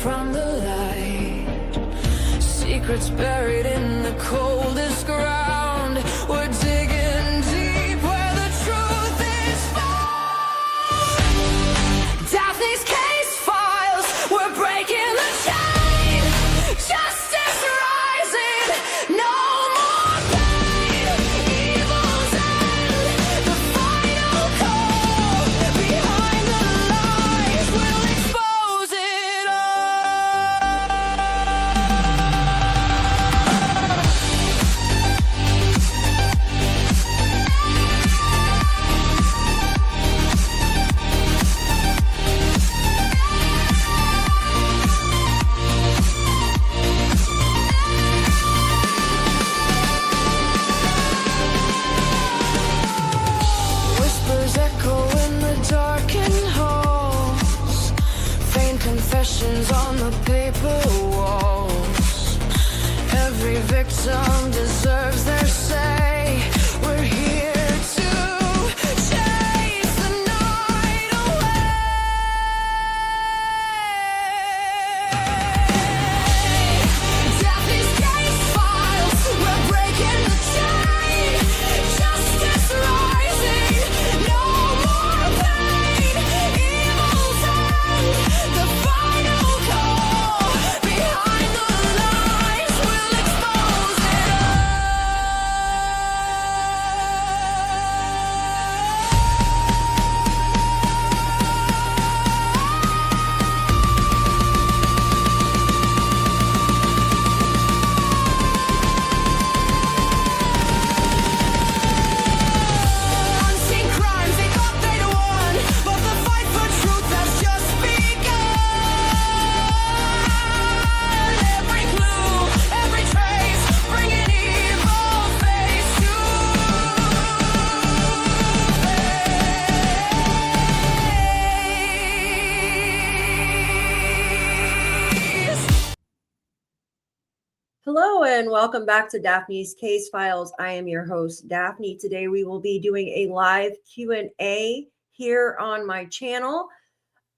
from the light. Secrets buried in the coldest ground. We're digging deep where the truth is found. Daphne's case files, we're breaking the chain. Justice rising, no more pain. Evil's end, the final call. Behind the lies, we'll expose it all. Whispers echo in the darkened halls. Faint confessions on the paper walls. Every victim deserves their say. We're here to chase the night away. Daphne's case files, we're breaking the chain. Justice rising, no more pain. Evil's end, the final call. Behind the lies, we'll expose it Unseen crimes, they thought they'd won, but the fight for truth has just begun. Every clue, every trace, bringing evil face to face. Hello and welcome back to Daphne's Case Files. I am your host, Daphne. Today we will be doing a live Q&A here on my channel,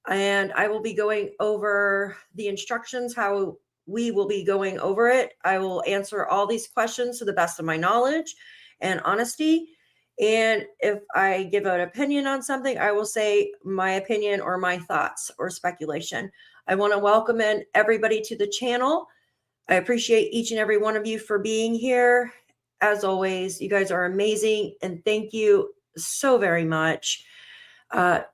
and I will be going over the instructions, how we will be going over it. I will answer all these questions to the best of my knowledge and honesty. And if I give an opinion on something, I will say my opinion or my thoughts or speculation. I want to welcome in everybody to the channel. I appreciate each and every one of you for being here. As always, you guys are amazing, and thank you so very much.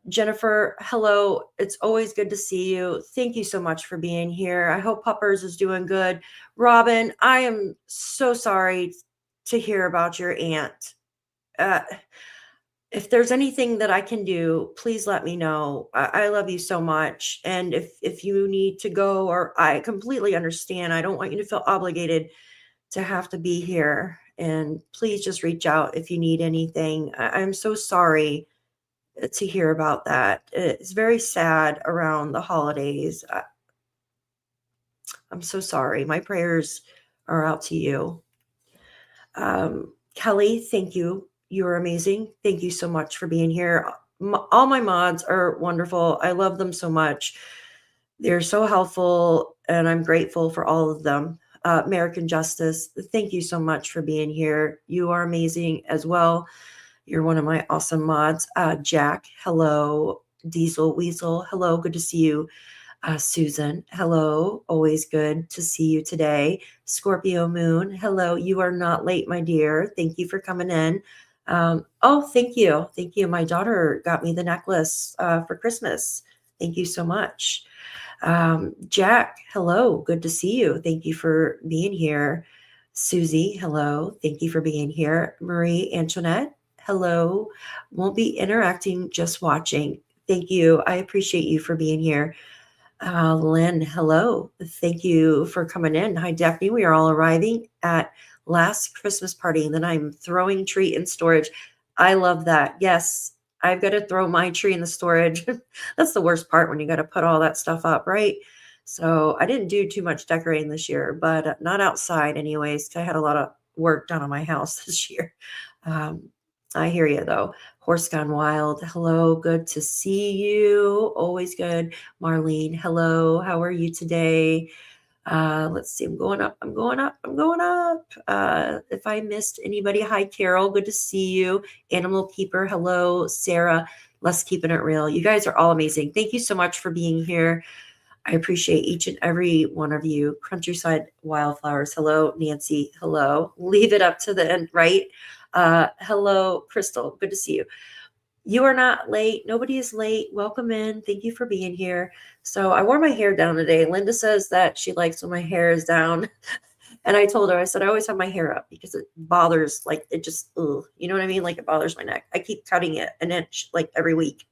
Jennifer, hello. It's always good to see you. Thank you so much for being here. I hope Puppers is doing good. Robin, I am so sorry to hear about your aunt. If there's anything that I can do, please let me know. I love you so much. And if you need to go, or I completely understand, I don't want you to feel obligated to have to be here. And please just reach out if you need anything. I'm so sorry to hear about that. It's very sad around the holidays. I'm so sorry. My prayers are out to you. Kelly, thank you. You're amazing. Thank you so much for being here. All my mods are wonderful. I love them so much. They're so helpful, and I'm grateful for all of them. American Justice, thank you so much for being here. You are amazing as well. You're one of my awesome mods. Jack, hello. Diesel Weasel, hello. Good to see you. Susan, hello. Always good to see you today. Scorpio Moon, hello. You are not late, my dear. Thank you for coming in. Oh, thank you. Thank you. My daughter got me the necklace for Christmas. Thank you so much. Jack, hello. Good to see you. Thank you for being here. Susie, hello. Thank you for being here. Marie Antoinette, hello. Won't be interacting, just watching. Thank you. I appreciate you for being here. Lynn, hello. Thank you for coming in. Hi, Daphne. We are all arriving at last Christmas party, and then I'm throwing tree in storage. I love that. Yes, I've got to throw my tree in the storage. That's the worst part, when you got to put all that stuff up, right? So I didn't do too much decorating this year, but not outside anyways, 'cause I had a lot of work done on my house this year. I hear you though. Horse Gone Wild. Hello. Good to see you. Always good. Marlene. Hello. How are you today? Let's see. I'm going up. I'm going up. I'm going up. If I missed anybody, hi, Carol. Good to see you. Animal Keeper. Hello. Sarah. Let's keeping it real. You guys are all amazing. Thank you so much for being here. I appreciate each and every one of you. Countryside Wildflowers. Hello. Nancy. Hello. Leave it up to the end, right? Hello, Crystal. Good to see you. You are not late. Nobody is late. Welcome in. Thank you for being here. So I wore my hair down today. Linda says that she likes when my hair is down. And I told her, I said, I always have my hair up because it bothers, like it just, ugh, you know what I mean? Like it bothers my neck. I keep cutting it an inch like every week.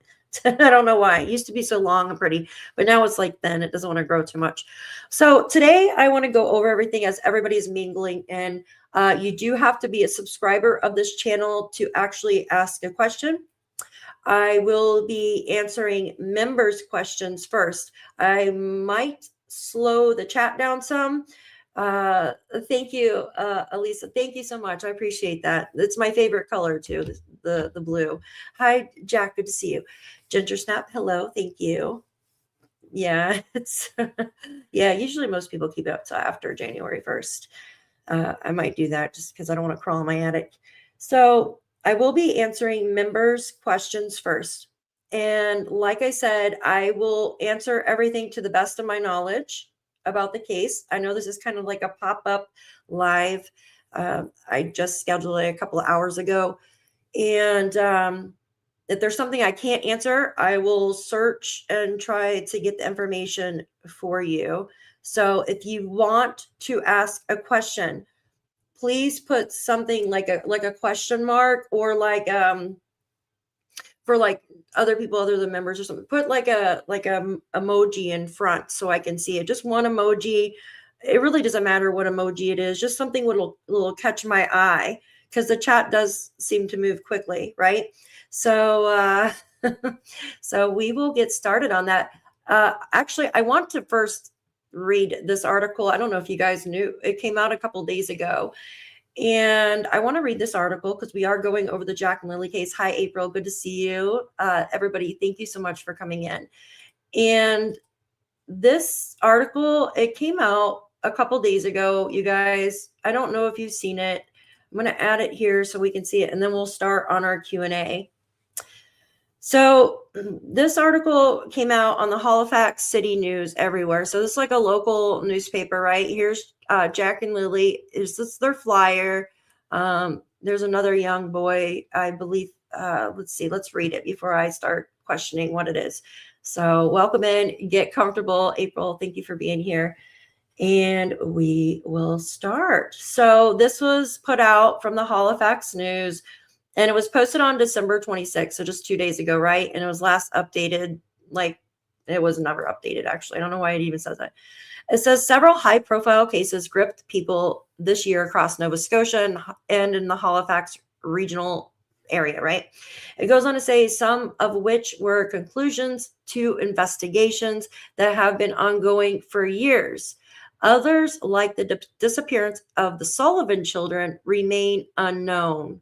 I don't know why. It used to be so long and pretty, but now it's like thin. It doesn't want to grow too much. So today I want to go over everything as everybody's mingling in. You do have to be a subscriber of this channel to actually ask a question. I will be answering members' questions first. I might slow the chat down some. Thank you, Elisa. Thank you so much. I appreciate that. It's my favorite color too, the blue. Hi, Jack. Good to see you. Ginger Snap. Hello. Thank you. Yeah, it's yeah. Usually, most people keep it up till after January 1st. I might do that just because I don't want to crawl in my attic. So I will be answering members' questions first. And like I said, I will answer everything to the best of my knowledge about the case. I know this is kind of like a pop-up live. I just scheduled it a couple of hours ago. And if there's something I can't answer, I will search and try to get the information for you. So if you want to ask a question, please put something like a question mark, or like for like other people other than members or something. Put like a emoji in front so I can see it. Just one emoji. It really doesn't matter what emoji it is. Just something will catch my eye, because the chat does seem to move quickly, right? So so we will get started on that. Actually, I want to first read this article. I don't know if you guys knew, it came out a couple days ago. And I want to read this article because we are going over the Jack and Lilly case. Hi, April. Good to see you. Everybody, thank you so much for coming in. And this article, it came out a couple days ago, you guys. I don't know if you've seen it. I'm going to add it here so we can see it, and then we'll start on our Q&A. So this article came out on the Halifax City News everywhere. So this is like a local newspaper, right? Here's Jack and Lilly. Is this their flyer? There's another young boy, I believe. Let's see. Let's read it before I start questioning what it is. So welcome in. Get comfortable. April, thank you for being here. And we will start. So this was put out from the Halifax News. And it was posted on December 26th, so just 2 days ago, right? And it was last updated, like it was never updated, actually. I don't know why it even says that. It says several high-profile cases gripped people this year across Nova Scotia and in the Halifax regional area, right? It goes on to say some of which were conclusions to investigations that have been ongoing for years. Others, like the disappearance of the Sullivan children, remain unknown.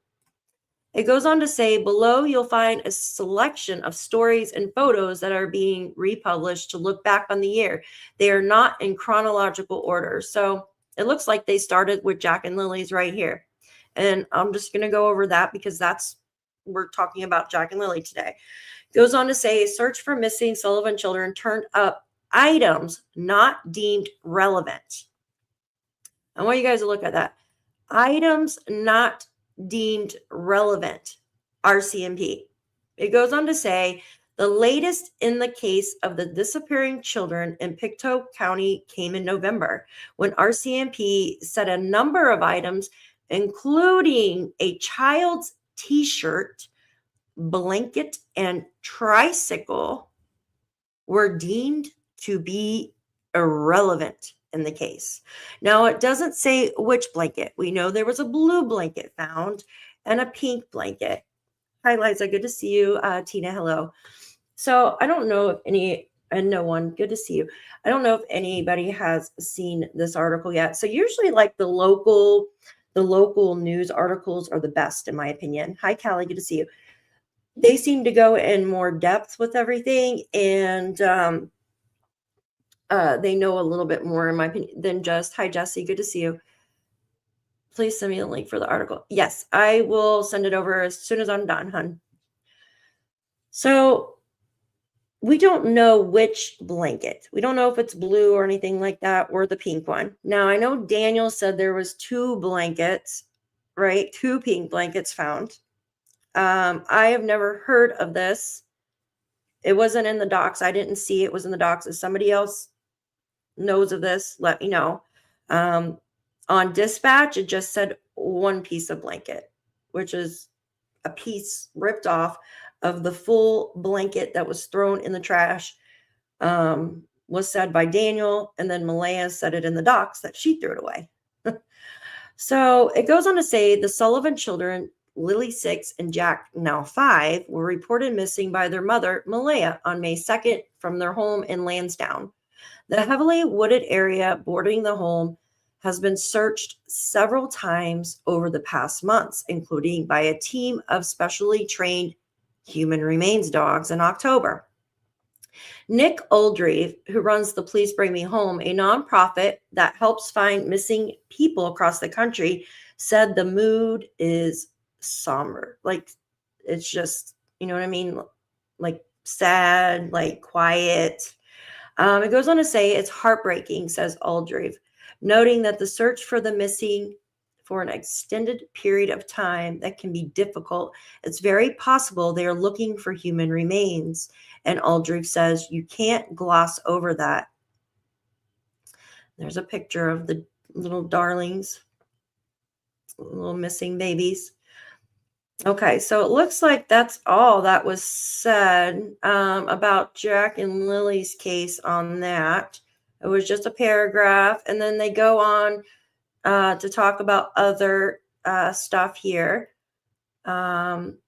It goes on to say, below you'll find a selection of stories and photos that are being republished to look back on the year. They are not in chronological order. So it looks like they started with Jack and Lilly's right here. And I'm just going to go over that because we're talking about Jack and Lilly today. It goes on to say, search for missing Sullivan children turned up items not deemed relevant. I want you guys to look at that. Items not deemed relevant, RCMP. It goes on to say the latest in the case of the disappearing children in PICTOU County came in November, when RCMP said a number of items, including a child's t-shirt, blanket, and tricycle, were deemed to be irrelevant in the case. Now, it doesn't say which blanket. We know there was a blue blanket found and a pink blanket. Hi, Liza. Good to see you. Tina, hello. So I don't know if no one, good to see you. I don't know if anybody has seen this article yet. So usually like the local The local news articles are the best, in my opinion. Hi, Callie. Good to see you. They seem to go in more depth with everything, and they know a little bit more, in my opinion, than just, hi, Jesse. Good to see you. Please send me the link for the article. Yes, I will send it over as soon as I'm done, hun. So we don't know which blanket. We don't know if it's blue or anything like that, or the pink one. Now, I know Daniel said there was 2 blankets, right? 2 pink blankets found. I have never heard of this. It wasn't in the docs. I didn't see it was in the docs. If somebody else knows of this, let me know. On dispatch, it just said 1 piece of blanket, which is a piece ripped off of the full blanket that was thrown in the trash, was said by Daniel, and then Malaya said it in the docs that she threw it away. So it goes on to say the Sullivan children, Lilly 6 and Jack now 5, were reported missing by their mother, Malaya, on May 2nd from their home in Landsdowne. The heavily wooded area bordering the home has been searched several times over the past months, including by a team of specially trained human remains dogs in October. Nick Oldreive, who runs the Please Bring Me Home, a nonprofit that helps find missing people across the country, said the mood is somber. Like, it's just, you know what I mean? Like sad, like quiet. It goes on to say it's heartbreaking, says Oldreive, noting that the search for the missing for an extended period of time that can be difficult. It's very possible they are looking for human remains. And Oldreive says you can't gloss over that. There's a picture of the little darlings, little missing babies. Okay, so it looks like that's all that was said about Jack and Lily's case on that. It was just a paragraph, and then they go on to talk about other stuff here. I'm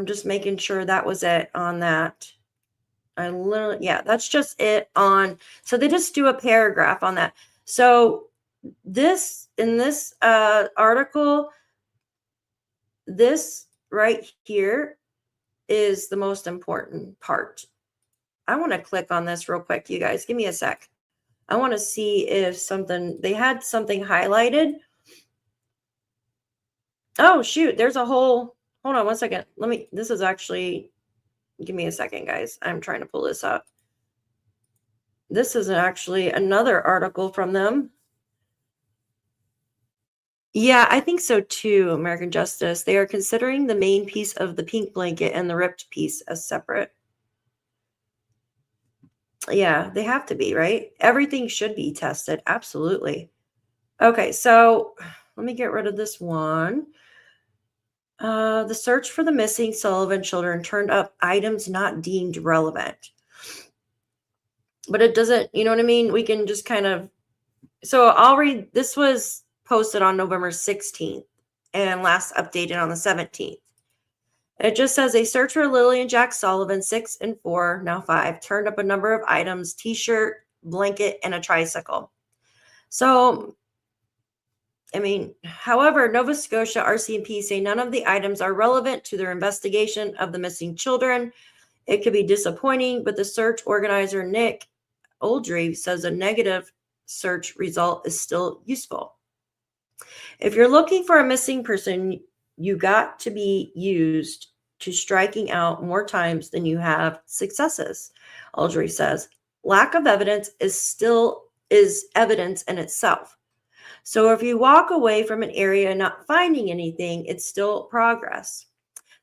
just making sure that was it on that. Yeah, that's just it on. So they just do a paragraph on that. So in this article, this right here is the most important part. I want to click on this real quick, you guys. Give me a sec. I want to see if they had something highlighted. Oh, shoot. There's a whole, hold on one second. This is actually, give me a second, guys. I'm trying to pull this up. This is actually another article from them. Yeah, I think so too, American Justice. They are considering the main piece of the pink blanket and the ripped piece as separate. Yeah, they have to be, right? Everything should be tested. Absolutely. Okay, so let me get rid of this one. The search for the missing Sullivan children turned up items not deemed relevant. But it doesn't, you know what I mean? We can just kind of, so I'll read, this was posted on November 16th and last updated on the 17th. It just says a search for Lilly and Jack Sullivan, 6 and 4, now 5, turned up a number of items, t-shirt, blanket, and a tricycle. So, I mean, however, Nova Scotia RCMP say none of the items are relevant to their investigation of the missing children. It could be disappointing, but the search organizer, Nick Oldreive, says a negative search result is still useful. If you're looking for a missing person, you got to be used to striking out more times than you have successes, Oldreive says. Lack of evidence is evidence in itself. So if you walk away from an area not finding anything, it's still progress.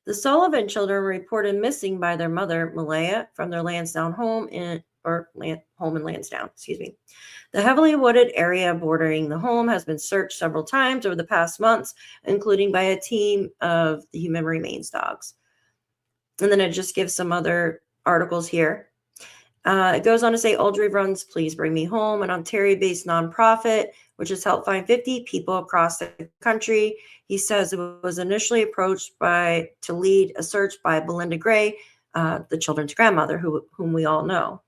The Sullivan children were reported missing by their mother, Malaya, from their Landsdowne home in Landsdowne, excuse me. The heavily wooded area bordering the home has been searched several times over the past months, including by a team of the human remains dogs. And then it just gives some other articles here. It goes on to say Oldreive runs Please Bring Me Home, an Ontario-based nonprofit, which has helped find 50 people across the country. He says it was initially approached to lead a search by Belinda Gray, the children's grandmother, whom we all know.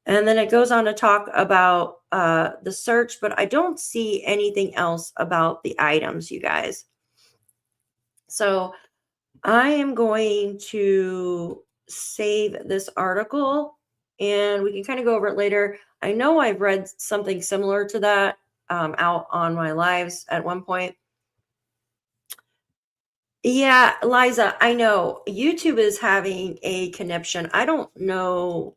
And then it goes on to talk about the search, but I don't see anything else about the items, you guys. So I am going to save this article and we can kind of go over it later. I know I've read something similar to that out on my lives at one point. Yeah, Liza, I know YouTube is having a conniption. I don't know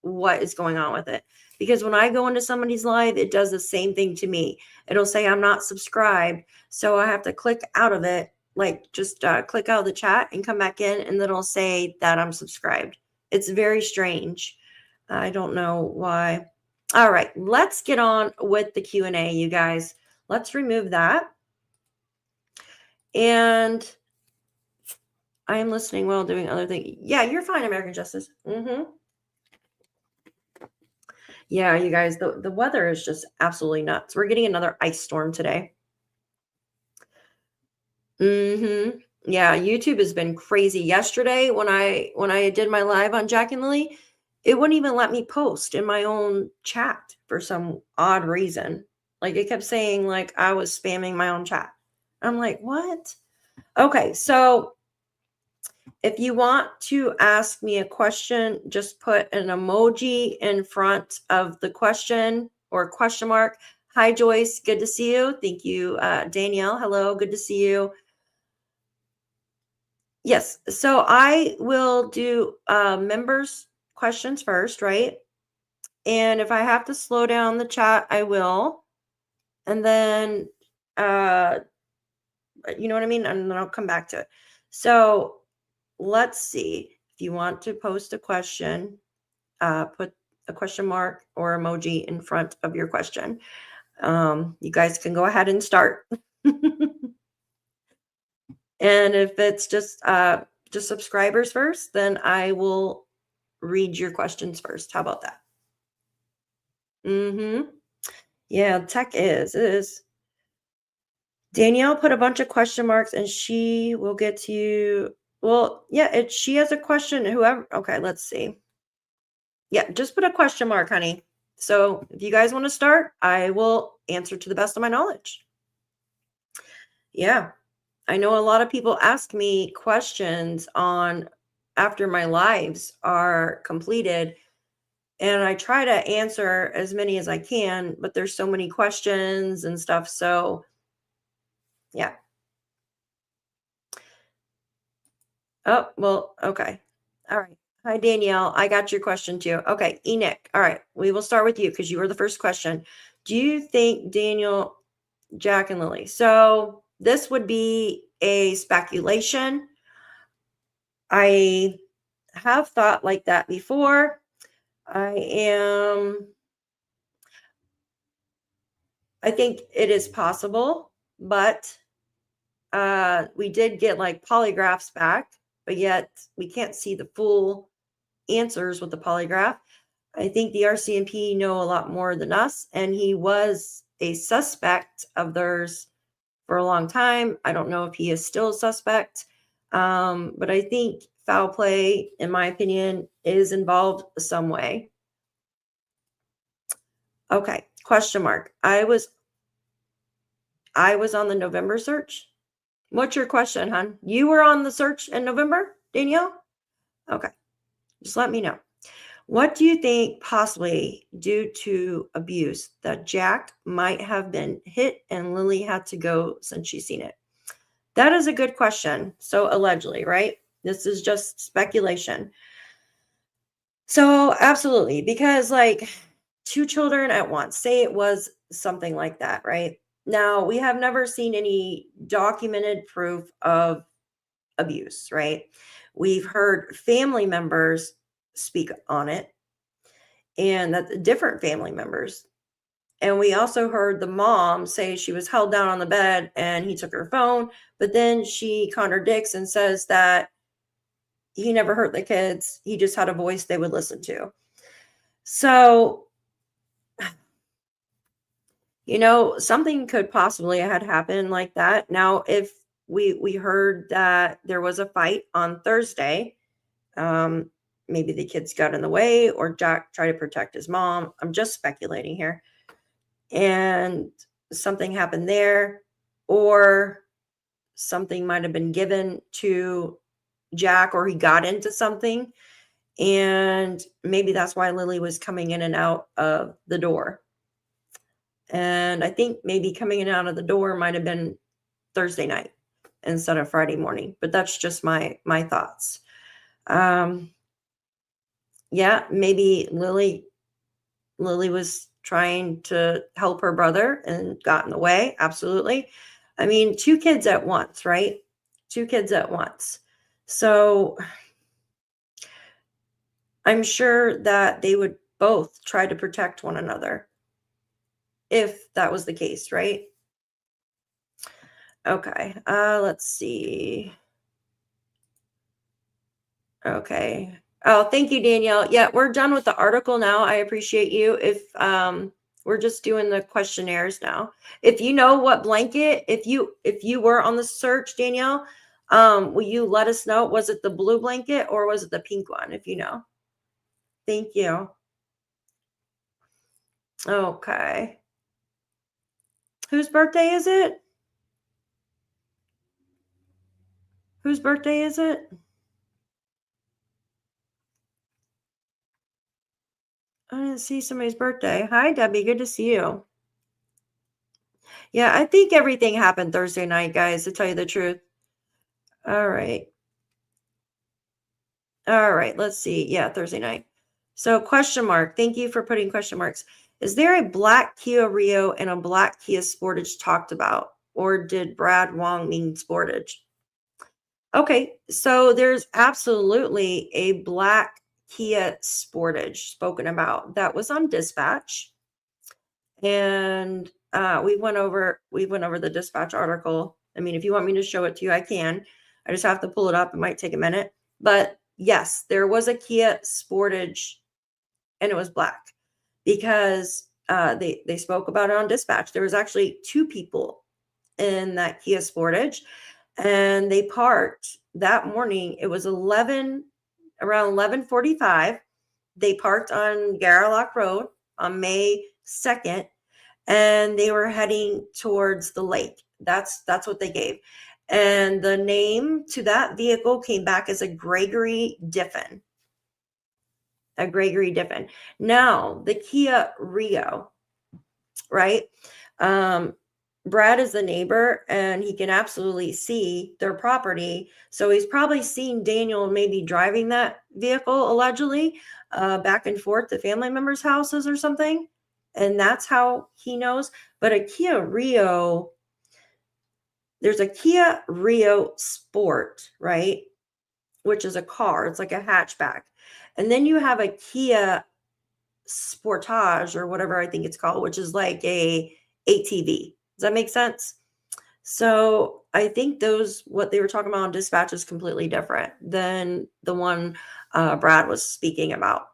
what is going on with it, because when I go into somebody's live, it does the same thing to me. It'll say I'm not subscribed, so I have to click out of it, like just click out of the chat and come back in, and then it'll say that I'm subscribed. It's very strange. I don't know why. All right, let's get on with the Q&A, you guys. Let's remove that. And I am listening while doing other things. Yeah, you're fine, American Justice. Yeah, you guys, the weather is just absolutely nuts. We're getting another ice storm today. Yeah, YouTube has been crazy. Yesterday when I did my live on Jack and Lilly, it wouldn't even let me post in my own chat for some odd reason. Like it kept saying like I was spamming my own chat. I'm like, what? Okay, so if you want to ask me a question, just put an emoji in front of the question or question mark. Hi, Joyce. Good to see you. Thank you, Danielle. Hello. Good to see you. Yes. So I will do members questions first, right? And if I have to slow down the chat, I will. And then, you know what I mean? And then I'll come back to it. So let's see. If you want to post a question, put a question mark or emoji in front of your question. You guys can go ahead and start. And if it's just subscribers first, then I will read your questions first. How about that? Yeah, tech is. Danielle put a bunch of question marks and she will get to you. Well, yeah, she has a question. Whoever. Okay, let's see. Yeah, just put a question mark, honey. So if you guys want to start, I will answer to the best of my knowledge. Yeah, I know a lot of people ask me questions on after my lives are completed, and I try to answer as many as I can, but there's so many questions and stuff. So yeah. Oh, well, okay. All right. Hi, Danielle. I got your question too. Okay, Enoch. All right. We will start with you because you were the first question. Do you think Daniel, Jack and Lilly? So this would be a speculation. I have thought like that before. I think it is possible, but we did get like polygraphs back, but yet we can't see the full answers with the polygraph. I think the RCMP know a lot more than us, and he was a suspect of theirs for a long time. I don't know if he is still a suspect, but I think foul play, in my opinion, is involved some way. Okay, question mark. I was on the November search. What's your question, hon? You were on the search in November, Danielle? Okay, just let me know. What do you think possibly due to abuse that Jack might have been hit and Lilly had to go since she's seen it? That is a good question. So allegedly, right? This is just speculation. So absolutely, because like 2 children at once, say it was something like that, right? Now, we have never seen any documented proof of abuse, right? We've heard family members speak on it, and that different family members. And we also heard the mom say she was held down on the bed and he took her phone, but then she contradicts and says that he never hurt the kids. He just had a voice they would listen to. So, something could possibly have happened like that. Now, if we heard that there was a fight on Thursday, maybe the kids got in the way, or Jack tried to protect his mom. I'm just speculating here. And something happened there, or something might have been given to Jack, or he got into something. And maybe that's why Lilly was coming in and out of the door. And I think maybe coming in and out of the door might have been Thursday night instead of Friday morning. But that's just my thoughts. Yeah, maybe Lilly was trying to help her brother and got in the way. Absolutely. I mean, 2 kids at once, right? 2 kids at once. So I'm sure that they would both try to protect one another if that was the case, right? Okay. Let's see. Okay. Oh, thank you, Danielle. Yeah, we're done with the article now. I appreciate you. If we're just doing the questionnaires now. If you know what blanket, if you were on the search, Danielle, will you let us know? Was it the blue blanket or was it the pink one? If you know. Thank you. Okay. Whose birthday is it? Whose birthday is it? I didn't see somebody's birthday. Hi, Debbie. Good to see you. Yeah, I think everything happened Thursday night, guys, to tell you the truth. All right. All right. Let's see. Yeah, Thursday night. So question mark. Thank you for putting question marks. Is there a black Kia Rio and a black Kia Sportage talked about? Or did Brad Wong mean Sportage? Okay. So there's absolutely a black Kia Sportage spoken about that was on dispatch. And we went over the dispatch article. I mean, if you want me to show it to you, I can. I just have to pull it up. It might take a minute. But yes, there was a Kia Sportage, and it was black because they spoke about it on dispatch. There was actually 2 people in that Kia Sportage, and they parked that morning. It was around 11:45. They parked on Gairloch Road on May 2nd, and they were heading towards the lake. That's what they gave. And the name to that vehicle came back as a Gregory Diffin. A Gregory Diffin. Now, the Kia Rio, right? Brad is the neighbor, and he can absolutely see their property. So he's probably seen Daniel maybe driving that vehicle, allegedly, back and forth to family members' houses or something. And that's how he knows. But a Kia Rio, there's a Kia Rio Sport, right? Which is a car. It's like a hatchback. And then you have a Kia Sportage, or whatever I think it's called, which is like a ATV. Does that make sense? So I think what they were talking about on dispatch is completely different than the one Brad was speaking about,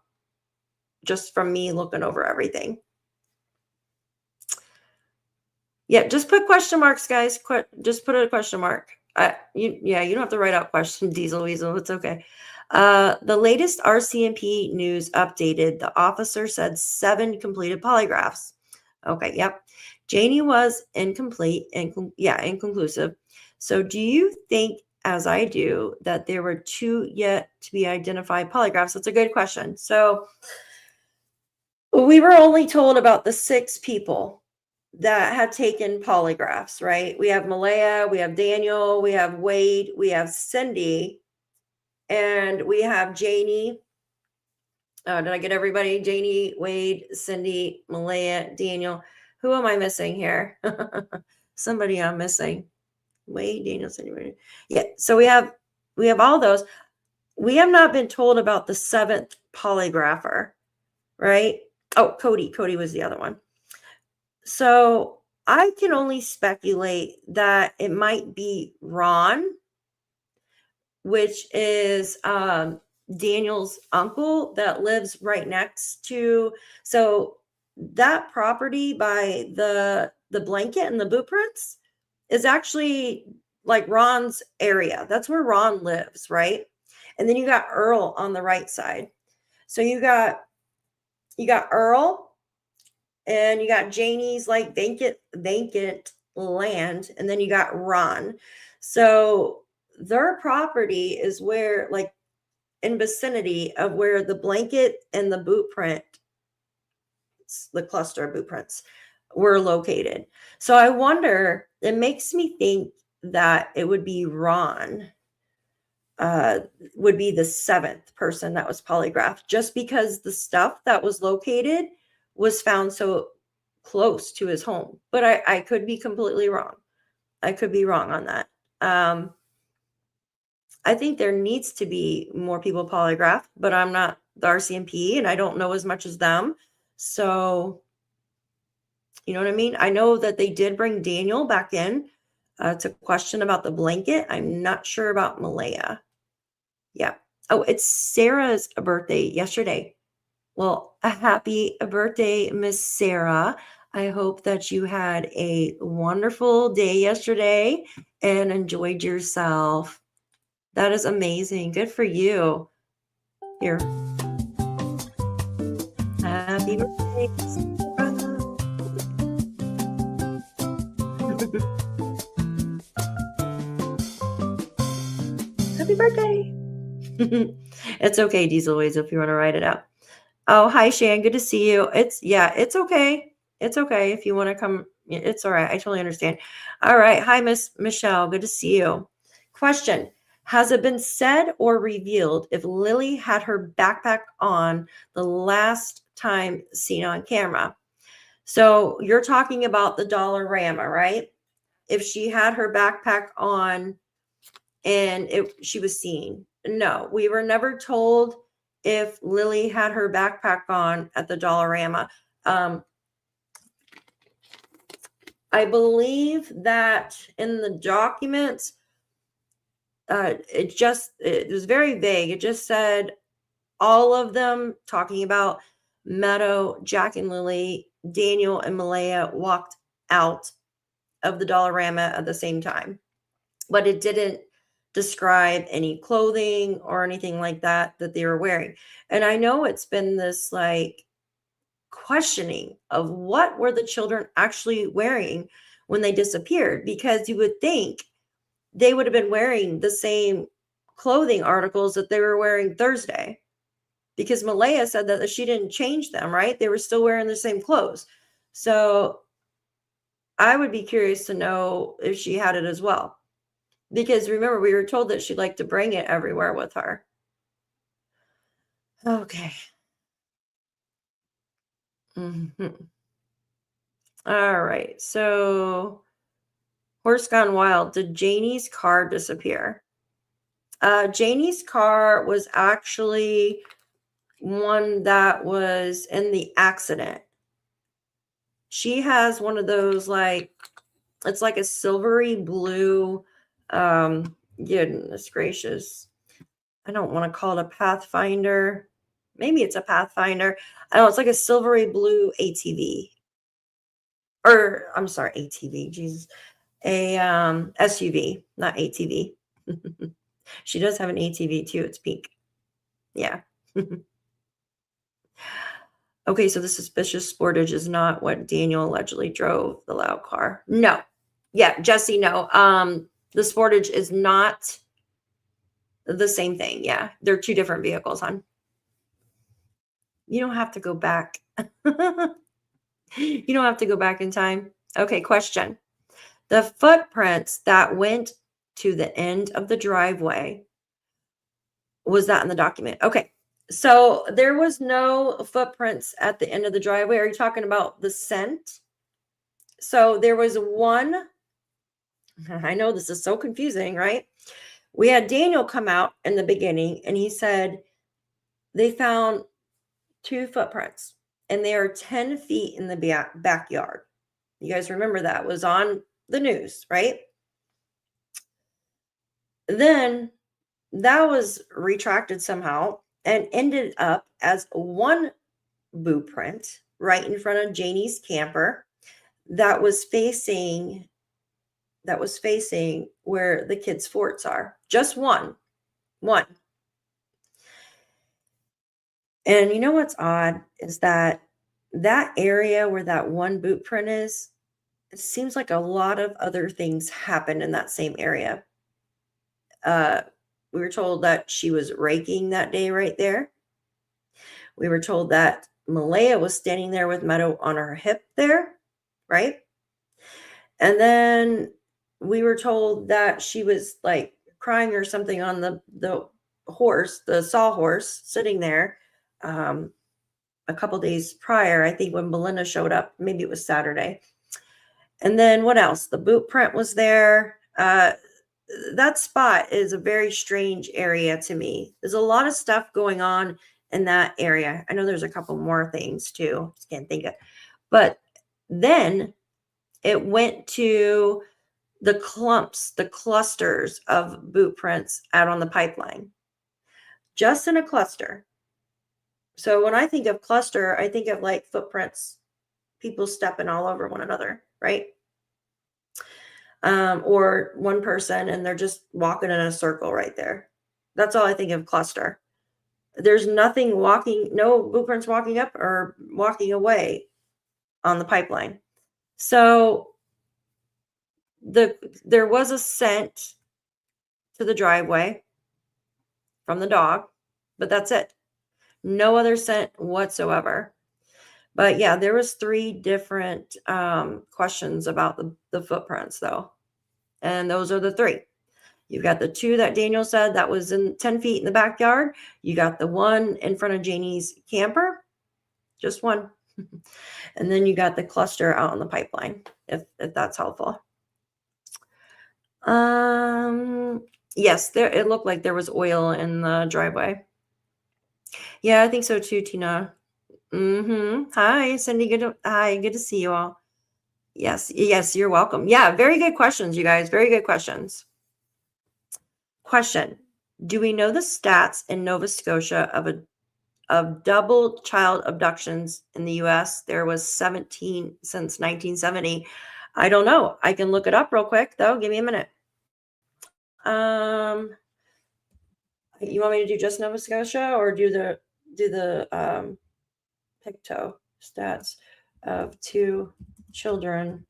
just from me looking over everything. Yeah, just put question marks, guys. Just put a question mark. You don't have to write out question, Diesel Weasel. It's okay. The latest RCMP news updated. The officer said 7 completed polygraphs. Okay, yep. Janie was inconclusive. So do you think, as I do, that there were 2 yet to be identified polygraphs? That's a good question. So we were only told about the 6 people that had taken polygraphs, right? We have Malaya, we have Daniel, we have Wade, we have Cindy, and we have Janie. Did I get everybody? Janie, Wade, Cindy, Malaya, Daniel. Who am I missing here? Somebody I'm missing. Wade, Daniel, Cindy, Wade. Yeah, so we have all those. We have not been told about the 7th polygrapher, right? Oh, Cody was the other one. So I can only speculate that it might be Ron, which is Daniel's uncle that lives right next to. So that property by the blanket and the boot prints is actually like Ron's area. That's where Ron lives, right? And then you got Earl on the right side. So you got Earl, and you got Janie's like vacant land, and then you got Ron. So their property is where, like, in vicinity of where the blanket and the boot print, the cluster of boot prints, were located. So I wonder, it makes me think that it would be Ron, would be the 7th person that was polygraphed, just because the stuff that was located was found so close to his home. But I could be completely wrong. I could be wrong on that. I think there needs to be more people polygraphed, but I'm not the RCMP and I don't know as much as them. So, you know what I mean? I know that they did bring Daniel back in to question about the blanket. I'm not sure about Malaya. Yeah. Oh, it's Sarah's birthday yesterday. Well, a happy birthday, Miss Sarah. I hope that you had a wonderful day yesterday and enjoyed yourself. That is amazing. Good for you. Here. Happy birthday, Sarah. Happy birthday. It's okay, Dieselways, if you want to write it out. Oh, hi, Shan. Good to see you. It's okay. It's okay if you want to come. It's all right. I totally understand. All right. Hi, Miss Michelle. Good to see you. Question. Has it been said or revealed if Lilly had her backpack on the last time seen on camera? So you're talking about the Dollarama, right? If she had her backpack on and she was seen. No, we were never told if Lilly had her backpack on at the Dollarama. I believe that in the documents, it was very vague. It just said all of them, talking about Meadow, Jack and Lilly, Daniel and Malaya, walked out of the Dollarama at the same time. But it didn't describe any clothing or anything like that they were wearing. And I know it's been this like questioning of what were the children actually wearing when they disappeared, because you would think they would have been wearing the same clothing articles that they were wearing Thursday, because Malaya said that she didn't change them, right? They were still wearing the same clothes. So I would be curious to know if she had it as well. Because remember, we were told that she'd like to bring it everywhere with her. Okay. Mm-hmm. All right. So, Horse Gone Wild. Did Janie's car disappear? Janie's car was actually one that was in the accident. She has one of those, like, it's like a silvery blue, goodness gracious. I don't want to call it a Pathfinder. Maybe it's a Pathfinder. I don't know. It's like a silvery blue ATV. Or, I'm sorry, ATV. Jesus. A SUV, not ATV. She does have an ATV too. It's pink. Yeah. Okay, so the suspicious Sportage is not what Daniel allegedly drove, the loud car. No. Yeah, Jesse, no. The Sportage is not the same thing. Yeah, they're two different vehicles, hon. You don't have to go back. You don't have to go back in time. Okay, question. The footprints that went to the end of the driveway, was that in the document? Okay, so there was no footprints at the end of the driveway. Are you talking about the scent? So there was one. I know this is so confusing, right? We had Daniel come out in the beginning and he said they found 2 footprints and they are 10 feet in the backyard. You guys remember that was on the news, right? Then that was retracted somehow and ended up as one boot print right in front of Janie's camper that was facing where the kids' forts are. Just one. And you know what's odd is that that area where that one boot print is, it seems like a lot of other things happened in that same area. We were told that she was raking that day right there. We were told that Malaya was standing there with Meadow on her hip there, right? And then we were told that she was like crying or something on the horse, the sawhorse, sitting there a couple days prior. I think when Belinda showed up, maybe it was Saturday. And then what else? The boot print was there. That spot is a very strange area to me. There's a lot of stuff going on in that area. I know there's a couple more things too. Just can't think of. But then it went to the clumps, the clusters of boot prints out on the pipeline, just in a cluster. So when I think of cluster, I think of like footprints, people stepping all over one another, right? Or one person and they're just walking in a circle right there. That's all I think of cluster. There's nothing walking, no boot prints walking up or walking away on the pipeline. So there was a scent to the driveway from the dog, but that's it. No other scent whatsoever. But yeah, there was 3 different questions about the footprints though. And those are the 3. You've got the 2 that Daniel said that was in 10 feet in the backyard. You got the 1 in front of Janie's camper, just 1. And then you got the cluster out on the pipeline, if that's helpful. Yes, it looked like there was oil in the driveway. Yeah, I think so too, Tina. Hi, Cindy. Good to see you all. Yes, you're welcome. Yeah, very good questions, you guys. Very good questions. Question: do we know the stats in Nova Scotia of double child abductions in the U.S.? There was 17 since 1970. I don't know. I can look it up real quick though. Give me a minute. You want me to do just Nova Scotia or do the PICTOU stats of 2 children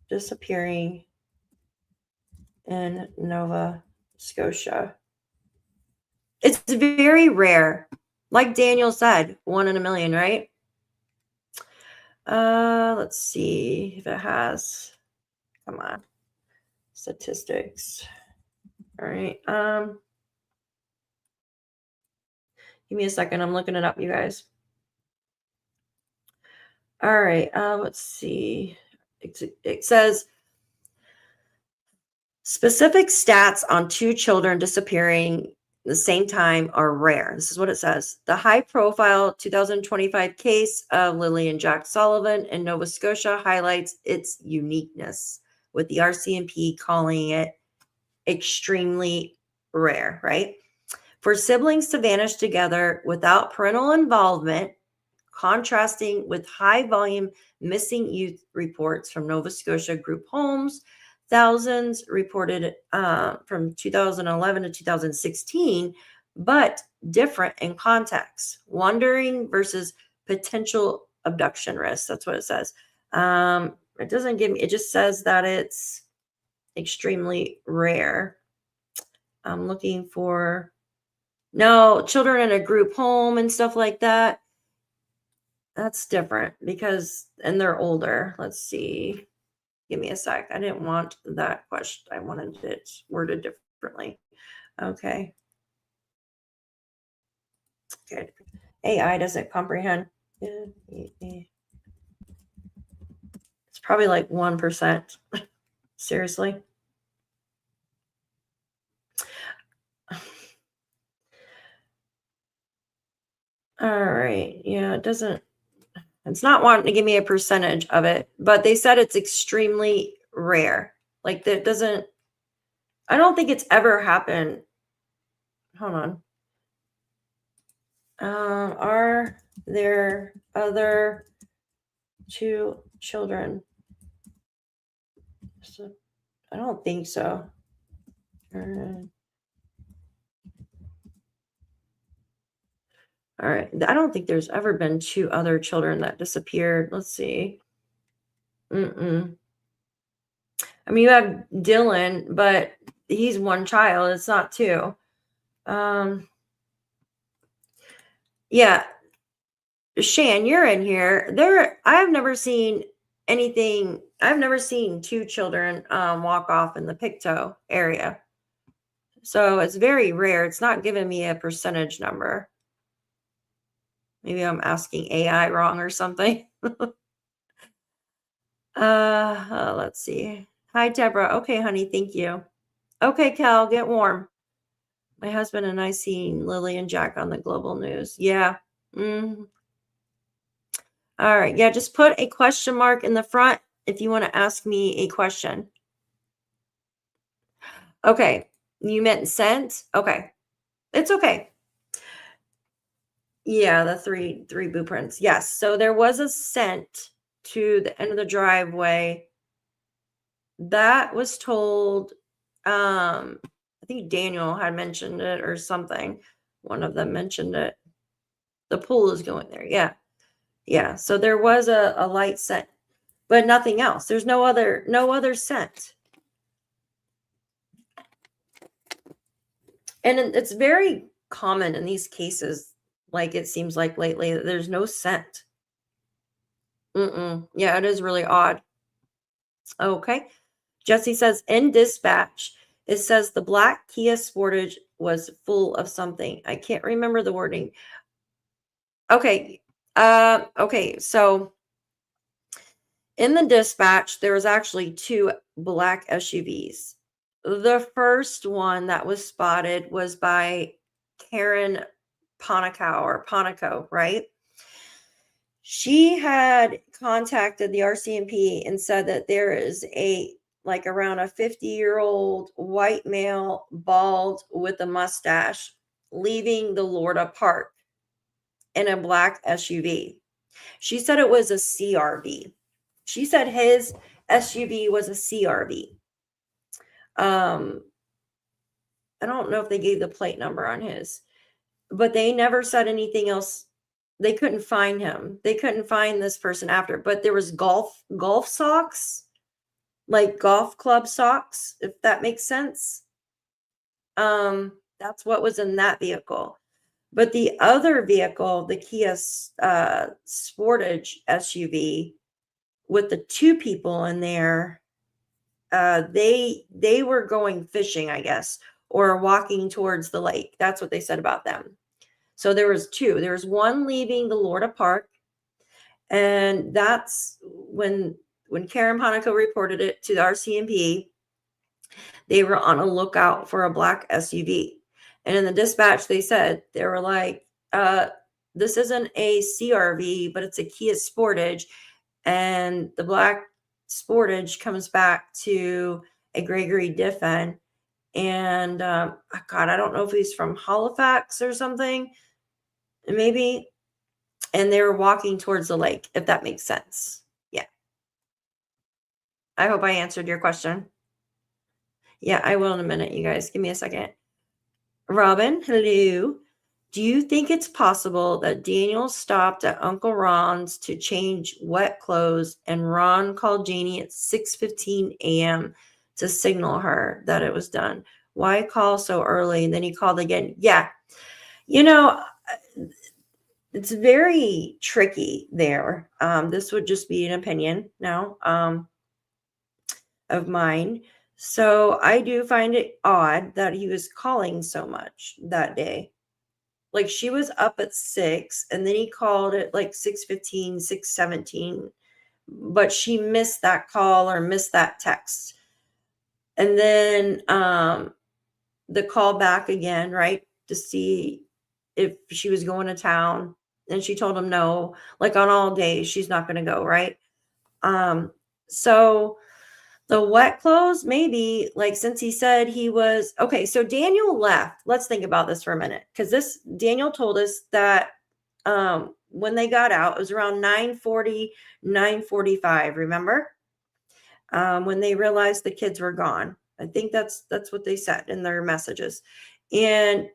disappearing in Nova Scotia? It's very rare. Like Daniel said, 1 in a million, right? Let's see if it has. Come on. Statistics. All right. Give me a second. I'm looking it up, you guys. All right. Let's see. It says specific stats on 2 children disappearing at the same time are rare. This is what it says. The high-profile 2025 case of Lilly and Jack Sullivan in Nova Scotia highlights its uniqueness, with the RCMP calling it extremely rare, right? For siblings to vanish together without parental involvement, contrasting with high-volume missing youth reports from Nova Scotia group homes, thousands reported from 2011 to 2016, but different in context. Wandering versus potential abduction risk. That's what it says. It doesn't give me, it just says that it's extremely rare. I'm looking for, no, children in a group home and stuff like that. That's different because, and they're older. Let's see. Give me a sec. I didn't want that question. I wanted it worded differently. Okay. Good. AI doesn't comprehend. It's probably like 1%. Seriously. All right. Yeah, it doesn't. It's not wanting to give me a percentage of it, but they said it's extremely rare. Like that doesn't, I don't think it's ever happened. Hold on. Are there other 2 children? So, I don't think so. All right. I don't think there's ever been 2 other children that disappeared. Let's see. Mm-mm. I mean, you have Dylan, but he's 1 child. It's not 2. Yeah. Shan, you're in here. I've never seen anything. I've never seen 2 children walk off in the PICTOU area. So it's very rare. It's not giving me a percentage number. Maybe I'm asking AI wrong or something. Let's see. Hi, Deborah. Okay, honey, thank you. Okay, Cal, get warm. My husband and I seen Lilly and Jack on the global news. Yeah. All right. Yeah, just put a question mark in the front if you want to ask me a question. Okay. You meant sent? Okay. It's okay. Yeah, the three blueprints. Yes. So there was a scent to the end of the driveway. That was told, I think Daniel had mentioned it or something. One of them mentioned it. The pool is going there. Yeah. Yeah. So there was a light scent, but nothing else. There's no other scent. And it's very common in these cases, like it seems like lately, that there's no scent. Yeah, it is really odd. Okay. Jesse says in dispatch, it says the black Kia Sportage was full of something. I can't remember the wording. Okay. Okay. So in the dispatch, there was actually 2 black SUVs. The first one that was spotted was by Karen Ponico, right? She had contacted the RCMP and said that there is around a 50-year-old white male, bald with a mustache, leaving the Lorda Park in a black SUV. She said it was a CRV. She said his SUV was a CRV. I don't know if they gave the plate number on his, but they never said anything else. They couldn't find him. They couldn't find this person after, but there was golf socks, like golf club socks, if that makes sense. That's what was in that vehicle. But the other vehicle, the Kia Sportage SUV with the 2 people in there, they were going fishing, I guess, or walking towards the lake. That's what they said about them. So there was 2. There was one leaving the Lorda Park, and that's when Karen Ponico reported it to the RCMP. They were on a lookout for a black SUV, and in the dispatch they said they were like, "This isn't a CRV, but it's a Kia Sportage," and the black Sportage comes back to a Gregory Diffin, and God, I don't know if he's from Halifax or something. Maybe. And they were walking towards the lake, if that makes sense. Yeah. I hope I answered your question. Yeah, I will in a minute, you guys. Give me a second. Robin, hello. Do you think it's possible that Daniel stopped at Uncle Ron's to change wet clothes and Ron called Janie at 6:15 a.m. to signal her that it was done? Why call so early? And then he called again. Yeah. It's very tricky there. This would just be an opinion now of mine. So I do find it odd that he was calling so much that day. Like she was up at 6 and then he called at like 6:15, 6:17, but she missed that call or missed that text. And then the call back again, right? To see if she was going to town. And she told him no, like on all days, she's not going to go, right? So the wet clothes, maybe, like since he said he was, okay, so Daniel left. Let's think about this for a minute. Because Daniel told us that when they got out, it was around 9:40, 9:45, remember? When they realized the kids were gone. I think that's what they said in their messages. And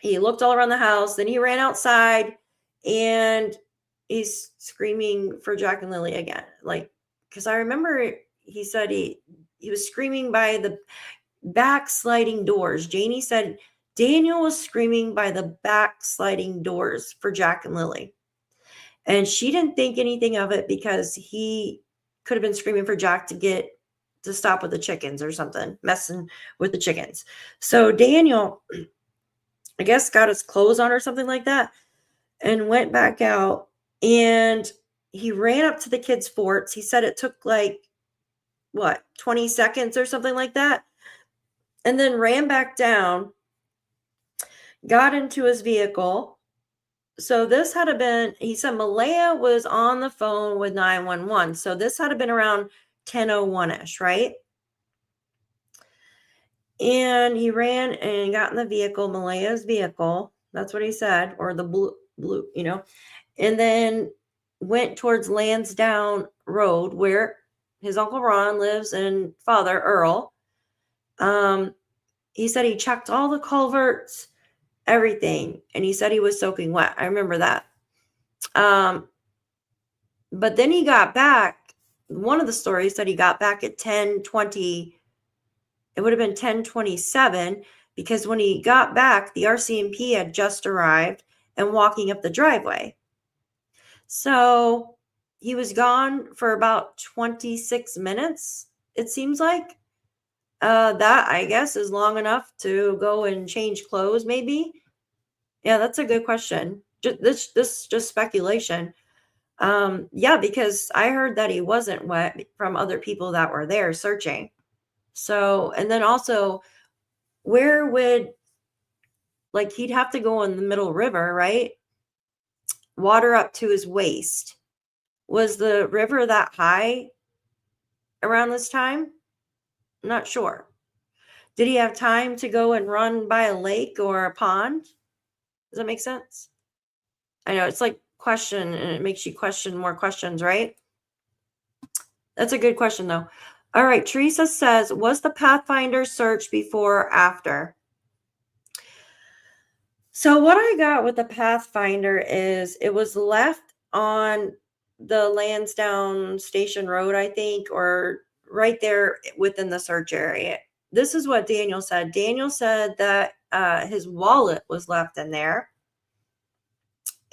he looked all around the house. Then he ran outside and he's screaming for Jack and Lilly again. Like, because I remember he said he was screaming by the backsliding doors. Janie said Daniel was screaming by the backsliding doors for Jack and Lilly. And she didn't think anything of it because he could have been screaming for Jack to stop with the chickens or something, messing with the chickens. So Daniel, I guess, got his clothes on or something like that and went back out, and he ran up to the kids' forts. He said it took like, 20 seconds or something like that, and then ran back down, got into his vehicle. So this had to been, he said Malaya was on the phone with 911. So this had to been around 10:01-ish, right? And he ran and got in the vehicle, Malaya's vehicle. That's what he said, or the blue, and then went towards Landsdowne Road where his Uncle Ron lives and father, Earl. He said he checked all the culverts, everything, and he said he was soaking wet. I remember that. But then he got back. One of the stories said he got back at 10:20. It would have been 10:27 because when he got back, the RCMP had just arrived and walking up the driveway. So he was gone for about 26 minutes, it seems like. That, I guess, is long enough to go and change clothes, maybe. Yeah, that's a good question. Just speculation. Yeah, because I heard that he wasn't wet from other people that were there searching. So, and then also, where would, like, he'd have to go in the middle river, right? Water up to his waist. Was the river that high around this time? Not sure. Did he have time to go and run by a lake or a pond? Does that make sense? I know it's like question, and it makes you question more questions, right? That's a good question, though. All right, Teresa says, was the Pathfinder search before or after? So what I got with the Pathfinder is it was left on the Landsdowne Station Road, I think, or right there within the search area. This is what Daniel said. Daniel said that his wallet was left in there.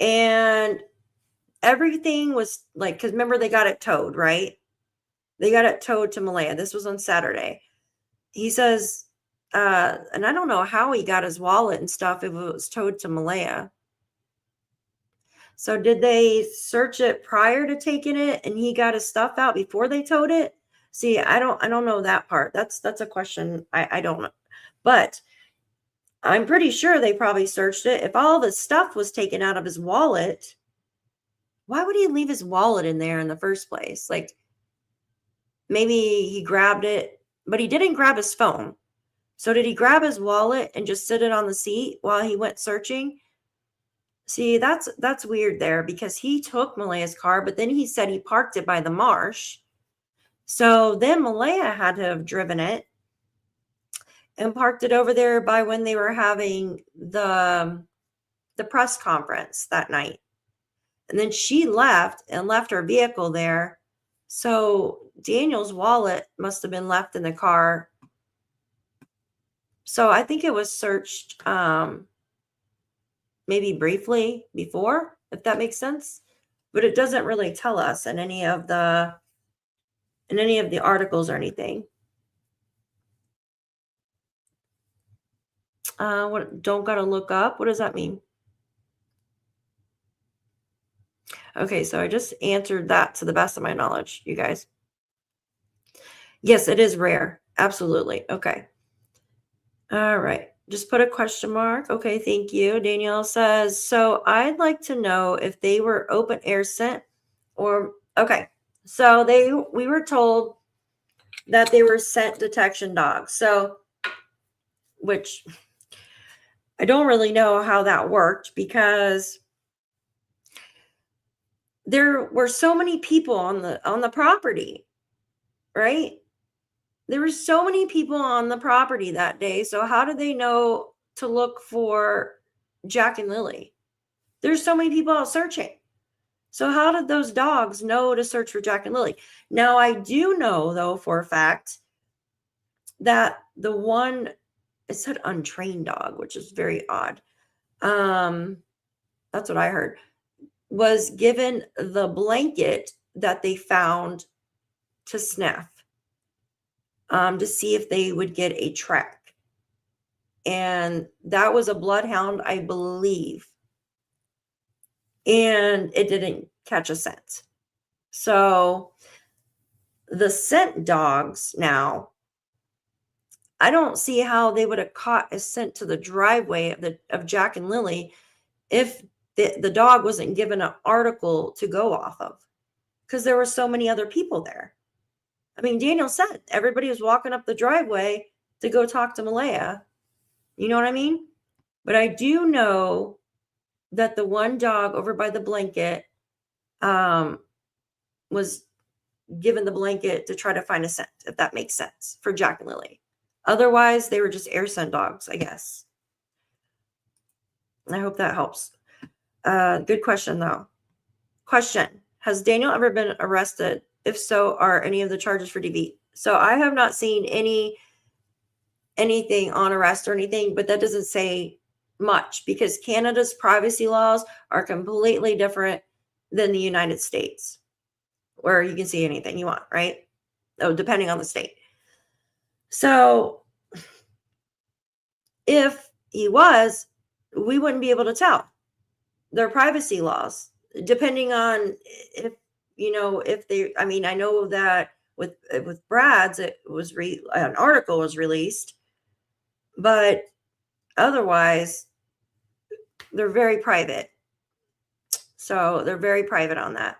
And everything was like, because remember, they got it towed, right? They got it towed to Malaya. This was on Saturday. He says, and I don't know how he got his wallet and stuff if it was towed to Malaya. So did they search it prior to taking it and he got his stuff out before they towed it? See, I don't know that part. That's a question I don't know. But I'm pretty sure they probably searched it. If all the stuff was taken out of his wallet, why would he leave his wallet in there in the first place? Like, maybe he grabbed it, but he didn't grab his phone. So did he grab his wallet and just sit it on the seat while he went searching? See, that's weird there because he took Malaya's car, but then he said he parked it by the marsh. So then Malaya had to have driven it and parked it over there by when they were having the press conference that night. And then she left her vehicle there. So Daniel's wallet must have been left in the car. So I think it was searched maybe briefly before, if that makes sense. But it doesn't really tell us in any of the articles or anything. What, don't gotta look up? What does that mean? Okay, so I just answered that to the best of my knowledge, you guys. Yes, it is rare. Absolutely. Okay. All right. Just put a question mark. Okay, thank you. Danielle says, so I'd like to know if they were open air scent or, okay. So we were told that they were scent detection dogs. So, which I don't really know how that worked because there were so many people on the property, right? There were so many people on the property that day. So how do they know to look for Jack and Lilly. There's so many people out searching. So how did those dogs know to search for Jack and Lilly? Now, I do know, though, for a fact that the one, it said untrained dog, which is very odd. That's what I heard, was given the blanket that they found to sniff, to see if they would get a track. And that was a bloodhound, I believe. And it didn't catch a scent. So the scent dogs now, I don't see how they would have caught a scent to the driveway of Jack and Lilly if the dog wasn't given an article to go off of, because there were so many other people there. I mean, Daniel said everybody was walking up the driveway to go talk to Malaya. You know what I mean? But I do know that the one dog over by the blanket was given the blanket to try to find a scent, if that makes sense, for Jack and Lilly. Otherwise, they were just air scent dogs, I guess. I hope that helps. Good question, though. Question: has Daniel ever been arrested? If so, are any of the charges for DV? So I have not seen anything on arrest or anything, but that doesn't say much, because Canada's privacy laws are completely different than the United States, where you can see anything you want, right? Oh, depending on the state. So if he was, we wouldn't be able to tell. Their privacy laws, depending on if they, I mean, I know that with Brad's, it was an article was released, but otherwise they're very private. So they're very private on that.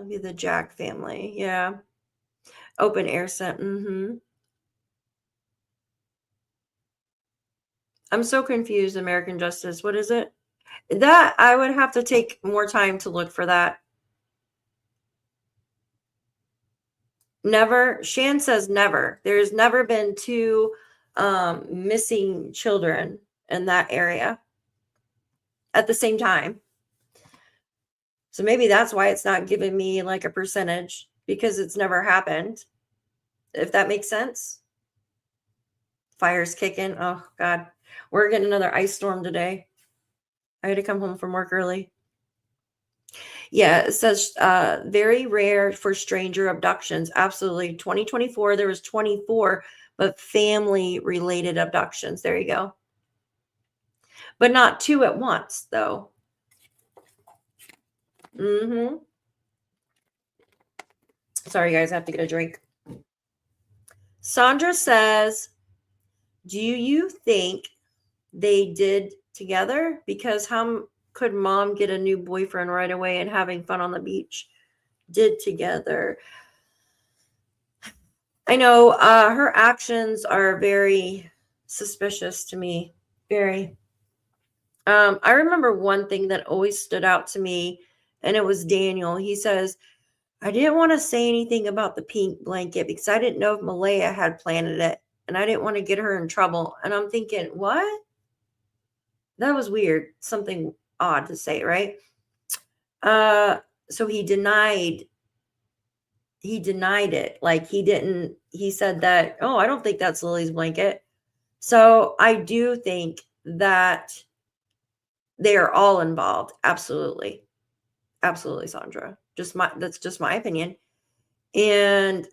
Be the Jack family. Yeah. Open air scent. I'm so confused. American Justice. What is it? That I would have to take more time to look for that. Never. Shan says never. There's never been 2 missing children in that area at the same time. So maybe that's why it's not giving me like a percentage, because it's never happened. If that makes sense. Fire's kicking. Oh, God. We're getting another ice storm today. I had to come home from work early. Yeah, it says very rare for stranger abductions. Absolutely. 2024, there was 24, but family-related abductions. There you go. But not 2 at once, though. Sorry, guys, I have to get a drink. Sandra says, do you think they did together? Because how could mom get a new boyfriend right away and having fun on the beach? Did together. I know her actions are very suspicious to me. Very. I remember one thing that always stood out to me, and it was Daniel. He says, I didn't want to say anything about the pink blanket because I didn't know if Malaya had planted it, and I didn't want to get her in trouble. And I'm thinking, what? That was weird. Something odd to say, right? So he denied it. Like he said that, oh, I don't think that's Lily's blanket. So I do think that they are all involved. Absolutely. Absolutely, Sandra. That's just my opinion. And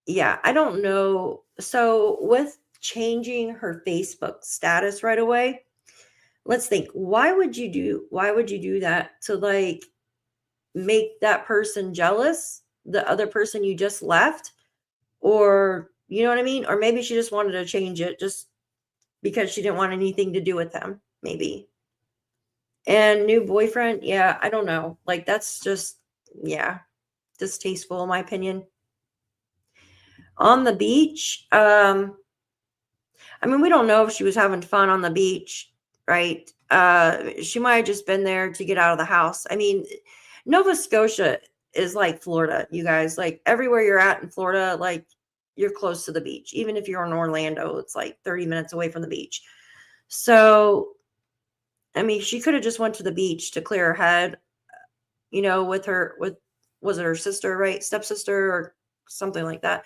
yeah, I don't know. So with changing her Facebook status right away, let's think, why would you do that? To like make that person jealous, the other person you just left? Or you know what I mean? Or maybe she just wanted to change it just because she didn't want anything to do with them, maybe. And new boyfriend, yeah, I don't know. Like that's just, yeah, distasteful in my opinion. On the beach, I mean, we don't know if she was having fun on the beach, right? She might have just been there to get out of the house. I mean, Nova Scotia is like Florida, you guys. Like everywhere you're at in Florida, like you're close to the beach. Even if you're in Orlando, it's like 30 minutes away from the beach. So, I mean, she could have just went to the beach to clear her head, was it her sister, right? Stepsister or something like that.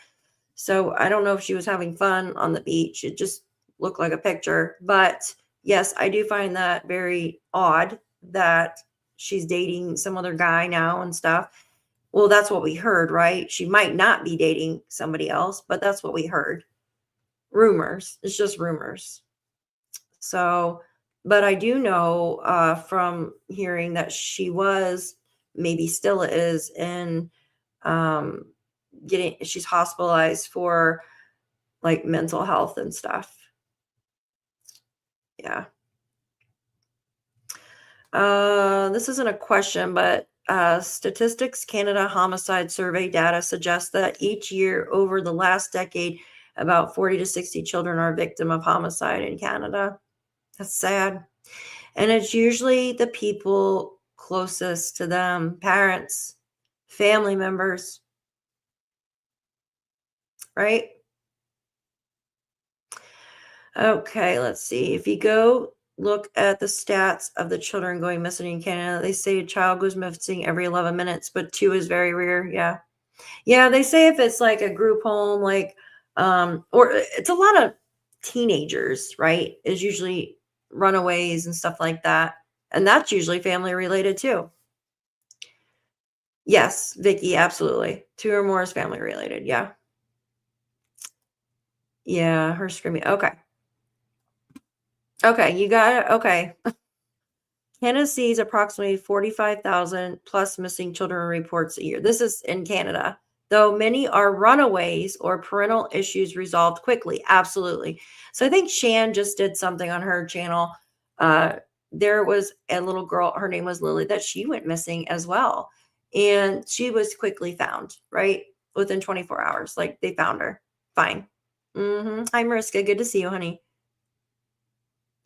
So I don't know if she was having fun on the beach. It just looked like a picture. But yes, I do find that very odd that she's dating some other guy now and stuff. Well, that's what we heard, right? She might not be dating somebody else, but that's what we heard. Rumors. It's just rumors. So, but I do know from hearing that she was, maybe still is, in um, she's hospitalized for like mental health and stuff. Yeah. This isn't a question, but Statistics Canada homicide survey data suggests that each year over the last decade, about 40 to 60 children are victim of homicide in Canada. That's sad. And it's usually the people closest to them, parents, family members, right? Okay, let's see. If you go look at the stats of the children going missing in Canada, they say a child goes missing every 11 minutes, but 2 is very rare. Yeah. Yeah, they say if it's like a group home, like, or it's a lot of teenagers, right? Is usually runaways and stuff like that. And that's usually family related too. Yes, Vicky, absolutely. 2 or more is family related. Yeah. Yeah, her screaming. Okay. Okay, you got it. Okay. Canada sees approximately 45,000 plus missing children reports a year. This is in Canada, though many are runaways or parental issues resolved quickly. Absolutely. So I think Shan just did something on her channel. There was a little girl, her name was Lily, that she went missing as well. And she was quickly found, right? Within 24 hours. Like they found her. Fine. Hi, Mariska. Good to see you, honey.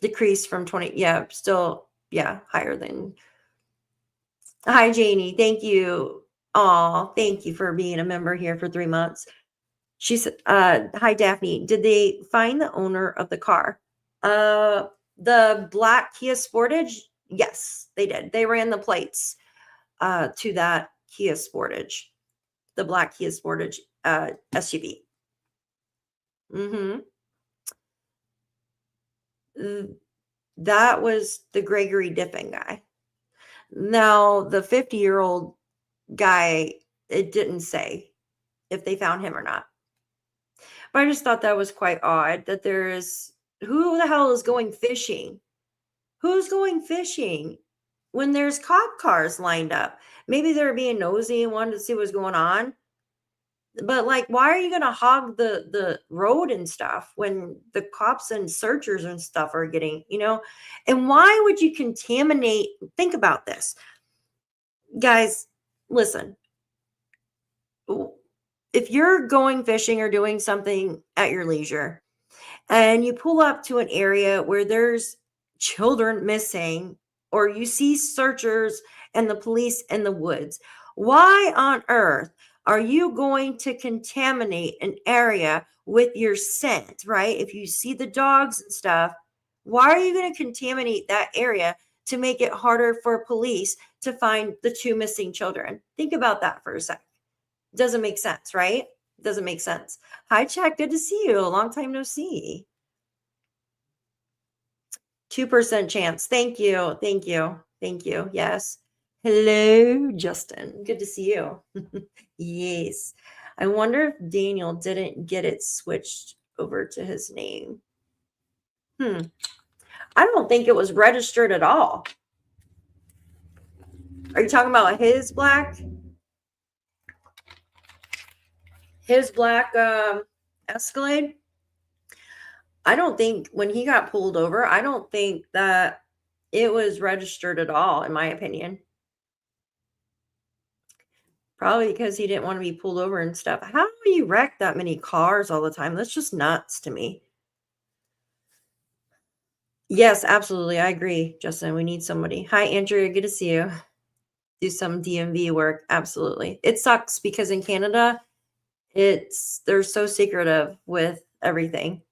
Decreased from 20. Yeah, still, yeah, higher than. Hi, Janie. Thank you. Oh, thank you for being a member here for 3 months. She said, hi, Daphne. Did they find the owner of the car? The black Kia Sportage? Yes, they did. They ran the plates to that Kia Sportage, the black Kia Sportage SUV. That was the Gregory Dipping guy. Now, the 50-year-old guy, it didn't say if they found him or not. But I just thought that was quite odd that who the hell is going fishing? Who's going fishing when there's cop cars lined up? Maybe they're being nosy and wanted to see what's going on. But like, why are you going to hog the road and stuff when the cops and searchers and stuff are getting, and why would you contaminate? Think about this, guys. Listen, if you're going fishing or doing something at your leisure and you pull up to an area where there's children missing, or you see searchers and the police in the woods, why on earth are you going to contaminate an area with your scent, right? If you see the dogs and stuff, why are you going to contaminate that area to make it harder for police to find the 2 missing children? Think about that for a sec. Doesn't make sense, right? Doesn't make sense. Hi, Chad. Good to see you. A long time no see. 2% chance. Thank you. Thank you. Thank you. Yes. Hello, Justin. Good to see you. Yes. I wonder if Daniel didn't get it switched over to his name. I don't think it was registered at all. Are you talking about his black? His black Escalade? I don't think when he got pulled over, I don't think that it was registered at all, in my opinion. Probably because he didn't want to be pulled over and stuff. How do you wreck that many cars all the time? That's just nuts to me. Yes, absolutely. I agree, Justin. We need somebody. Hi, Andrea. Good to see you. Do some DMV work. Absolutely. It sucks because in Canada, They're so secretive with everything.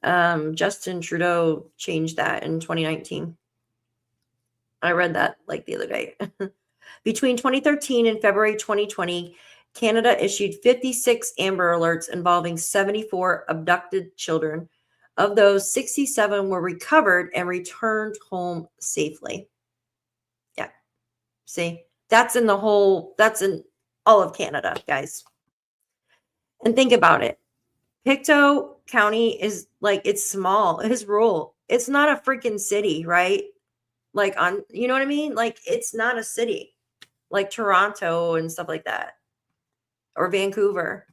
Justin Trudeau changed that in 2019. I read that like the other day. Between 2013 and February 2020, Canada issued 56 Amber Alerts involving 74 abducted children. Of those, 67 were recovered and returned home safely. Yeah. See, that's in all of Canada, guys. And think about it. PICTOU County is like, it's small, it's rural. It's not a freaking city, right? Like you know what I mean? Like, it's not a city like Toronto and stuff like that, or Vancouver.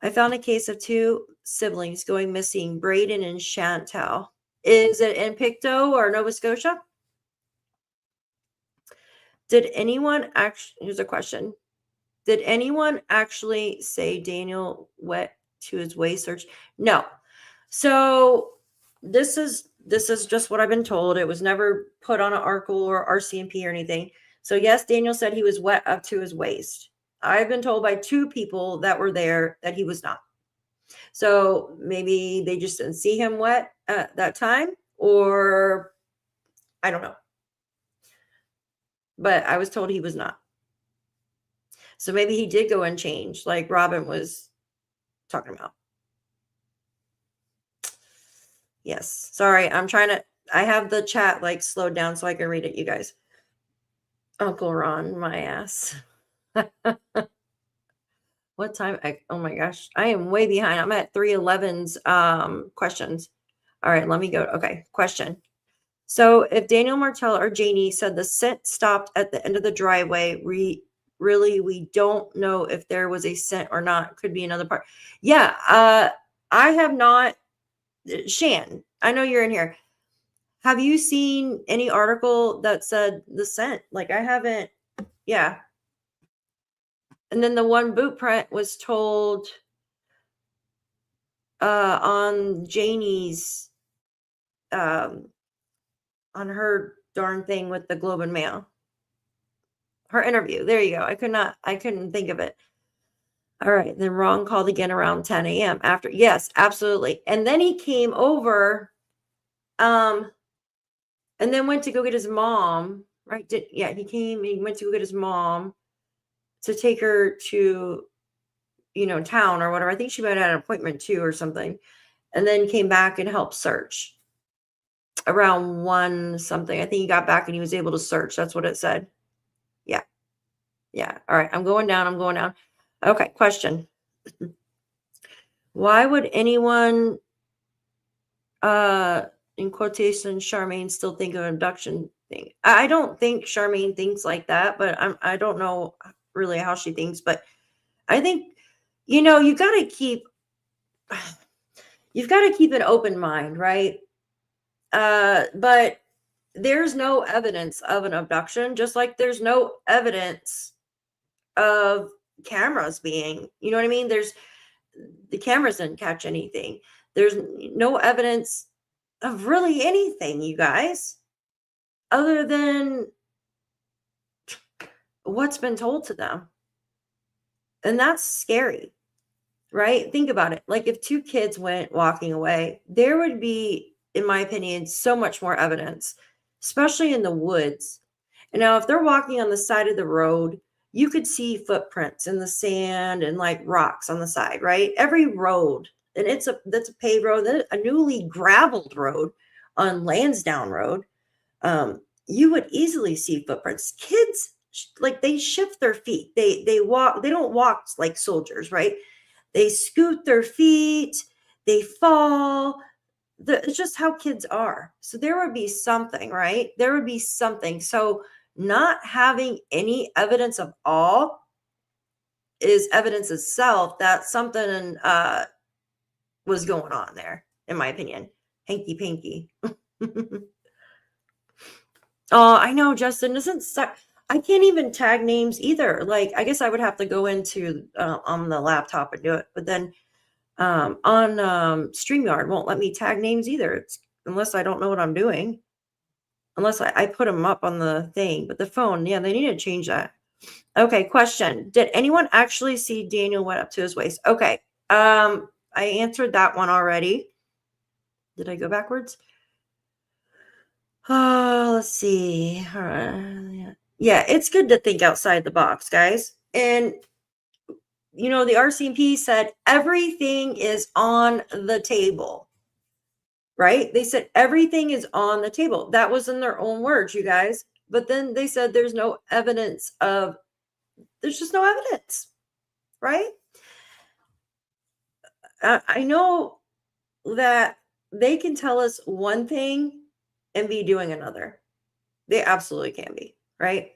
I found a case of 2 siblings going missing, Braden and Chantal. Is it in PICTOU or Nova Scotia? Here's a question. Did anyone actually say Daniel wet to his waist search? No. So this is just what I've been told. It was never put on an article or RCMP or anything. So yes, Daniel said he was wet up to his waist. I've been told by 2 people that were there that he was not. So maybe they just didn't see him wet at that time, or I don't know. But I was told he was not. So maybe he did go and change, like Robin was talking about. Yes. Sorry, I have the chat like slowed down so I can read it, you guys. Uncle Ron, my ass. What time? Oh my gosh, I am way behind. I'm at 311's questions. All right, let me go. Okay, question. So if Daniel Martell or Janie said the scent stopped at the end of the driveway, really, we don't know if there was a scent or not. Could be another part. Yeah, I have not. Shan, I know you're in here. Have you seen any article that said the scent? Like, I haven't. Yeah. And then the one boot print was told on Janie's on her darn thing with the Globe and Mail. Her interview. There you go. I couldn't think of it. All right. Then Ron called again around 10 a.m. after. Yes, absolutely. And then he came over and then went to go get his mom. Right. He went to go get his mom to take her to, town or whatever. I think she might have had an appointment too or something. And then came back and helped search around 1 something. I think he got back and he was able to search. That's what it said. Yeah. Yeah. All right. I'm going down. Okay. Question. Why would anyone, in quotation, Charmaine still think of an abduction thing? I don't think Charmaine thinks like that, but I don't know really how she thinks, but I think, you've got to keep an open mind, right? But there's no evidence of an abduction, just like there's no evidence of cameras being, you know what I mean? The cameras didn't catch anything. There's no evidence of really anything, you guys, other than what's been told to them. And that's scary, right? Think about it. Like, if 2 kids went walking away, there would be, in my opinion, so much more evidence, especially in the woods. And now if they're walking on the side of the road, you could see footprints in the sand and like rocks on the side, right? Every road, and that's a paved road, a newly graveled road on Landsdowne Road. You would easily see footprints. Kids, like, they shift their feet. They walk. They don't walk like soldiers, right? They scoot their feet. They fall. It's just how kids are. So there would be something, right? There would be something. So not having any evidence of all is evidence itself that something was going on there, in my opinion. Hanky panky. Oh, I know, Justin. I can't even tag names either. Like, I guess I would have to go into on the laptop and do it. But then on StreamYard won't let me tag names either. Unless I don't know what I'm doing. Unless I put them up on the thing. But the phone, yeah, they need to change that. Okay, question. Did anyone actually see Daniel went up to his waist? Okay. I answered that one already. Did I go backwards? Oh, let's see. Yeah, it's good to think outside the box, guys. And the RCMP said everything is on the table, right? They said everything is on the table. That was in their own words, you guys. But then they said there's just no evidence, right? I know that they can tell us one thing and be doing another. They absolutely can be, right?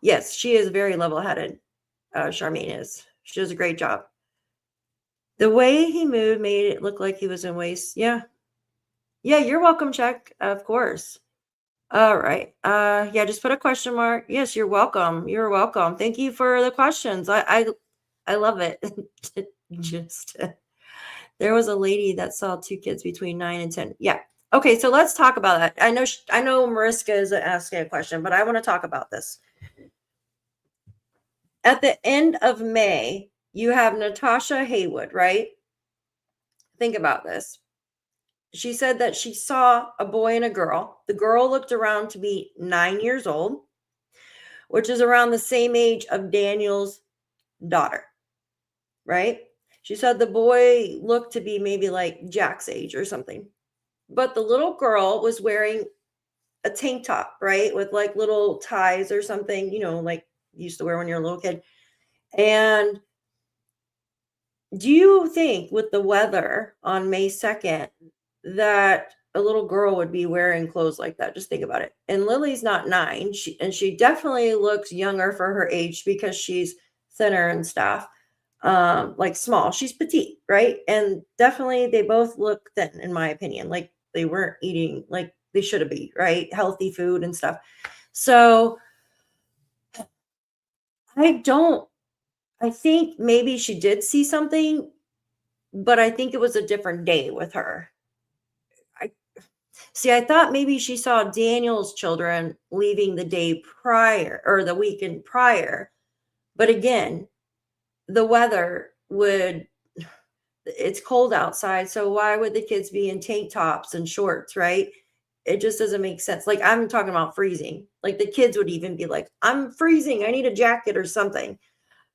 Yes, she is very level-headed. Charmaine is. She does a great job. The way he moved made it look like he was in waist. Yeah. Yeah, you're welcome, Chuck. Of course. All right. Yeah, just put a question mark. Yes, you're welcome. You're welcome. Thank you for the questions. I love it. Just there was a lady that saw 2 kids between 9 and 10. Yeah. Okay, so let's talk about that. I know Mariska is asking a question, but I want to talk about this. At the end of May, you have Natasha Haywood, right? Think about this. She said that she saw a boy and a girl. The girl looked around to be 9 years old, which is around the same age of Daniel's daughter, right? She said the boy looked to be maybe like Jack's age or something. But the little girl was wearing a tank top, right? With like little ties or something, like you used to wear when you're a little kid. And do you think with the weather on May 2nd that a little girl would be wearing clothes like that? Just think about it. And Lily's not 9. She definitely looks younger for her age because she's thinner and stuff. Like small. She's petite, right? And definitely they both look thin, in my opinion. Like they weren't eating like they should be, right? Healthy food and stuff. So I think maybe she did see something, but I think it was a different day with her. I thought maybe she saw Daniel's children leaving the day prior or the weekend prior. But again, the weather it's cold outside, so why would the kids be in tank tops and shorts, right? It just doesn't make sense. Like I'm talking about freezing. Like the kids would even be like, I'm freezing. I need a jacket or something.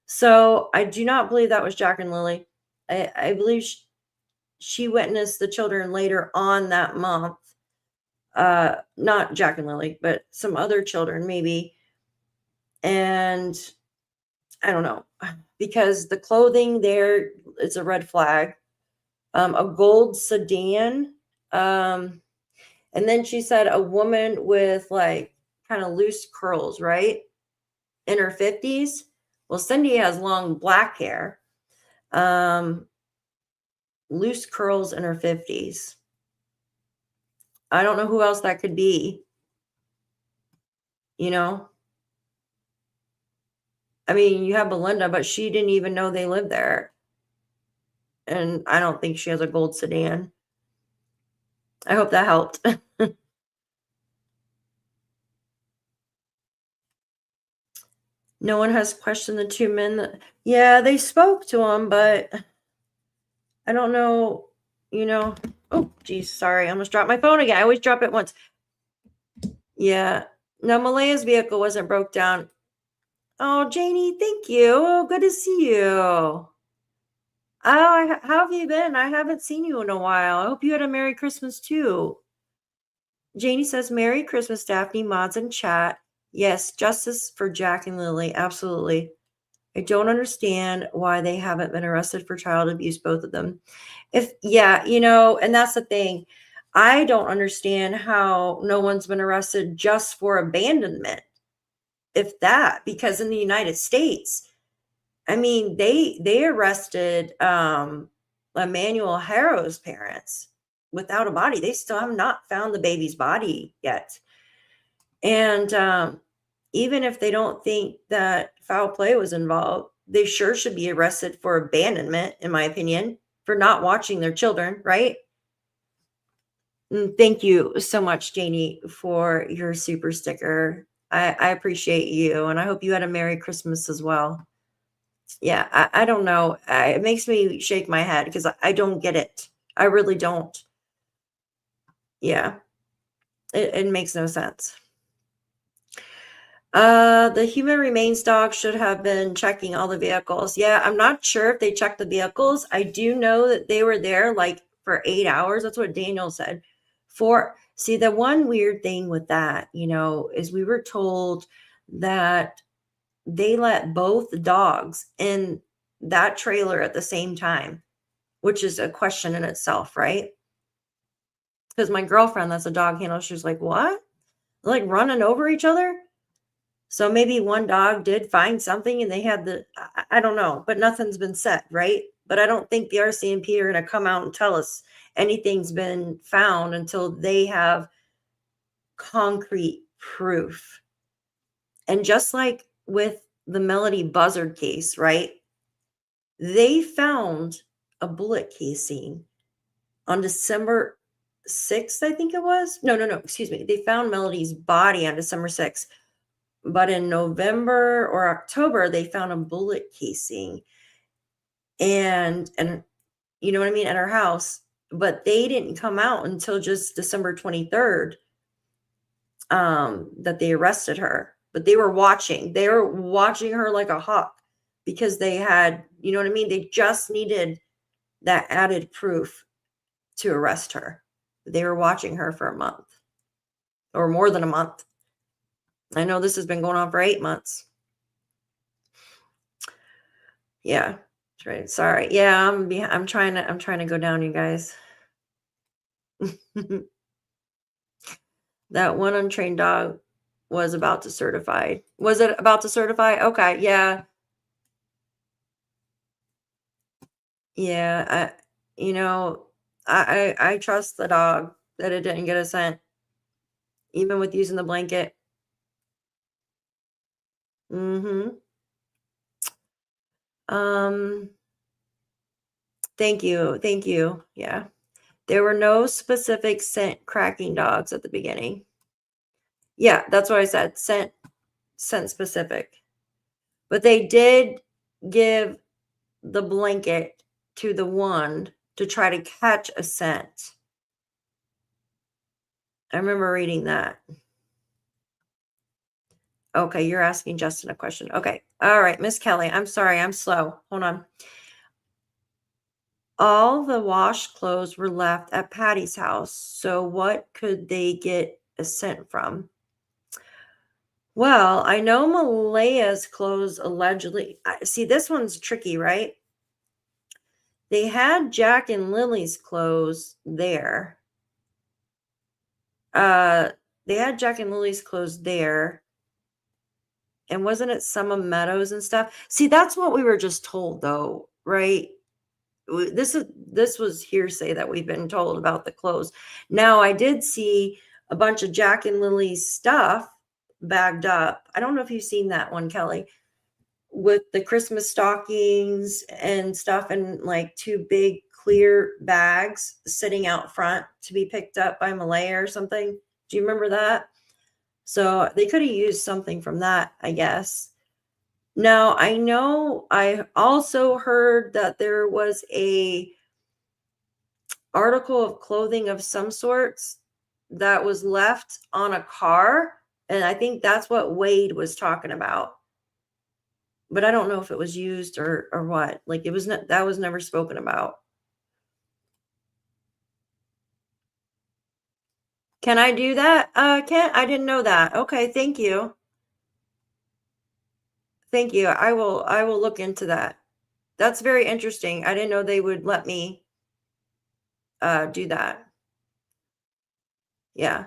So I do not believe that was Jack and Lilly. I believe she witnessed the children later on that month. Not Jack and Lilly, but some other children maybe. And I don't know, because the clothing there, it's a red flag. A gold sedan. And then she said a woman with like kind of loose curls, right? In her 50s. Well, Cindy has long black hair. Loose curls in her 50s. I don't know who else that could be. I mean, you have Belinda, but she didn't even know they lived there. And I don't think she has a gold sedan. I hope that helped. No one has questioned the 2 men. Yeah, they spoke to him, but I don't know, Oh, geez, sorry. I almost dropped my phone again. I always drop it once. Yeah. No, Malaya's vehicle wasn't broke down. Oh, Janie, thank you. Good to see you. Oh, how have you been? I haven't seen you in a while. I hope you had a Merry Christmas too. Janie says, Merry Christmas, Daphne, mods, and chat. Yes, justice for Jack and Lilly. Absolutely. I don't understand why they haven't been arrested for child abuse, both of them. And that's the thing. I don't understand how no one's been arrested just for abandonment. If that, because in the United States, I mean, they arrested Emmanuel Harrow's parents without a body. They still have not found the baby's body yet. And even if they don't think that foul play was involved, they sure should be arrested for abandonment, in my opinion, for not watching their children, right? And thank you so much, Janie, for your super sticker. I appreciate you, and I hope you had a Merry Christmas as well. Yeah, I don't know. It makes me shake my head because I don't get it. I really don't. Yeah, it makes no sense. The human remains dog should have been checking all the vehicles. Yeah, I'm not sure if they checked the vehicles. I do know that they were there like for 8 hours. That's what Daniel said. See, the one weird thing with that, is we were told that they let both dogs in that trailer at the same time, which is a question in itself, right? Because my girlfriend, that's a dog handler, she was like, what? Like running over each other? So maybe one dog did find something and they had I don't know, but nothing's been said, right? But I don't think the RCMP are going to come out and tell us anything's been found until they have concrete proof. And just like with the Melody Buzzard case, right? They found a bullet casing on December 6th, I think it was. No, excuse me. They found Melody's body on December 6th. But in November or October, they found a bullet casing and you know what I mean, at her house. But they didn't come out until just December 23rd, that they arrested her. But they were watching. They were watching her like a hawk because they had, you know what I mean? They just needed that added proof to arrest her. They were watching her for a month or more than a month. I know this has been going on for 8 months. Yeah, that's right. Sorry. Yeah, I'm trying to go down, you guys. That one untrained dog was about to certify. Was it about to certify? Okay, yeah. Yeah, I trust the dog that it didn't get a scent, even with using the blanket. Mm-hmm. Um, thank you. Thank you. Yeah. There were no specific scent cracking dogs at the beginning. Yeah, that's what I said. Scent specific. But they did give the blanket to the one to try to catch a scent. I remember reading that. Okay, you're asking Justin a question. Okay. All right, Miss Kelly. I'm sorry. I'm slow. Hold on. All the washed clothes were left at Patty's house. So what could they get a scent from? Well, I know Malaya's clothes allegedly. See, this one's tricky, right? They had Jack and Lily's clothes there. They had Jack and Lily's clothes there. And wasn't it Summer Meadows and stuff? See, that's what we were just told, though, right? This was hearsay that we've been told about the clothes. Now, I did see a bunch of Jack and Lily's stuff bagged up. I don't know if you've seen that one, Kelly, with the Christmas stockings and stuff, and like 2 big clear bags sitting out front to be picked up by Malaya or something. Do you remember that? So they could have used something from that, I guess. Now, I know I also heard that there was a article of clothing of some sorts that was left on a car, and I think that's what Wade was talking about. But I don't know if it was used or what. Like, it was not, that was never spoken about. Can I do that? I didn't know that. Okay, thank you. Thank you. I will look into that. That's very interesting. I didn't know they would let me do that. Yeah.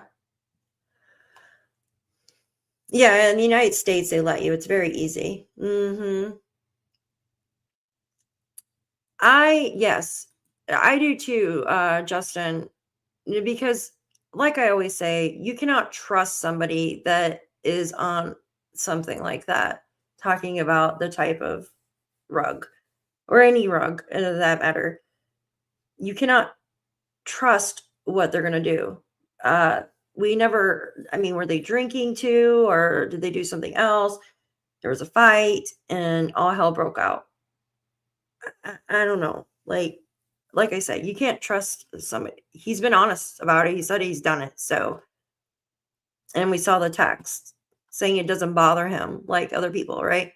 Yeah, in the United States they let you. It's very easy. Yes, I do too, Justin, because like I always say, you cannot trust somebody that is on something like that, talking about the type of rug or any rug of that matter. You cannot trust what they're going to do. we never, I mean, were they drinking too, or did they do something else? There was a fight and all hell broke out. I don't know. Like I said, you can't trust somebody. He's been honest about it. He said he's done it. So, and we saw the text saying it doesn't bother him like other people, right?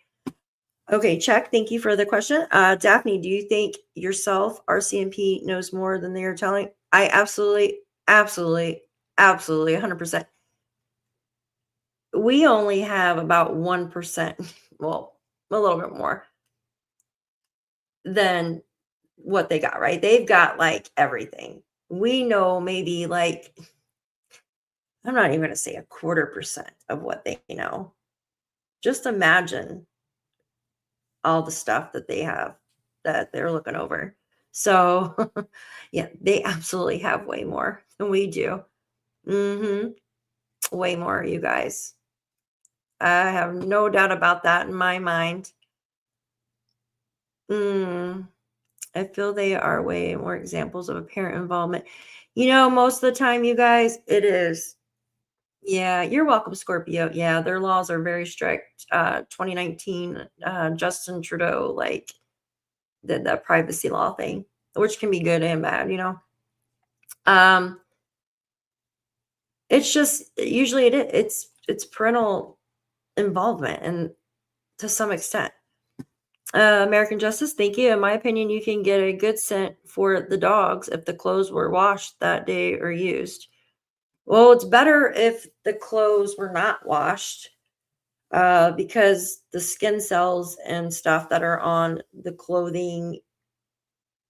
Okay, check. Thank you for the question. Daphne, do you think yourself, RCMP, knows more than they are telling? I absolutely, absolutely, absolutely, 100%. We only have about 1%, well, a little bit more than what they got, right? They've got like everything. We know maybe like, I'm not even going to say 1/4% of what they know. Just imagine all the stuff that they have that they're looking over. So, yeah, they absolutely have way more than we do. Way more, you guys. I have no doubt about that in my mind. I feel they are way more examples of a parent involvement. Most of the time, you guys, it is. Yeah, you're welcome, Scorpio. Yeah, their laws are very strict. 2019, Justin Trudeau, like, did that privacy law thing, which can be good and bad. Um, it's just usually it's parental involvement, and to some extent. American Justice, thank you. In my opinion, you can get a good scent for the dogs if the clothes were washed that day or used. Well, it's better if the clothes were not washed, because the skin cells and stuff that are on the clothing,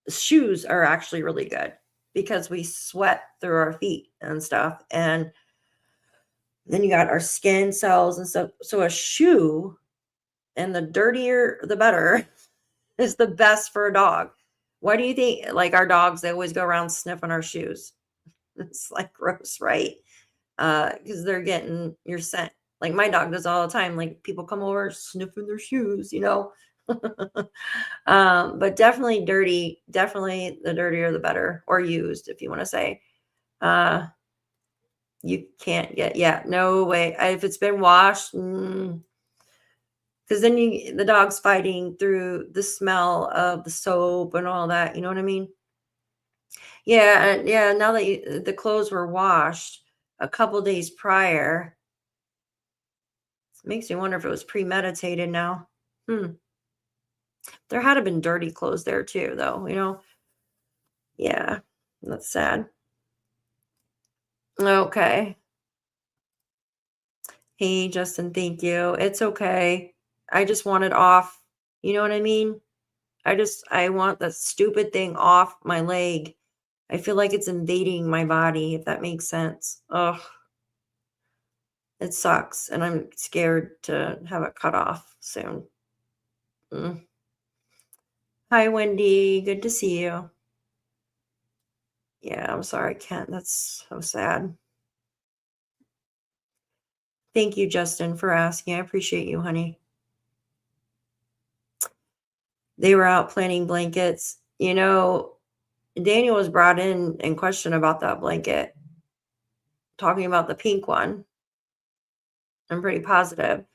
shoes are actually really good because we sweat through our feet and stuff. And then you got our skin cells and stuff. So a shoe, and the dirtier, the better, is the best for a dog. Why do you think, like, our dogs, they always go around sniffing our shoes? It's like gross, right? Because they're getting your scent. Like my dog does all the time. Like people come over sniffing their shoes. But definitely dirty. Definitely the dirtier the better, or used, if you want to say. You can't get, yeah, no way. If it's been washed, because then the dog's fighting through the smell of the soap and all that. You know what I mean? Yeah, yeah. Now that the clothes were washed a couple days prior, it makes me wonder if it was premeditated now. There had to been dirty clothes there too, though. Yeah, that's sad. Okay. Hey, Justin, thank you. It's okay. I just want it off. You know what I mean? I want that stupid thing off my leg. I feel like it's invading my body, if that makes sense. Ugh. It sucks, and I'm scared to have it cut off soon. Hi, Wendy. Good to see you. Yeah, I'm sorry, Kent. That's so sad. Thank you, Justin, for asking. I appreciate you, honey. They were out planting blankets. Daniel was brought in question about that blanket, talking about the pink one. I'm pretty positive.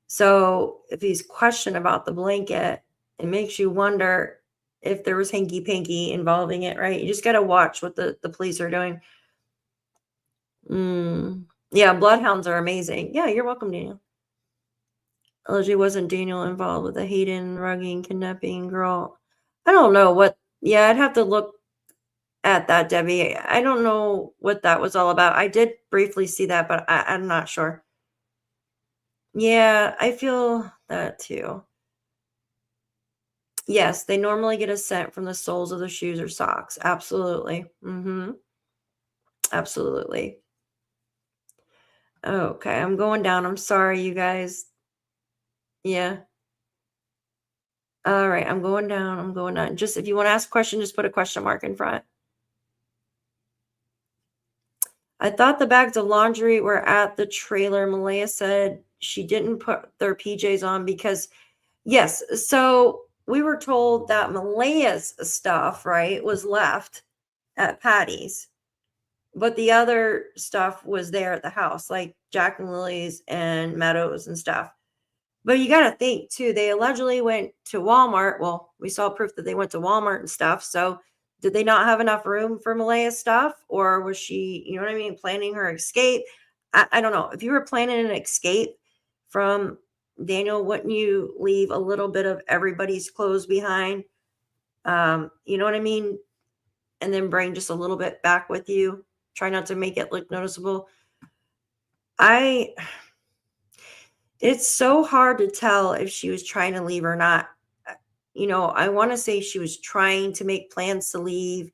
So if he's questioned about the blanket, it makes you wonder if there was hanky-panky involving it, right? You just got to watch what the police are doing. Yeah, bloodhounds are amazing. Yeah, you're welcome, Daniel. Allegedly, wasn't Daniel involved with the Hayden rugging, kidnapping girl? I don't know what. Yeah, I'd have to look at that, Debbie. I don't know what that was all about. I did briefly see that, but I'm not sure. Yeah, I feel that too. Yes, they normally get a scent from the soles of the shoes or socks. Absolutely. Absolutely. Okay, I'm going down. I'm sorry, you guys. Yeah. All right, I'm going down. I'm going down. Just if you want to ask a question, just put a question mark in front. I thought the bags of laundry were at the trailer. Malaya said she didn't put their PJs on because, yes. So we were told that Malaya's stuff, right, was left at Patty's. But the other stuff was there at the house, like Jack and Lily's and Meadows and stuff. But you got to think too, they allegedly went to Walmart. Well, we saw proof that they went to Walmart and stuff. So did they not have enough room for Malaya's stuff? Or was she, you know what I mean, planning her escape? I don't know. If you were planning an escape from Daniel, wouldn't you leave a little bit of everybody's clothes behind? You know what I mean? And then bring just a little bit back with you. Try not to make it look noticeable. It's so hard to tell if she was trying to leave or not. You know, I want to say she was trying to make plans to leave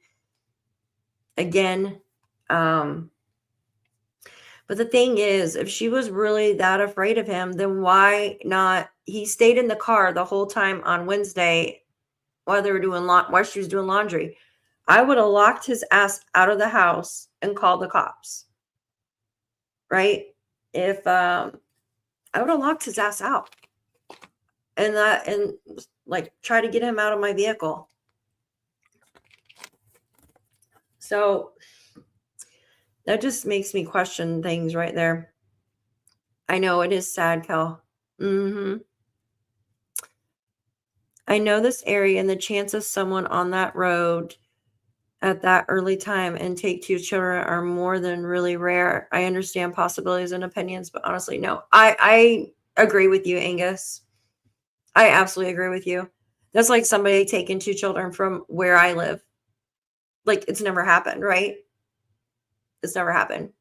again. But the thing is, if she was really that afraid of him, then why not? He stayed in the car the whole time on Wednesday while they were while she was doing laundry. I would have locked his ass out of the house and called the cops. Right? If I would have locked his ass out and like try to get him out of my vehicle. So that just makes me question things right there. I know it is sad, Kel. I know this area, and the chance of someone on that road at that early time and take two children are more than really rare. I understand possibilities and opinions, but honestly, no. I agree with you, Angus. I absolutely agree with you. That's like somebody taking two children from where I live. Like, it's never happened, right? It's never happened.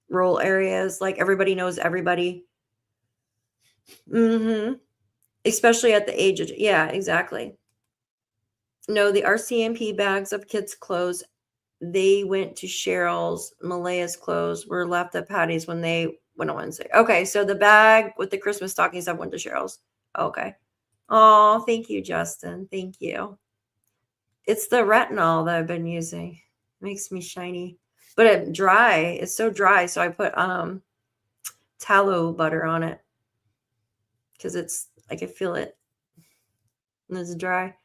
Rural areas, like everybody knows everybody. Especially at the age of, yeah, exactly. No, the RCMP bags of kids' clothes, they went to Cheryl's. Malaya's clothes were left at Patty's when they went on Wednesday. Okay, so the bag with the Christmas stocking stuff went to Cheryl's. Okay. Oh, thank you, Justin. Thank you. It's the retinol that I've been using. It makes me shiny. But it's dry. It's so dry, so I put tallow butter on it. Because it's, I can feel it. And it's dry.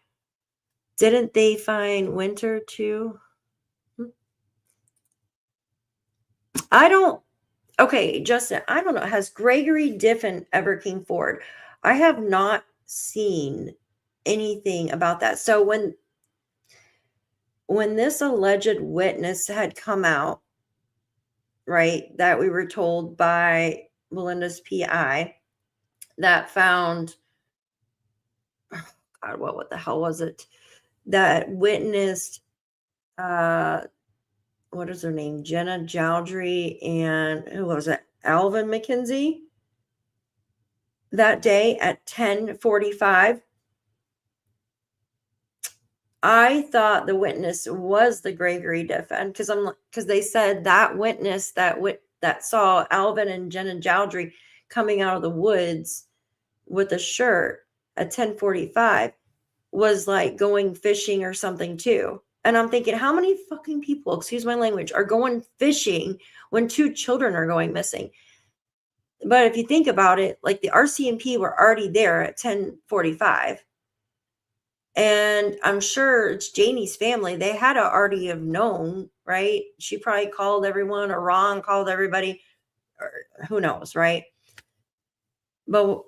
Didn't they find Winter too? Okay, Justin, I don't know. Has Gregory Diffin ever came forward? I have not seen anything about that. So when this alleged witness had come out, right, that we were told by Melinda's PI that found, oh God, what the hell was it? That witnessed, what is her name? Jenna Jowdry and who was it? Alvin McKenzie that day at 10:45. I thought the witness was the Gregory Diffin because they said that witness that saw Alvin and Jenna Jowdry coming out of the woods with a shirt at 10:45 was like going fishing or something too. And I'm thinking, how many fucking people, excuse my language, are going fishing when two children are going missing? But if you think about it, like the RCMP were already there at 10:45. And I'm sure it's Janie's family. They had to already have known, right? She probably called everyone, or Ron called everybody, or who knows, right? But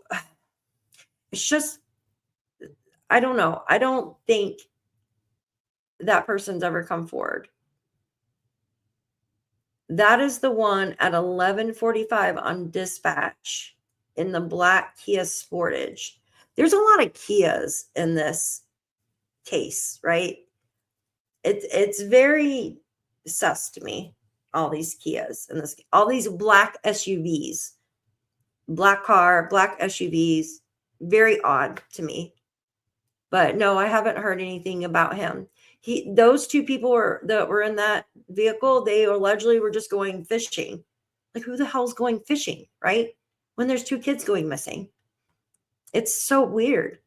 it's just, I don't know. I don't think that person's ever come forward. That is the one at 11:45 on dispatch in the black Kia Sportage. There's a lot of Kias in this case, right? It's very sus to me, all these Kias and all these black SUVs, black car, black SUVs, very odd to me. But no, I haven't heard anything about him. Those two people that were in that vehicle, they allegedly were just going fishing. Like, who the hell's going fishing, right? When there's two kids going missing. It's so weird.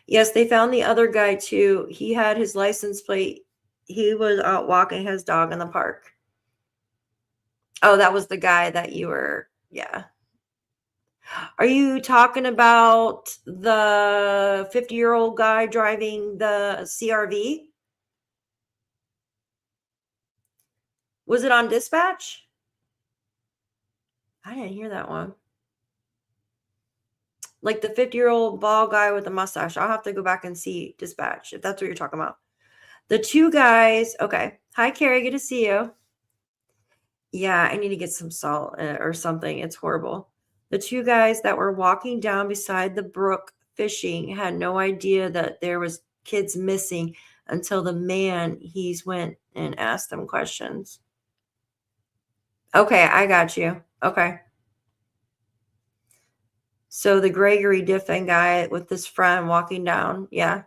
Yes, they found the other guy too. He had his license plate. He was out walking his dog in the park. Oh, that was the guy that you were, yeah. Are you talking about the 50-year-old guy driving the CRV? Was it on dispatch? I didn't hear that one. Like the 50-year-old bald guy with the mustache. I'll have to go back and see dispatch if that's what you're talking about. The two guys. Okay. Hi, Carrie. Good to see you. Yeah, I need to get some salt or something. It's horrible. The two guys that were walking down beside the brook fishing had no idea that there was kids missing until the man he's went and asked them questions. Okay, I got you. Okay. So the Gregory Diffin guy with this friend walking down, yeah.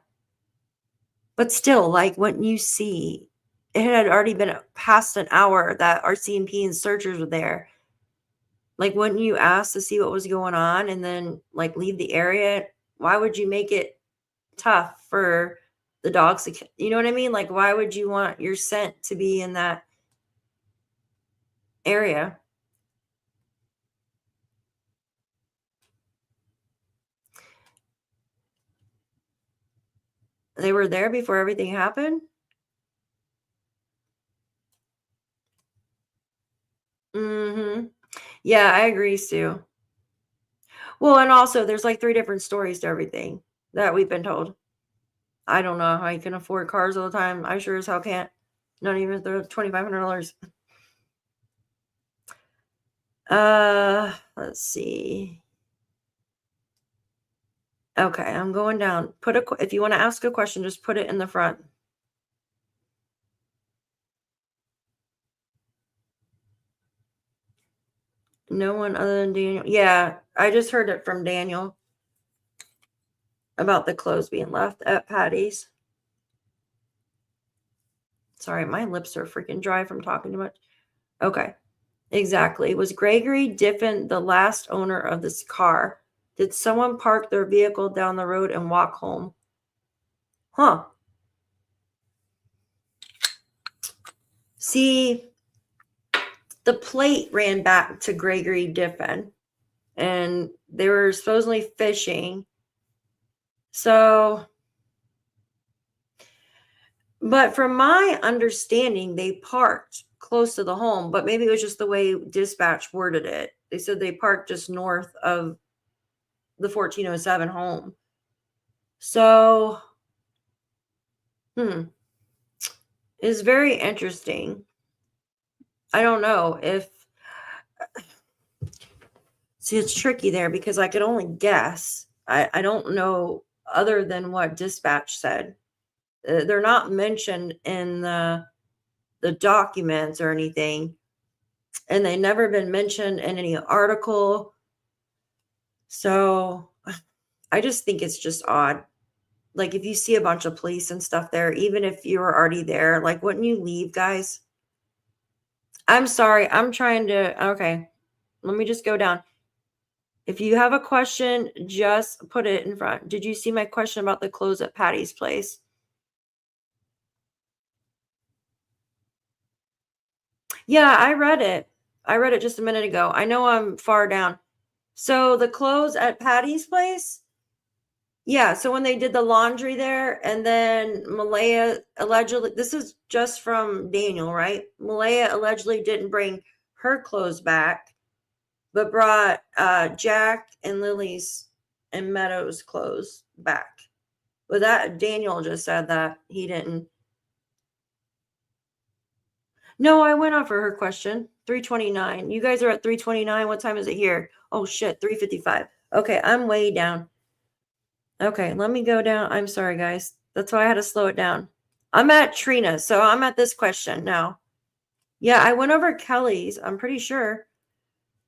But still, like when you see, it had already been past an hour that our CMP and searchers were there. Like, wouldn't you ask to see what was going on and then like leave the area? Why would you make it tough for the dogs to, you know what I mean? Like, why would you want your scent to be in that area? They were there before everything happened. Mm-hmm. Yeah, I agree, Sue. Well, and also there's like 3 different stories to everything that we've been told. I don't know how you can afford cars all the time. I sure as hell can't. Not even the $2,500. Let's see. Okay, I'm going down. If you want to ask a question, just put it in the front. No one other than Daniel. Yeah, I just heard it from Daniel about the clothes being left at Patty's. Sorry, my lips are freaking dry from talking too much. Okay, exactly. Was Gregory Diffin the last owner of this car? Did someone park their vehicle down the road and walk home? Huh. See, the plate ran back to Gregory Diffin, and they were supposedly fishing. So, but from my understanding, they parked close to the home, but maybe it was just the way dispatch worded it. They said they parked just north of the 1407 home. So, it's very interesting. I don't know if, see, it's tricky there because I could only guess. I don't know other than what dispatch said. They're not mentioned in the documents or anything, and they never been mentioned in any article. So I just think it's just odd. Like if you see a bunch of police and stuff there, even if you were already there, like wouldn't you leave, guys? I'm sorry. I'm trying to, okay. Let me just go down. If you have a question, just put it in front. Did you see my question about the clothes at Patty's place? Yeah, I read it. I read it just a minute ago. I know I'm far down. So the clothes at Patty's place? Yeah, so when they did the laundry there, and then Malaya allegedly, this is just from Daniel, right? Malaya allegedly didn't bring her clothes back, but brought Jack and Lily's and Meadows' clothes back. But that Daniel just said that he didn't. No, I went on for her question. 329. You guys are at 329. What time is it here? Oh shit, 355. Okay, I'm way down. Okay, let me go down. I'm sorry, guys. That's why I had to slow it down. I'm at Trina, so I'm at this question now. Yeah, I went over Kelly's. I'm pretty sure.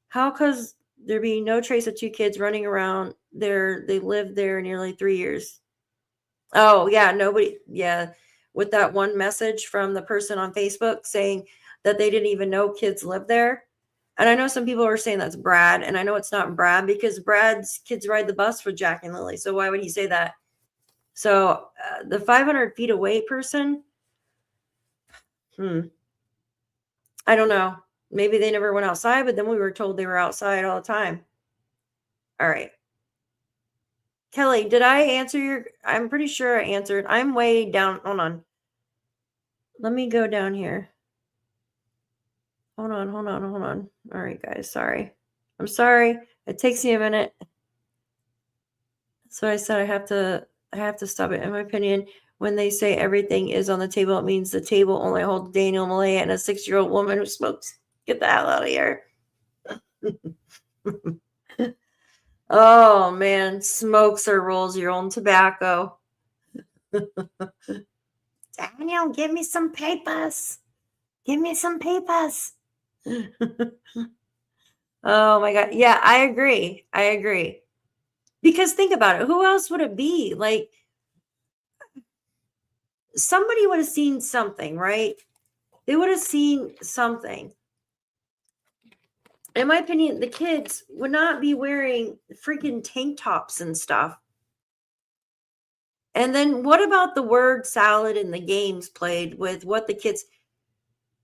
How cause there be no trace of 2 kids running around there? They lived there nearly 3 years. Oh yeah, nobody. Yeah, with that one message from the person on Facebook saying that they didn't even know kids lived there. And I know some people are saying that's Brad, and I know it's not Brad because Brad's kids ride the bus with Jack and Lilly. So why would he say that? So the 500 feet away person, I don't know. Maybe they never went outside, but then we were told they were outside all the time. All right. Kelly, did I answer your? I'm pretty sure I answered. I'm way down. Hold on. Let me go down here. Hold on. All right, guys, sorry. I'm sorry. It takes me a minute. So I said I have to stop it. In my opinion, when they say everything is on the table, it means the table only holds Daniel, Malaya, and a 6-year-old woman who smokes. Get the hell out of here. Oh man, smokes or rolls your own tobacco. Daniel, give me some papers. Give me some papers. Oh my God. Yeah, I agree. Because think about it. Who else would it be? Like, somebody would have seen something, right? They would have seen something. In my opinion, the kids would not be wearing freaking tank tops and stuff. And then what about the word salad and the games played with what the kids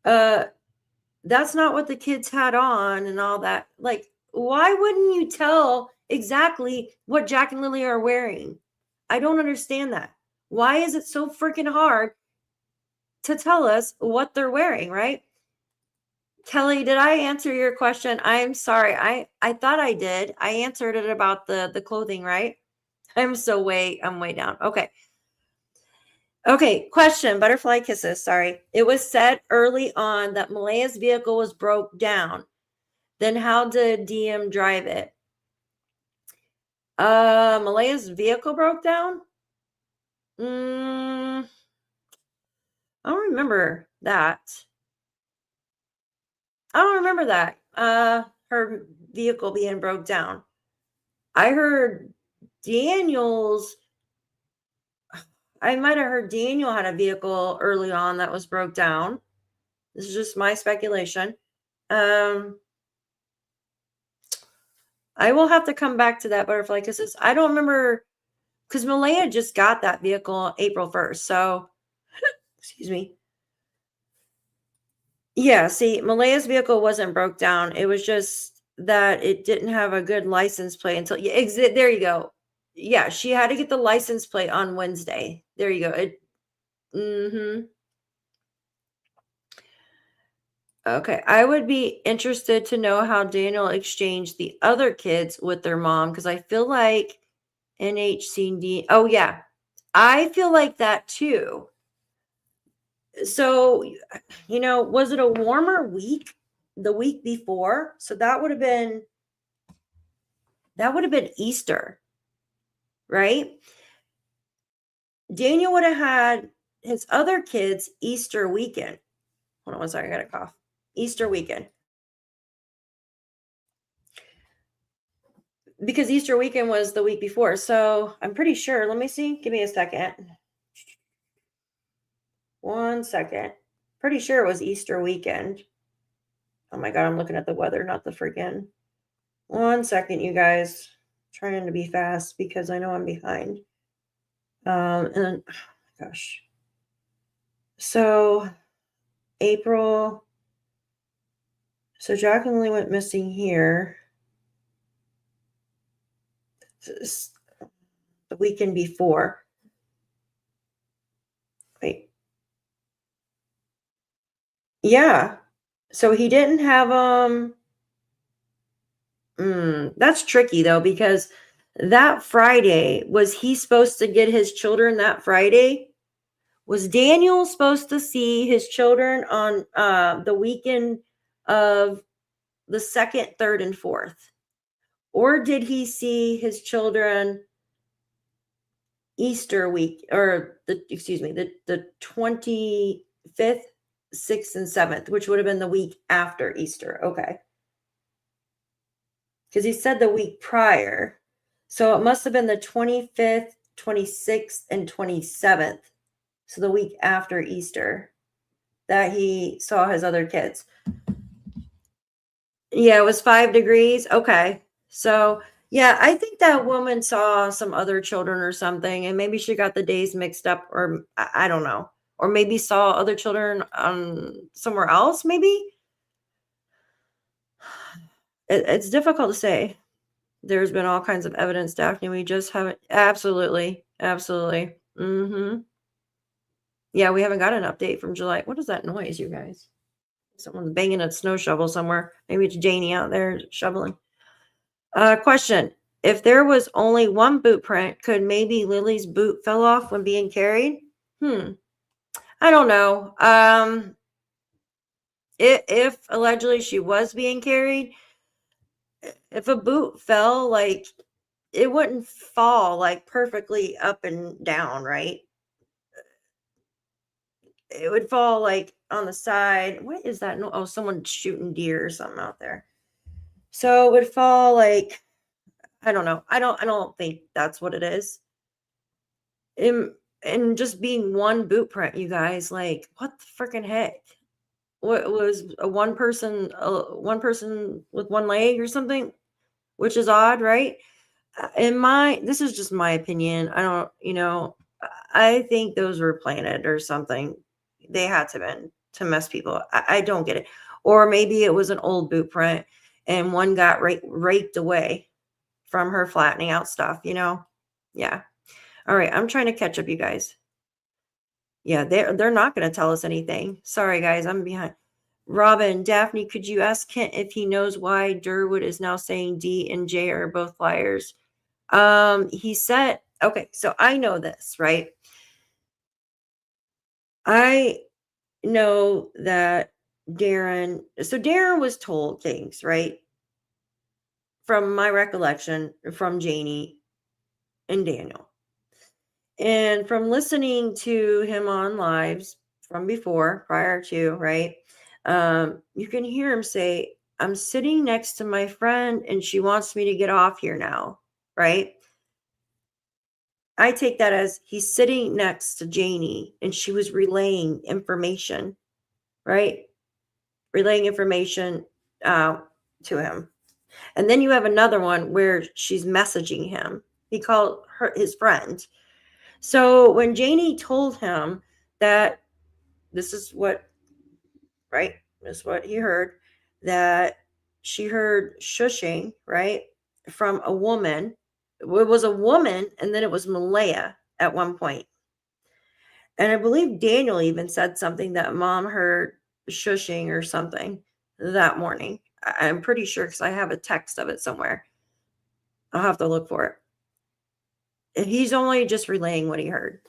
that's not what the kids had on and all that. Like, why wouldn't you tell exactly what Jack and Lilly are wearing? I don't understand that. Why is it so freaking hard to tell us what they're wearing, right? Kelly, did I answer your question? I'm sorry. I thought I did. I answered it about the clothing, right? I'm way down. Okay, question, butterfly kisses, sorry. It was said early on that Malaya's vehicle was broke down. Then how did DM drive it? Malaya's vehicle broke down? I don't remember that. Her vehicle being broke down. I heard Daniel's. I might have heard Daniel had a vehicle early on that was broke down. This is just my speculation. I will have to come back to that butterfly kisses. I don't remember because Malaya just got that vehicle April 1st. So, excuse me. Yeah, see, Malaya's vehicle wasn't broke down. It was just that it didn't have a good license plate until there you go. Yeah, she had to get the license plate on Wednesday. There you go. Okay, I would be interested to know how Daniel exchanged the other kids with their mom because I feel like NHCD. Oh yeah, I feel like that too. So, was it a warmer week the week before? So that would have been Easter, right? Daniel would have had his other kids Easter weekend. Hold on one second, I got a cough. Easter weekend. Because Easter weekend was the week before. So I'm pretty sure. Let me see. Give me a second. 1 second. Pretty sure it was Easter weekend. Oh my God, I'm looking at the weather, not the freaking. 1 second, you guys. Trying to be fast because I know I'm behind. And oh my gosh. So April. So Jack and Lilly went missing here. The weekend before. Wait. Yeah. So he didn't have that's tricky though, because that Friday, was he supposed to get his children that Friday? Was Daniel supposed to see his children on the weekend of the 2nd, 3rd, and 4th? Or did he see his children Easter week, or the 25th, 6th, and 7th, which would have been the week after Easter? Okay. Because he said the week prior. So it must have been the 25th, 26th, and 27th. So the week after Easter that he saw his other kids. Yeah, it was 5 degrees. Okay. So, yeah, I think that woman saw some other children or something, and maybe she got the days mixed up, or I don't know. Or maybe saw other children somewhere else, maybe. It's difficult to say. There's been all kinds of evidence, Daphne. We just haven't. Absolutely. Yeah, we haven't got an update from July. What is that noise, you guys? Someone's banging a snow shovel somewhere. Maybe it's Janie out there shoveling. Question. If there was only one boot print, could maybe Lily's boot fell off when being carried? I don't know. If allegedly she was being carried, if a boot fell, like, it wouldn't fall like perfectly up and down, right? It would fall like on the side. What is that? No, oh, someone's shooting deer or something out there. So it would fall like, I don't know. I don't think that's what it is. And just being one boot print, you guys, like, what the freaking heck? What was a one person with one leg or something, which is odd, right? This is just my opinion. I don't, I think those were planted or something. They had to been to mess people. I don't get it. Or maybe it was an old boot print and one got raked away from her flattening out stuff, Yeah. All right, I'm trying to catch up, you guys. Yeah, they're not going to tell us anything. Sorry, guys, I'm behind. Robin, Daphne, could you ask Kent if he knows why Durwood is now saying D and J are both liars? He said, okay, so I know this, right? I know that Darren was told things, right? From my recollection, from Janie and Daniel. And from listening to him on lives from before, prior to, right? You can hear him say, I'm sitting next to my friend and she wants me to get off here now, right? I take that as he's sitting next to Janie and she was relaying information, right? Relaying information to him. And then you have another one where she's messaging him. He called her his friend. So when Janie told him that this is what, right? This is what he heard, that she heard shushing, right? From a woman. It was a woman, and then it was Malaya at one point. And I believe Daniel even said something that mom heard shushing or something that morning. I'm pretty sure because I have a text of it somewhere. I'll have to look for it. And he's only just relaying what he heard.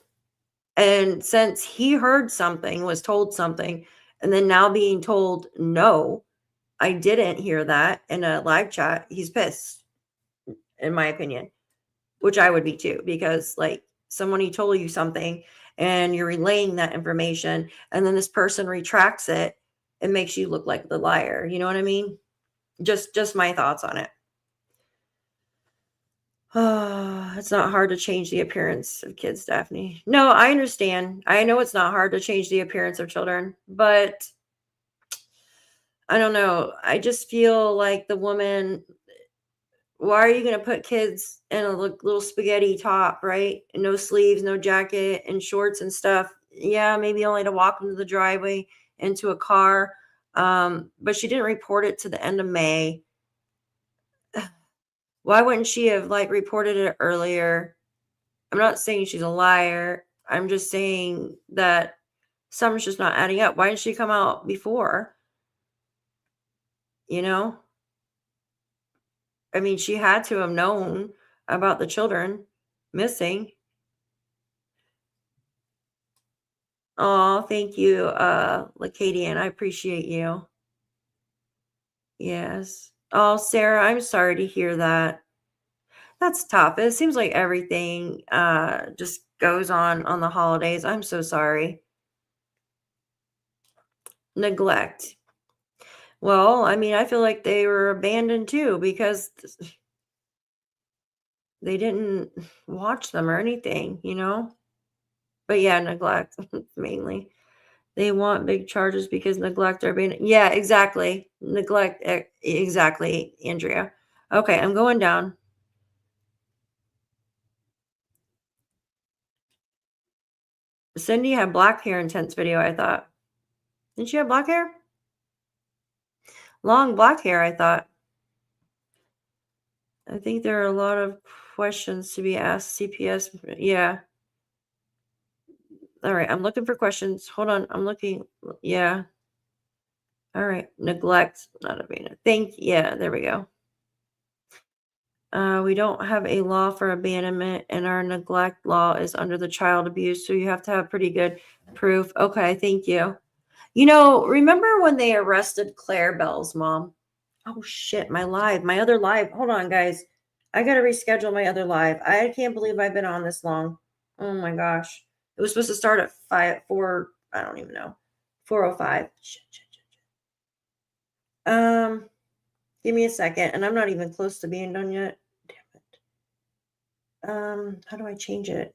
And since he heard something, was told something, and then now being told, no, I didn't hear that in a live chat, he's pissed, in my opinion, which I would be too, because like somebody told you something and you're relaying that information, and then this person retracts it, it makes you look like the liar. You know what I mean? Just my thoughts on it. Oh, it's not hard to change the appearance of kids, Daphne. No, I understand. I know it's not hard to change the appearance of children, but I don't know. I just feel like the woman, why are you going to put kids in a little spaghetti top, right? And no sleeves, no jacket, and shorts and stuff. Yeah, maybe only to walk into the driveway, into a car. But she didn't report it to the end of May. Why wouldn't she have like reported it earlier? I'm not saying she's a liar. I'm just saying that something's just not adding up. Why didn't she come out before? You know? I mean, she had to have known about the children missing. Oh, thank you, Lacadian. I appreciate you. Yes. Oh, Sarah, I'm sorry to hear that. That's tough. It seems like everything just goes on the holidays. I'm so sorry. Neglect. Well, I mean, I feel like they were abandoned too because they didn't watch them or anything, But yeah, neglect mainly. They want big charges because neglect are being. Yeah, exactly. Neglect. Exactly, Andrea. Okay, I'm going down. Cindy had black hair in Tent's video, I thought. Didn't she have black hair? Long black hair, I thought. I think there are a lot of questions to be asked. CPS, yeah. All right, I'm looking for questions. Hold on, I'm looking. Yeah. All right. Neglect, not abandon. Yeah, there we go. We don't have a law for abandonment, and our neglect law is under the child abuse, so you have to have pretty good proof. Okay, thank you. Remember when they arrested Claire Bell's mom? Oh shit, my other live. Hold on, guys. I gotta reschedule my other live. I can't believe I've been on this long. Oh my gosh. It was supposed to start at 4, I don't even know. 4:05. Shit, shit, shit, shit. Give me a second, and I'm not even close to being done yet. Damn it. How do I change it?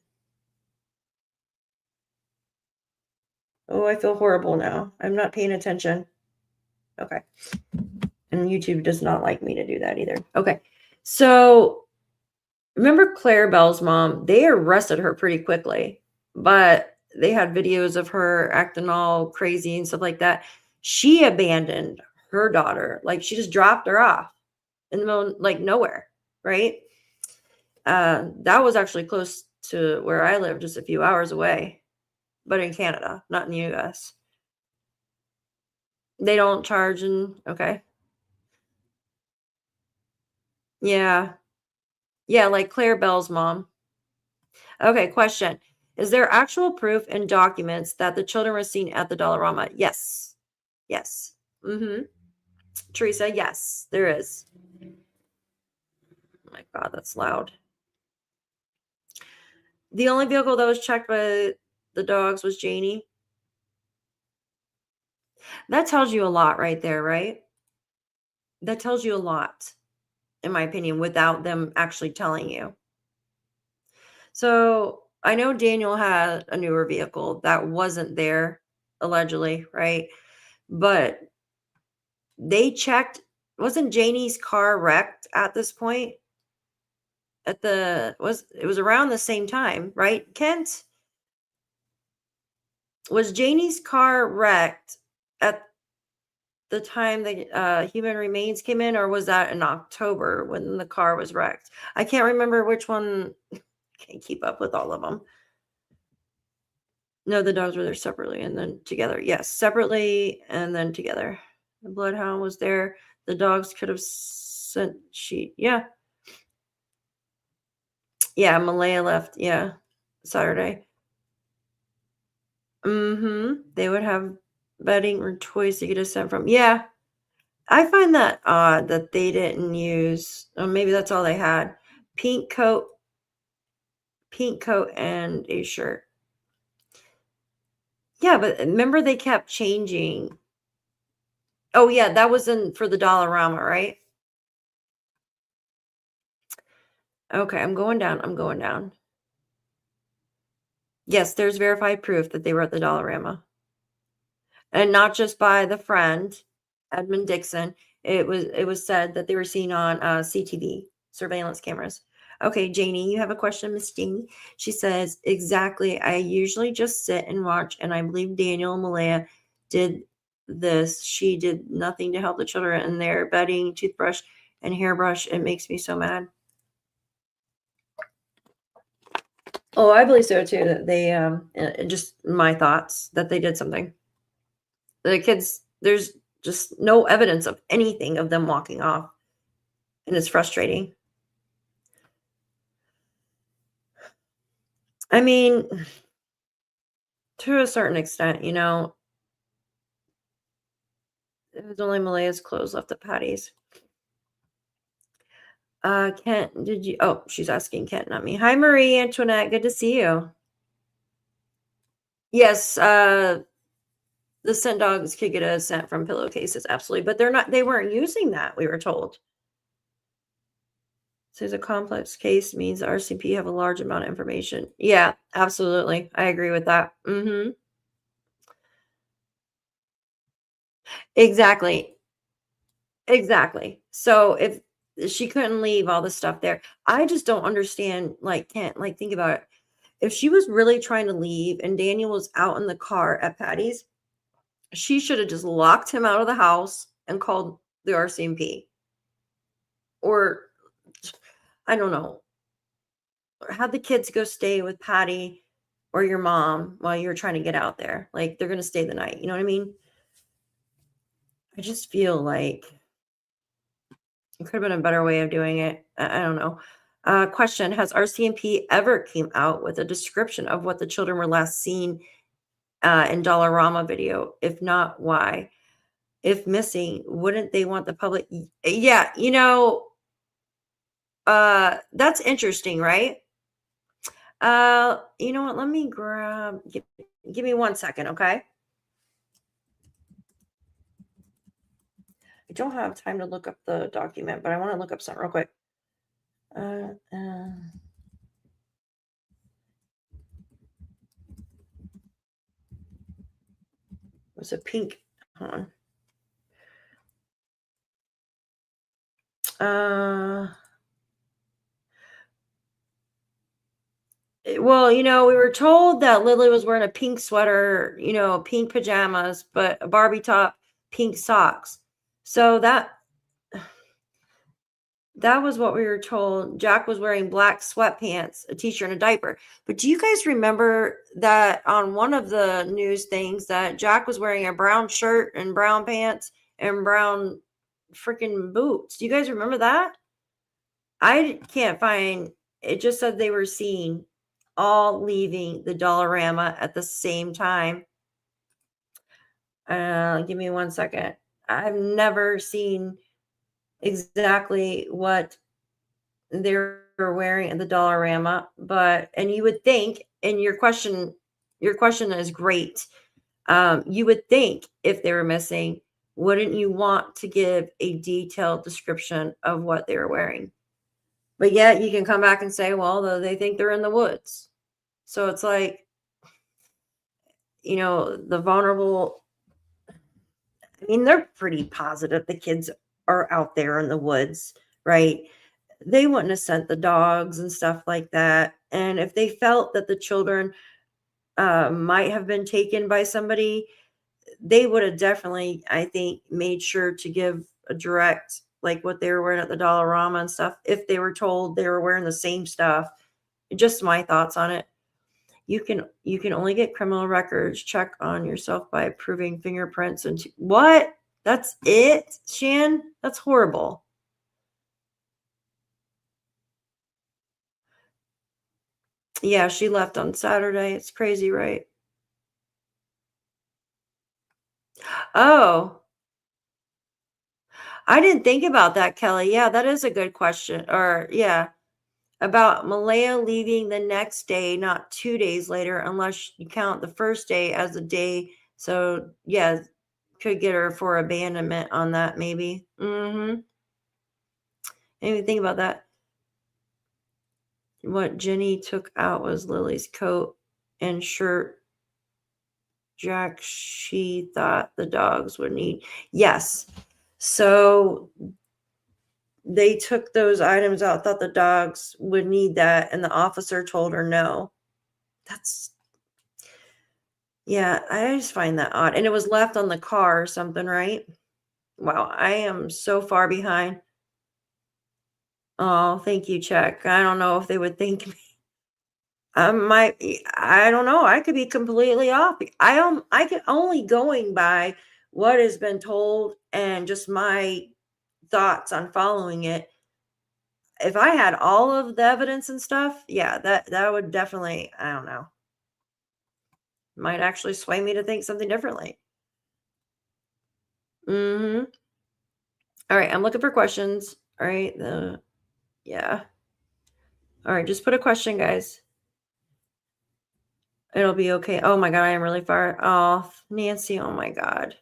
Oh, I feel horrible now. I'm not paying attention. Okay. And YouTube does not like me to do that either. Okay. So remember Claire Bell's mom? They arrested her pretty quickly, but they had videos of her acting all crazy and stuff like that. She abandoned her daughter. Like she just dropped her off in the middle, like nowhere, right? That was actually close to where I live, just a few hours away, but in Canada, not in the US. They don't charge and okay. Yeah. Yeah, like Claire Bell's mom. Okay, question. Is there actual proof and documents that the children were seen at the Dollarama? Yes. Yes. Mm-hmm. Teresa, yes, there is. Oh my God, that's loud. The only vehicle that was checked by the dogs was Janie. That tells you a lot right there, right? That tells you a lot, in my opinion, without them actually telling you. So I know Daniel had a newer vehicle that wasn't there, allegedly, right? But they checked, wasn't Janie's car wrecked at this point? It was around the same time, right? Kent, was Janie's car wrecked at the time the human remains came in, or was that in October when the car was wrecked? I can't remember which one. Can't keep up with all of them. No, the dogs were there separately and then together. Yes, separately and then together. The bloodhound was there. The dogs could have sent sheet. Yeah. Yeah, Malaya left. Yeah. Saturday. They would have bedding or toys to get a scent from. Yeah. I find that odd that they didn't use, or maybe that's all they had. Pink coat, and a shirt. Yeah, but remember they kept changing. Oh yeah, that was in for the Dollarama, right? Okay, I'm going down. I'm going down. Yes, there's verified proof that they were at the Dollarama. And not just by the friend, Edmund Dixon. It was said that they were seen on CTV surveillance cameras. Okay, Janie, you have a question, Miss Janie. She says, exactly. I usually just sit and watch, and I believe Daniel and Malaya did this. She did nothing to help the children in their bedding, toothbrush, and hairbrush. It makes me so mad. Oh, I believe so too. That they just my thoughts that they did something. The kids, there's just no evidence of anything of them walking off, and it's frustrating. I mean, to a certain extent, it was only Malaya's clothes left at Patty's. Kent, did you? Oh, she's asking Kent, not me. Hi, Marie Antoinette. Good to see you. Yes, the scent dogs could get a scent from pillowcases, absolutely, but they weren't using that, we were told. So a complex case means the RCP have a large amount of information. Yeah, absolutely. I agree with that. Exactly. Exactly. So if she couldn't leave all the stuff there, I just don't understand. Like, can't like think about it. If she was really trying to leave and Daniel was out in the car at Patty's, she should have just locked him out of the house and called the RCMP, or I don't know, or have the kids go stay with Patty or your mom while you're trying to get out there. Like they're going to stay the night. You know what I mean? I just feel like it could have been a better way of doing it. I don't know. Question: Has RCMP ever came out with a description of what the children were last seen in Dollarama video? If not, why? If missing, wouldn't they want the public? Yeah, that's interesting, right? You know what? Let me give me 1 second, okay? I don't have time to look up the document, but I want to look up something real quick. It was a pink. Hold on. Well, we were told that Lily was wearing a pink sweater, pink pajamas, but a Barbie top, pink socks. So that was what we were told. Jack was wearing black sweatpants, a t-shirt, and a diaper. But do you guys remember that on one of the news things that Jack was wearing a brown shirt and brown pants and brown freaking boots? Do you guys remember that? I can't find it. Just said they were seen all leaving the Dollarama at the same time. Give me 1 second. I've never seen exactly what they were wearing at the Dollarama, and you would think, and your question is great. You would think if they were missing, wouldn't you want to give a detailed description of what they were wearing? But yet you can come back and say, well, they think they're in the woods. So it's like, the vulnerable, I mean, they're pretty positive the kids are out there in the woods, right? They wouldn't have sent the dogs and stuff like that. And if they felt that the children might have been taken by somebody, they would have definitely, I think, made sure to give a direct, like what they were wearing at the Dollarama and stuff, if they were told they were wearing the same stuff. Just my thoughts on it. You can only get criminal records check on yourself by proving fingerprints and what? That's it, Shan? That's horrible. Yeah, she left on Saturday. It's crazy, right? Oh, I didn't think about that, Kelly. Yeah, that is a good question. Or, yeah, about Malaya leaving the next day, not 2 days later, unless you count the first day as a day. So, yeah, could get her for abandonment on that, maybe. Mm-hmm. I didn't even think about that. What Jenny took out was Lily's coat and shirt. Jack, she thought the dogs would need. Yes. So they took those items out, thought the dogs would need that, and the officer told her no. Yeah, I just find that odd. And it was left on the car or something, right? Wow, I am so far behind. Oh, thank you, Chuck. I don't know if they would think me. I don't know. I could be completely off. I can only going by what has been told and just my thoughts on following it. If I had all of the evidence and stuff, yeah, that would definitely, I don't know, might actually sway me to think something differently. Mhm. All right, I'm looking for questions. All right, yeah. All right, just put a question, guys. It'll be okay. Oh my god, I am really far off. Nancy, oh my god.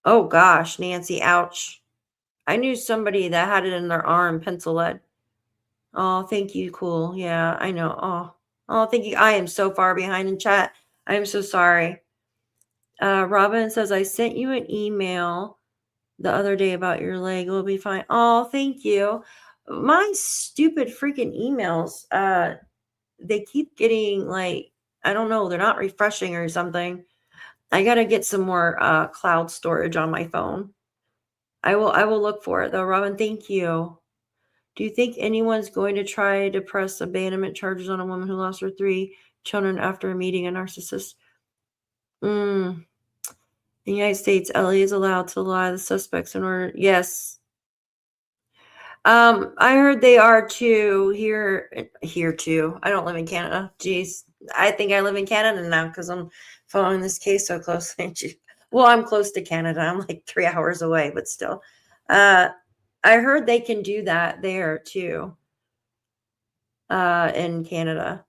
Oh gosh, Nancy, ouch. I knew somebody that had it in their arm, pencil lead. Oh, thank you. Cool. Yeah, I know. Oh, thank you. I am so far behind in chat. I am so sorry. Robin says, I sent you an email the other day about your leg. It'll be fine. Oh, thank you. My stupid freaking emails, they keep getting like, I don't know, they're not refreshing or something. I got to get some more cloud storage on my phone. I will look for it though. Robin, thank you. Do you think anyone's going to try to press abandonment charges on a woman who lost her 3 children after meeting a narcissist? In the United States, LA is allowed to lie the suspects in order. Yes. I heard they are too here too. I don't live in Canada. Jeez. I think I live in Canada now because I'm following this case so closely. Well, I'm close to Canada. I'm like 3 hours away, but still. I heard they can do that there too. In Canada.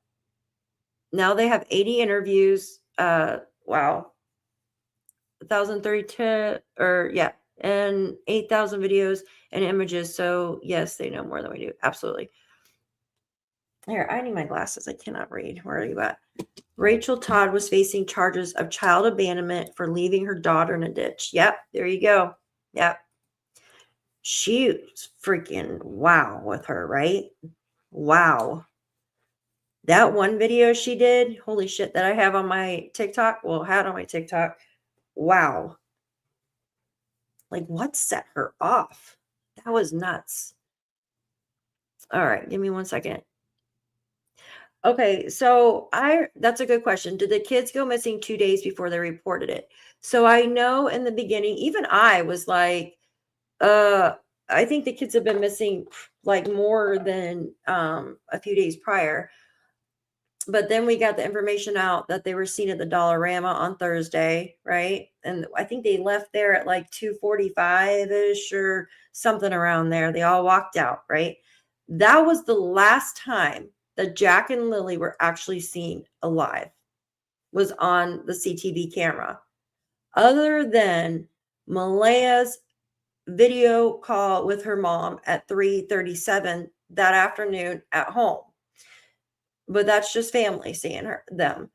Now they have 80 interviews. Wow. 1,032 or yeah, and 8,000 videos and images. So yes, they know more than we do. Absolutely. Here, I need my glasses. I cannot read. Where are you at? Rachel Todd was facing charges of child abandonment for leaving her daughter in a ditch. Yep, there you go. Yep. She was freaking wow with her, right? Wow. That one video she did, holy shit, that I have on my TikTok, well, had on my TikTok. Wow. Like, what set her off? That was nuts. All right, give me 1 second. Okay, so that's a good question. Did the kids go missing 2 days before they reported it? So I know in the beginning, even I was like, I think the kids have been missing like more than a few days prior. But then we got the information out that they were seen at the Dollarama on Thursday, right? And I think they left there at like 2:45-ish or something around there. They all walked out, right? That was the last time that Jack and Lilly were actually seen alive, was on the CTV camera. Other than Malaya's video call with her mom at 3:37 that afternoon at home. But that's just family seeing them.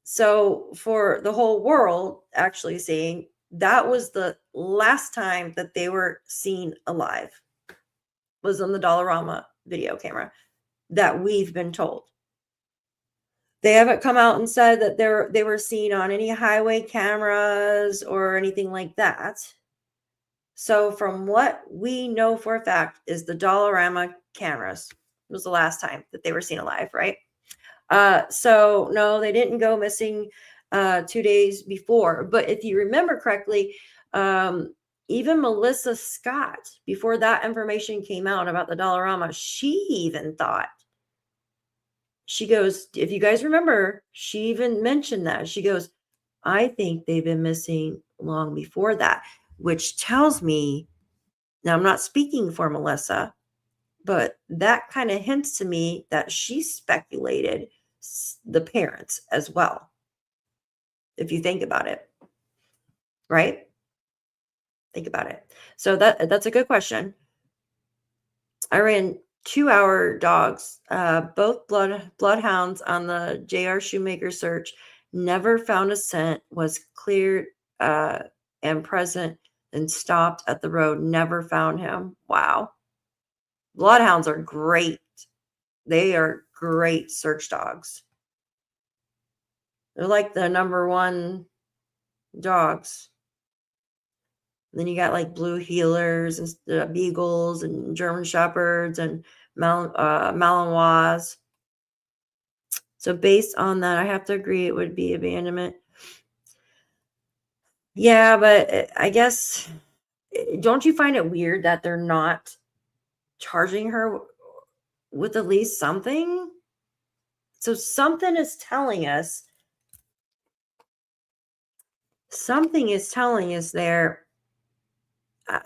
So for the whole world actually seeing, that was the last time that they were seen alive, was on the Dollarama video camera that we've been told. They haven't come out and said that they were seen on any highway cameras or anything like that. So from what we know for a fact is the Dollarama cameras was the last time that they were seen alive, right? So no, they didn't go missing 2 days before. But if you remember correctly, even Melissa Scott, before that information came out about the Dollarama, she even thought, she goes, if you guys remember, she even mentioned that. She goes, I think they've been missing long before that, which tells me, now I'm not speaking for Melissa, but that kind of hints to me that she speculated the parents as well, if you think about it, right? Think about it. So that's a good question. I ran 2-hour dogs, both bloodhounds on the J.R. Shoemaker search. Never found a scent. Was cleared and present and stopped at the road. Never found him. Wow. Bloodhounds are great. They are great search dogs. They're like the number one dogs. And then you got like blue heelers and beagles and German shepherds and Malinois. So based on that, I have to agree it would be abandonment. Yeah, but I guess, don't you find it weird that they're not charging her with at least something? So something is telling us there.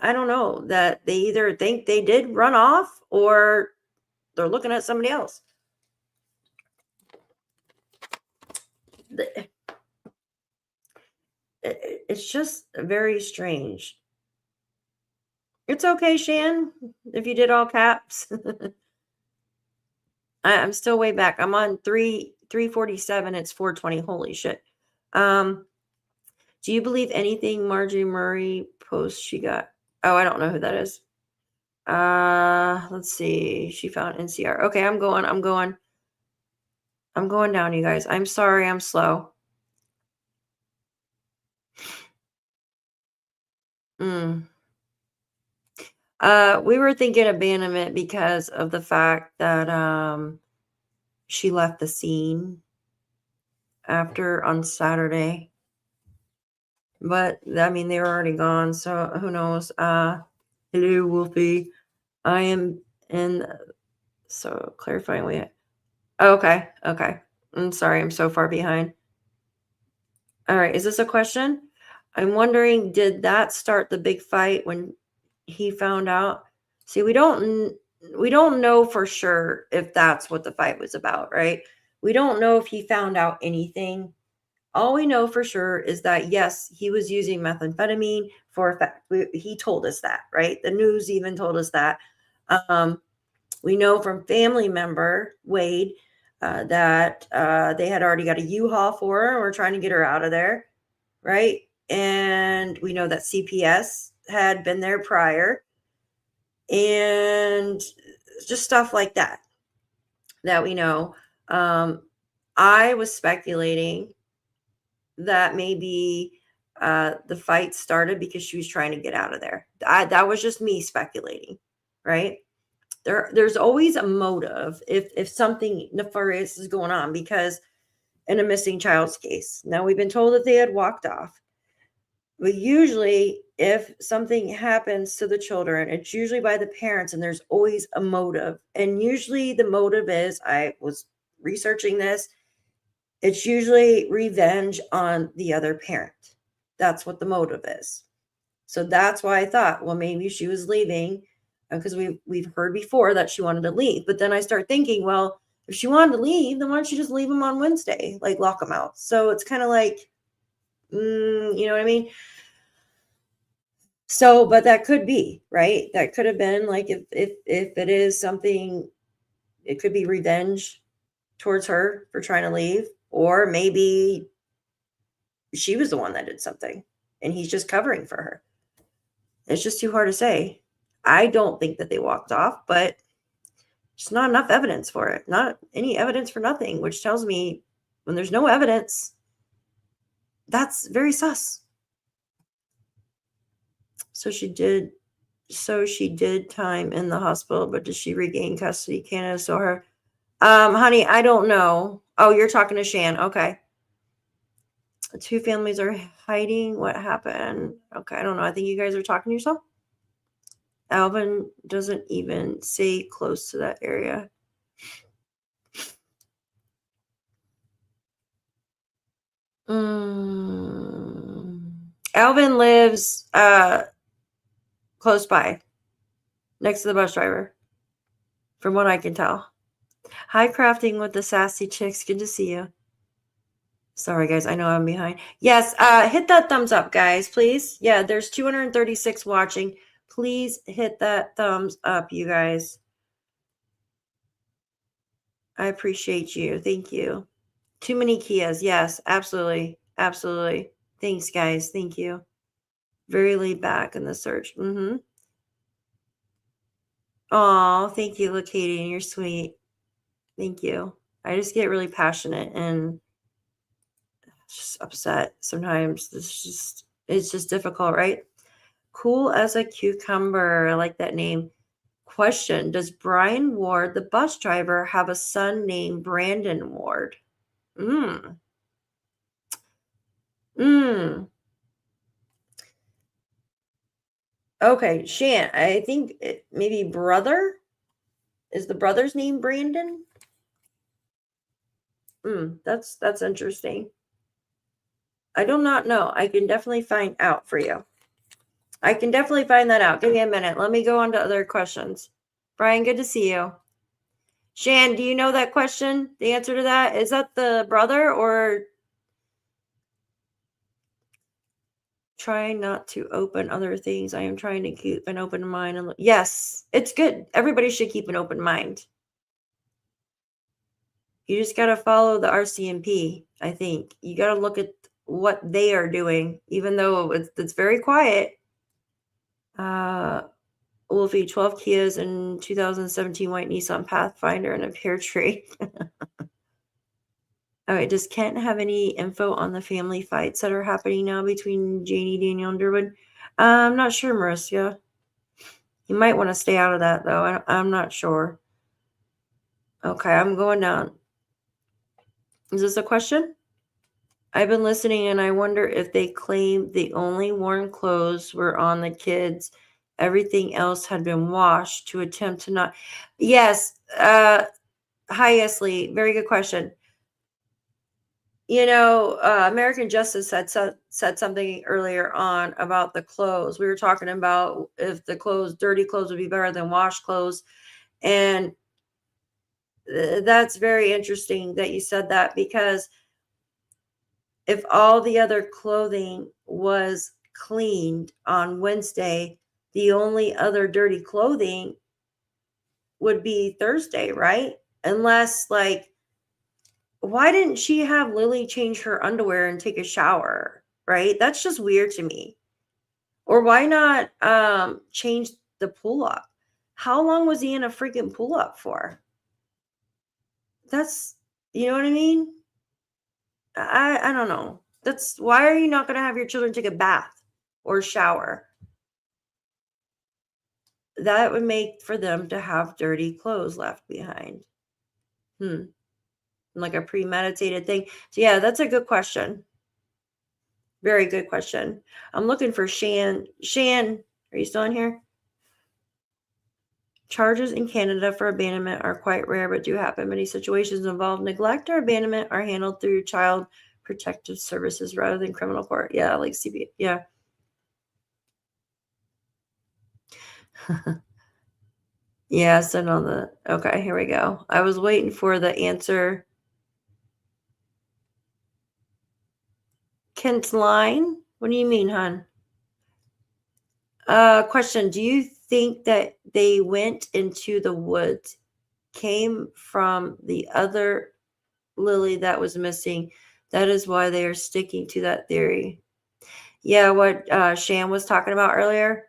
I don't know, that they either think they did run off or they're looking at somebody else. It's just very strange. It's okay, Shan, if you did all caps. I'm still way back. I'm on 347. It's 420. Holy shit. Do you believe anything Marjorie Murray posts she got? Oh, I don't know who that is. Let's see. She found NCR. Okay, I'm going down, you guys. I'm sorry, I'm slow. We were thinking abandonment because of the fact that she left the scene after on Saturday. But I mean, they were already gone, so who knows? Hello, Wolfie. I am in. So clarifying we. Okay, okay. I'm sorry, I'm so far behind. All right, is this a question? I'm wondering, did that start the big fight when he found out? See, we don't know for sure if that's what the fight was about, right? We don't know if he found out anything. All we know for sure is that yes, he was using methamphetamine for a fact. He told us that, right? The news even told us that. We know from family member Wade that they had already got a U-Haul for her and we're trying to get her out of there, right? And we know that CPS had been there prior, and just stuff like that we know. I was speculating that maybe the fight started because she was trying to get out of there. That was just me speculating, right? There's always a motive if something nefarious is going on, because in a missing child's case, now we've been told that they had walked off, but usually if something happens to the children, it's usually by the parents, and there's always a motive. And usually the motive is, I was researching this, it's usually revenge on the other parent. That's what the motive is. So that's why I thought, well, maybe she was leaving, because we've heard before that she wanted to leave. But then I start thinking, well, if she wanted to leave, then why don't you just leave them on Wednesday, like lock them out? So it's kind of like, you know what I mean? So, but that could be, right? That could have been like, if it is something, it could be revenge towards her for trying to leave, or maybe she was the one that did something and he's just covering for her. It's just too hard to say. I don't think that they walked off, but there's not enough evidence for it. Not any evidence for nothing, which tells me when there's no evidence, that's very sus. So she did time in the hospital, but did she regain custody? Canada saw her. Honey, I don't know. Oh, you're talking to Shan. Okay. The two families are hiding. What happened? Okay, I don't know. I think you guys are talking to yourself. Alvin doesn't even say close to that area. Alvin lives close by, next to the bus driver, from what I can tell. Hi, Crafting with the Sassy Chicks. Good to see you. Sorry, guys. I know I'm behind. Yes, hit that thumbs up, guys, please. Yeah, there's 236 watching. Please hit that thumbs up, you guys. I appreciate you. Thank you. Too many Kias. Yes, absolutely. Absolutely. Thanks, guys. Thank you. Very laid back in the search. Oh, thank you, Lacadian. You're sweet. Thank you. I just get really passionate and just upset sometimes. It's just difficult, right? Cool as a cucumber. I like that name. Question: does Brian Ward, the bus driver, have a son named Brandon Ward? Okay, Shan, I think maybe brother? Is the brother's name Brandon? That's interesting. I do not know. I can definitely find out for you. I can definitely find that out. Give me a minute. Let me go on to other questions. Brian, good to see you. Shan, do you know that question? The answer to that? Is that the brother, or trying not to open other things? I am trying to keep an open mind. And yes, it's good. Everybody should keep an open mind. You just got to follow the RCMP, I think. You got to look at what they are doing, even though it's very quiet. Wolfie, 12 Kias and 2017 white Nissan Pathfinder and a pear tree. All right, does Kent have any info on the family fights that are happening now between Janie, Daniel, and Durwood? I'm not sure, Marissa. You might want to stay out of that, though. I'm not sure. Okay, I'm going down. Is this a question? I've been listening and I wonder if they claim the only worn clothes were on the kids. Everything else had been washed to attempt to not. Yes. Hi, Esley. Very good question. American Justice said something earlier on about the clothes. We were talking about if the dirty clothes would be better than washed clothes. And that's very interesting that you said that, because if all the other clothing was cleaned on Wednesday, the only other dirty clothing would be Thursday, right? Unless, like, why didn't she have Lilly change her underwear and take a shower, right? That's just weird to me. Or why not change the pull up? How long was he in a freaking pull up for? That's, you know what I mean? I don't know. That's why are you not going to have your children take a bath or shower? That would make for them to have dirty clothes left behind. Like a premeditated thing. So yeah, that's a good question. Very good question. I'm looking for Shan. Shan, are you still in here? Charges in Canada for abandonment are quite rare, but do happen. Many situations involve neglect or abandonment are handled through child protective services rather than criminal court. Yeah, like CB. Yeah. Yeah, send on the. Okay, here we go. I was waiting for the answer. Kent's line? What do you mean, hon? Question. Do you think that they went into the woods, came from the other Lilly that was missing? That is why they are sticking to that theory. Yeah, what Shan was talking about earlier.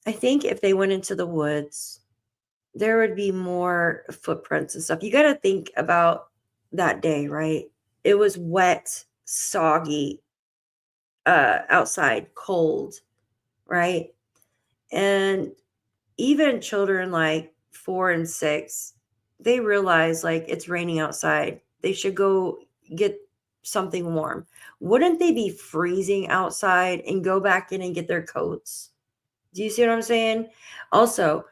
I think if they went into the woods, there would be more footprints and stuff. You got to think about that day, right? It was wet, soggy, outside, cold, right? And even children like 4 and 6, they realize like it's raining outside. They should go get something warm. Wouldn't they be freezing outside and go back in and get their coats? Do you see what I'm saying? Also,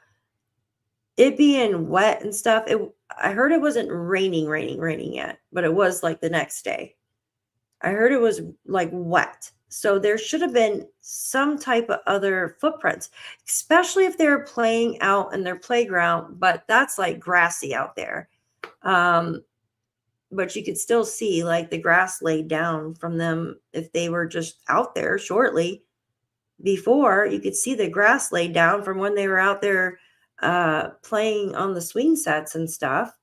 it being wet and stuff, I heard it wasn't raining yet, but it was like the next day. I heard it was like wet. So there should have been some type of other footprints, especially if they're playing out in their playground, but that's like grassy out there. But you could still see like the grass laid down from them if they were just out there shortly before. You could see the grass laid down from when they were out there playing on the swing sets and stuff.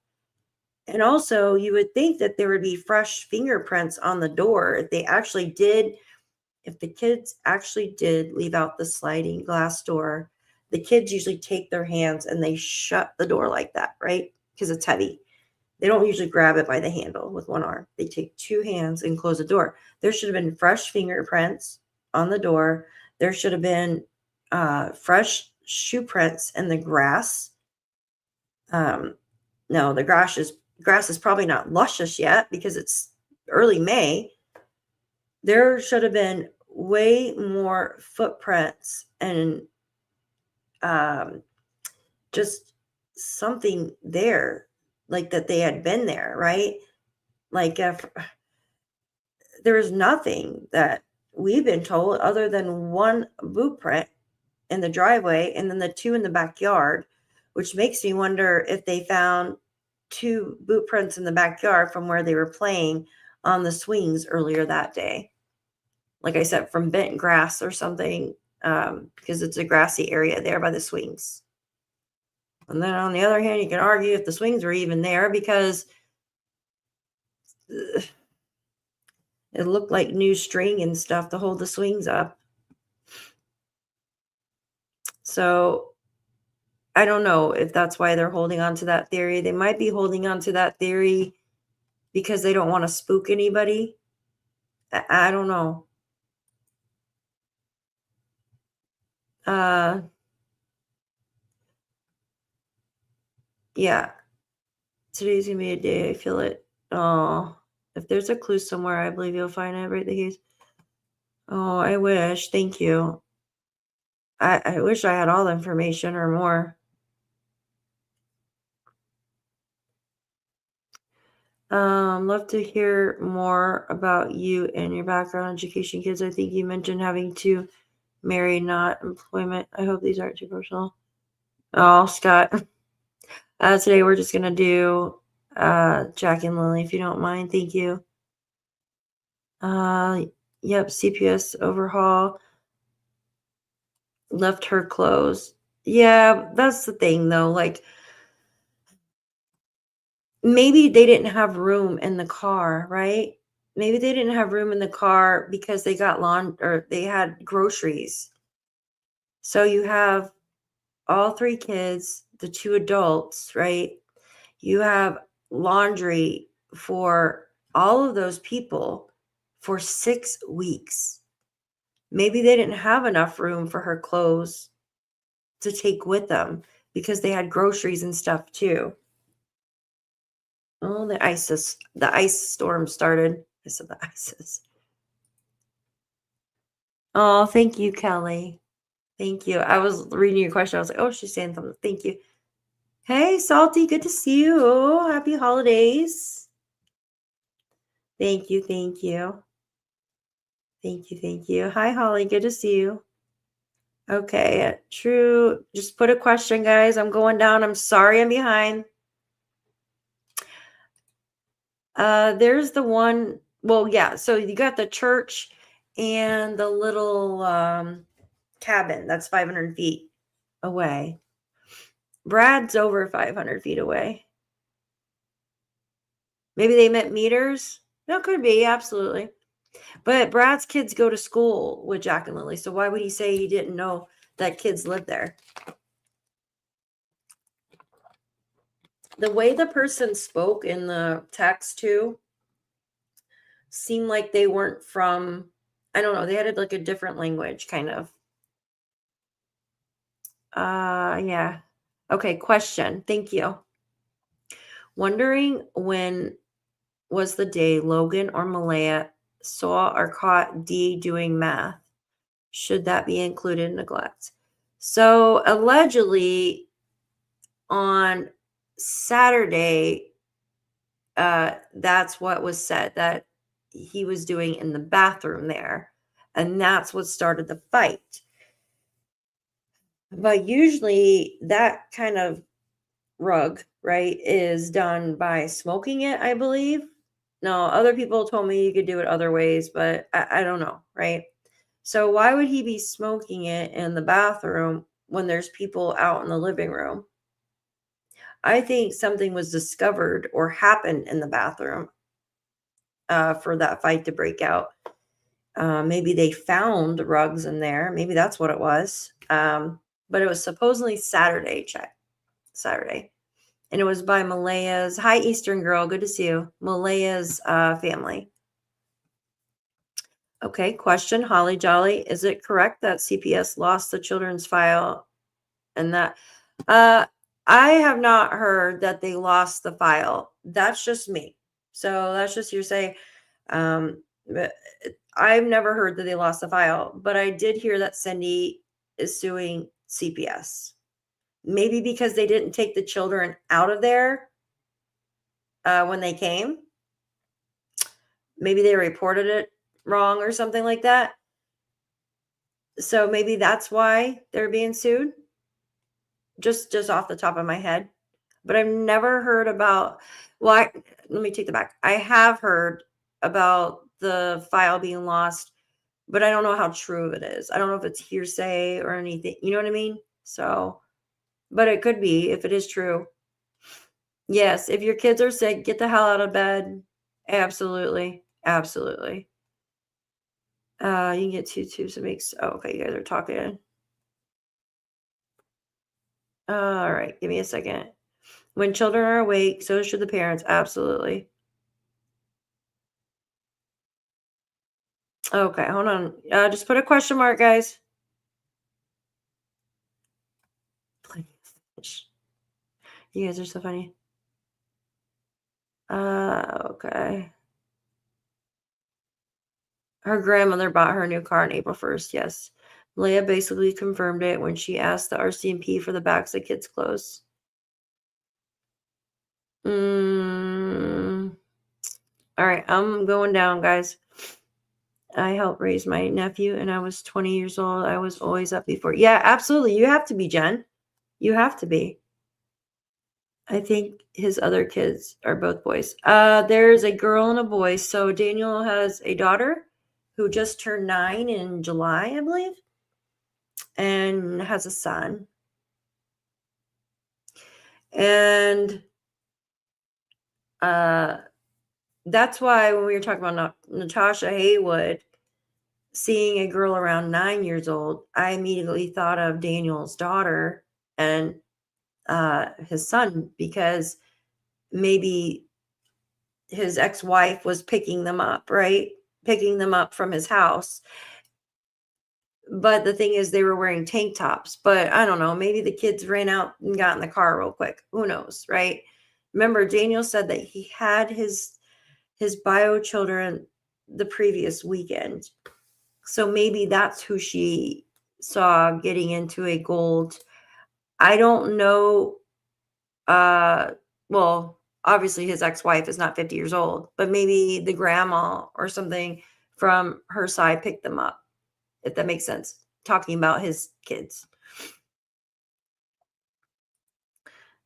And also, you would think that there would be fresh fingerprints on the door if the kids actually did leave out the sliding glass door. The kids usually take their hands and they shut the door like that, right? Because it's heavy. They don't usually grab it by the handle with one arm. They take 2 hands and close the door. There should have been fresh fingerprints on the door. There should have been fresh shoe prints in the grass. No, the grass is probably not luscious yet because it's early May. There should have been way more footprints and just something there, like that they had been there, right? Like if there was nothing that we've been told other than one boot print in the driveway and then the 2 in the backyard, which makes me wonder if they found 2 boot prints in the backyard from where they were playing on the swings earlier that day. Like I said, from bent grass or something, because it's a grassy area there by the swings. And then on the other hand, you can argue if the swings were even there because it looked like new string and stuff to hold the swings up. So I don't know if that's why they're holding on to that theory. They might be holding on to that theory because they don't want to spook anybody. I don't know. Yeah. Today's gonna be a day I feel it Oh, if there's a clue somewhere, I believe you'll find it. Right, the keys. Oh, I wish. Thank you. I wish I had all the information or more. Love to hear more about you and your background education, kids. I think you mentioned having to marry, not employment. I hope these aren't too personal. Oh, Scott. Today we're just gonna do Jack and Lilly, if you don't mind. Thank you. Yep, CPS overhaul. Left her clothes. Yeah, that's the thing though. Like maybe they didn't have room in the car, right? Maybe they didn't have room in the car because they got or they had groceries. So you have all three kids, the two adults, right? You have laundry for all of those people for 6 weeks. Maybe they didn't have enough room for her clothes to take with them because they had groceries and stuff too. Oh, the ice storm started. I said the ISIS. Oh, thank you, Kelly. Thank you. I was reading your question. I was like, oh, she's saying something. Thank you. Hey, Salty, good to see you. Happy holidays. Thank you. Thank you. Thank you. Thank you. Hi, Holly. Good to see you. Okay, true. Just put a question, guys. I'm going down. I'm sorry I'm behind. There's the one. Well, yeah. So you got the church and the little cabin that's 500 feet away. Brad's over 500 feet away. Maybe they meant meters. No, could be. Absolutely. But Brad's kids go to school with Jack and Lilly. So why would he say he didn't know that kids lived there? The way the person spoke in the text too seemed like they weren't from, I don't know, they had like a different language kind of. Yeah. Okay, question. Thank you. Wondering when was the day Logan or Malaya saw or caught Dee doing math? Should that be included in neglect? So allegedly on Saturday, that's what was said that he was doing in the bathroom there. And that's what started the fight. But usually that kind of rug, right, is done by smoking it, I believe. No, other people told me you could do it other ways, but I don't know, right? So why would he be smoking it in the bathroom when there's people out in the living room? I think something was discovered or happened in the bathroom for that fight to break out. Maybe they found rugs in there. Maybe that's what it was. But it was supposedly Saturday, check. Saturday. And it was by Malaya's, hi, Eastern girl, good to see you. Malaya's family. Okay, question, Holly Jolly. Is it correct that CPS lost the children's file and that I have not heard that they lost the file. That's just me. So that's just hearsay. But I've never heard that they lost the file, but I did hear that Cindy is suing CPS. Maybe because they didn't take the children out of there when they came. Maybe they reported it wrong or something like that. So maybe that's why they're being sued. Just off the top of my head. But I've never heard about, well, let me take that back. I have heard about the file being lost, but I don't know how true it is. I don't know if it's hearsay or anything. You know what I mean? So, but it could be if it is true. Yes, if your kids are sick, get the hell out of bed. Absolutely. Absolutely. You can get 2 tubes. It makes, oh, okay, you guys are talking. All right, give me a second. When children are awake, so should the parents. Absolutely. Okay, hold on. Just put a question mark, guys. Plenty of fish. You guys are so funny. Okay. Her grandmother bought her a new car on April 1st, yes. Leah basically confirmed it when she asked the RCMP for the backs of kids' clothes. Mm, all right, I'm going down, guys. I helped raise my nephew and I was 20 years old. I was always up before. Yeah, absolutely. You have to be, Jen. You have to be. I think his other kids are both boys. There's a girl and a boy. So Daniel has a daughter who just turned 9 in July, I believe, and has a son. And that's why when we were talking about Natasha Haywood seeing a girl around 9 years old, I immediately thought of Daniel's daughter and his son, because maybe his ex-wife was picking them up, right? Picking them up from his house. But the thing is, they were wearing tank tops. But I don't know, maybe the kids ran out and got in the car real quick. Who knows, right? Remember, Daniel said that he had his bio children the previous weekend. So maybe that's who she saw getting into a gold. I don't know. Well, obviously his ex-wife is not 50 years old, but maybe the grandma or something from her side picked them up, if that makes sense. Talking about his kids.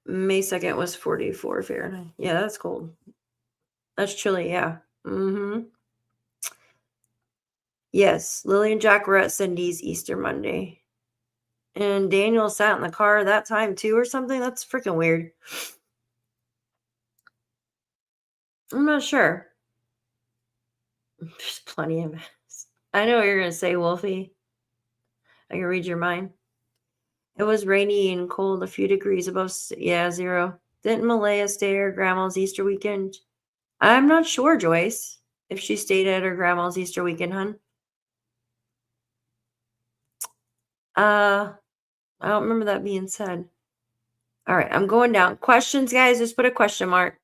May 2nd was 44 Fahrenheit. Yeah, that's cold. That's chilly, yeah. Yes, Lilly and Jack were at Cindy's Easter Monday. And Daniel sat in the car that time too or something. That's freaking weird. I'm not sure. There's plenty of mess. I know what you're going to say, Wolfie. I can read your mind. It was rainy and cold, a few degrees above, 0. Didn't Malaya stay at her grandma's Easter weekend? I'm not sure, Joyce, if she stayed at her grandma's Easter weekend, hun. I don't remember that being said. All right, I'm going down. Questions, guys, just put a question mark.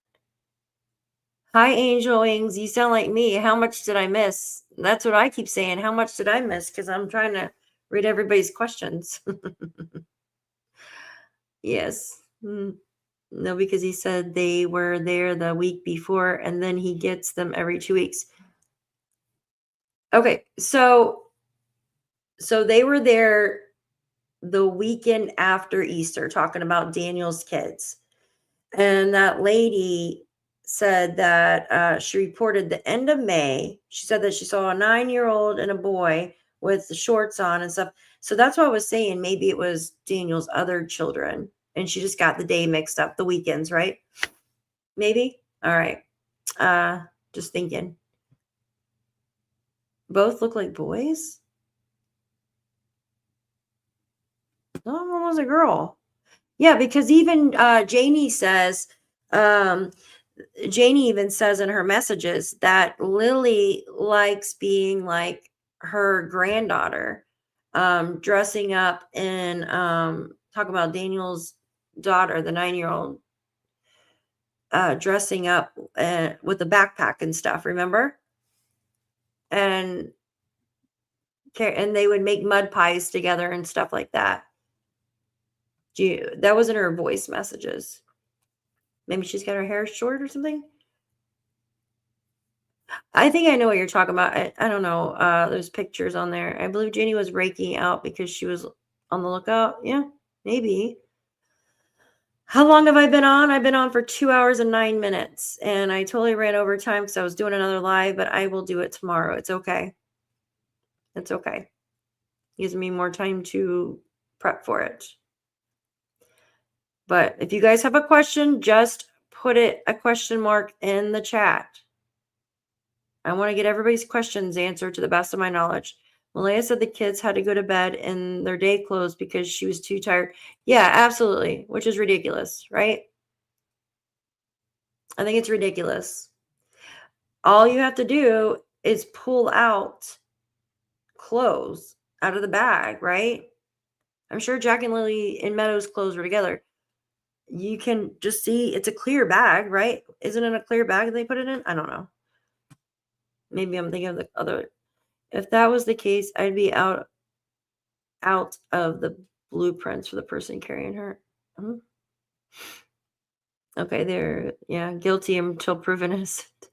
Hi, Angel Wings. You sound like me. How much did I miss? That's what I keep saying. How much did I miss? Because I'm trying to read everybody's questions. Yes. No, because he said they were there the week before and then he gets them every 2 weeks. Okay, so they were there the weekend after Easter talking about Daniel's kids. And that lady said that she reported the end of May. She said that she saw a 9-year-old and a boy with the shorts on and stuff. So that's what I was saying. Maybe it was Daniel's other children and she just got the day mixed up, the weekends, right? Maybe. All right. Just thinking. Both look like boys? No, one was a girl. Yeah, because even Janie says, Janie even says in her messages that Lilly likes being like her granddaughter, dressing up in, talk about Daniel's daughter, the 9-year-old, dressing up with a backpack and stuff, remember? And they would make mud pies together and stuff like that. That wasn't her voice messages. Maybe she's got her hair short or something. I think I know what you're talking about. I don't know. There's pictures on there. I believe Janie was raking out because she was on the lookout. Yeah, maybe. How long have I been on? I've been on for 2 hours and 9 minutes. And I totally ran over time because I was doing another live, but I will do it tomorrow. It's okay. It's okay. Gives me more time to prep for it. But if you guys have a question, just put a question mark in the chat. I want to get everybody's questions answered to the best of my knowledge. Malaya said the kids had to go to bed in their day clothes because she was too tired. Yeah, absolutely, which is ridiculous, right? I think it's ridiculous. All you have to do is pull out clothes out of the bag, right? I'm sure Jack and Lily and Meadows' clothes were together. you can just see it's a clear bag, right? Isn't it a clear bag they put it in? I don't know. Maybe I'm thinking of the other. If that was the case, I'd be out of the blueprints for the person carrying her. Mhm. Okay, they're guilty until proven innocent.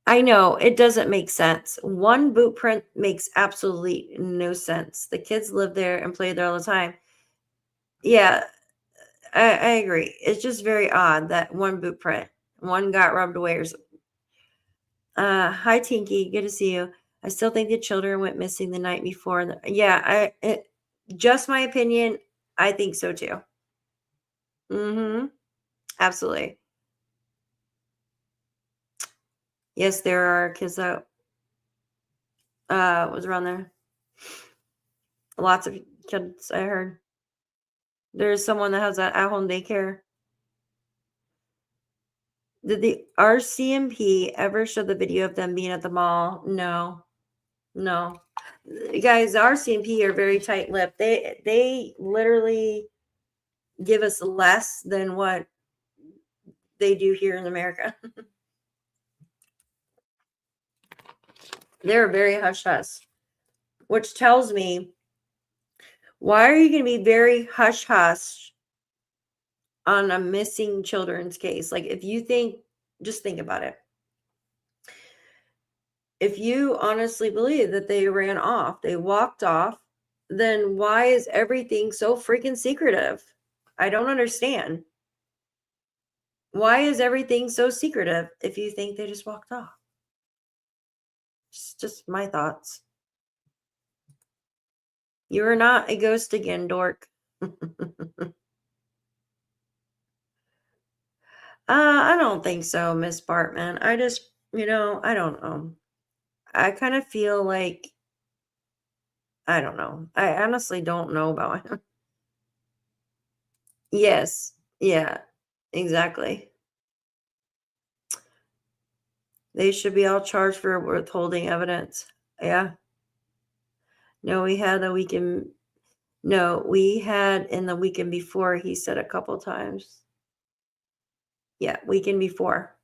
I know it doesn't make sense. One boot print makes absolutely no sense. The kids live there and play there all the time. Yeah, I agree. It's just very odd that one boot print, one got rubbed away or something. Hi Tinky, good to see you. I still think the children went missing the night before. Just my opinion. I think so too. Mm-hmm. Absolutely. Yes, there are kids that was around there. Lots of kids, I heard. There's someone that has an at-home daycare. Did the RCMP ever show the video of them being at the mall? No, no. Guys, the RCMP are very tight-lipped. They literally give us less than what they do here in America. They're very hush-hush, which tells me, why are you going to be very hush-hush on a missing children's case? Like, if you think, just think about it. If you honestly believe that they ran off, they walked off, then why is everything so freaking secretive? I don't understand. Why is everything so secretive if you think they just walked off? It's just my thoughts. You're not a ghost again, dork. I don't think so, Miss Bartman. I just, I don't know. I kind of feel like, I don't know. I honestly don't know about him. Yes. Yeah, exactly. They should be all charged for withholding evidence. Yeah. No, we had the weekend. No, we had in the weekend before, he said a couple times. Yeah, weekend before.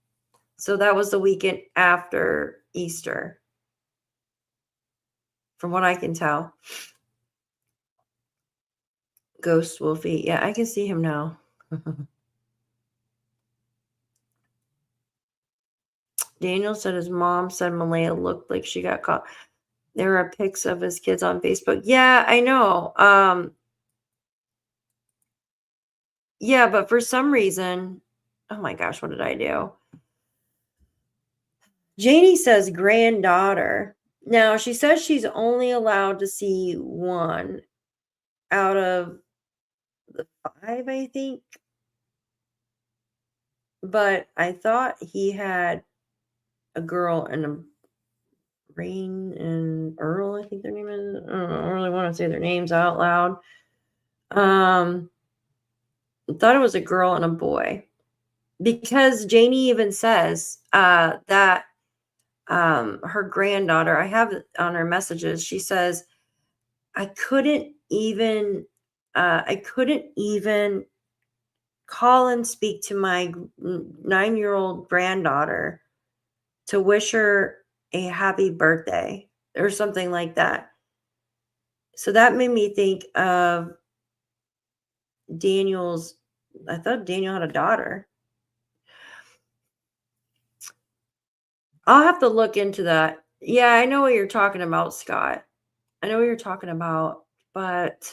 So that was the weekend after Easter, from what I can tell. Ghost Wolfie. Yeah, I can see him now. Daniel said his mom said Malaya looked like she got caught. There are pics of his kids on Facebook. Yeah, I know. Yeah, but for some reason, oh my gosh, what did I do? Janie says granddaughter. Now, she says she's only allowed to see one out of the 5, I think. But I thought he had a girl and a Rain and Earl, I think their name is. I don't really want to say their names out loud. I thought it was a girl and a boy. Because Janie even says that her granddaughter, I have it on her messages, she says, I couldn't even call and speak to my 9-year-old granddaughter to wish her a happy birthday or something like that. So that made me think of Daniel's. I thought Daniel had a daughter. I'll have to look into that. Yeah, I know what you're talking about, Scott. I know what you're talking about, but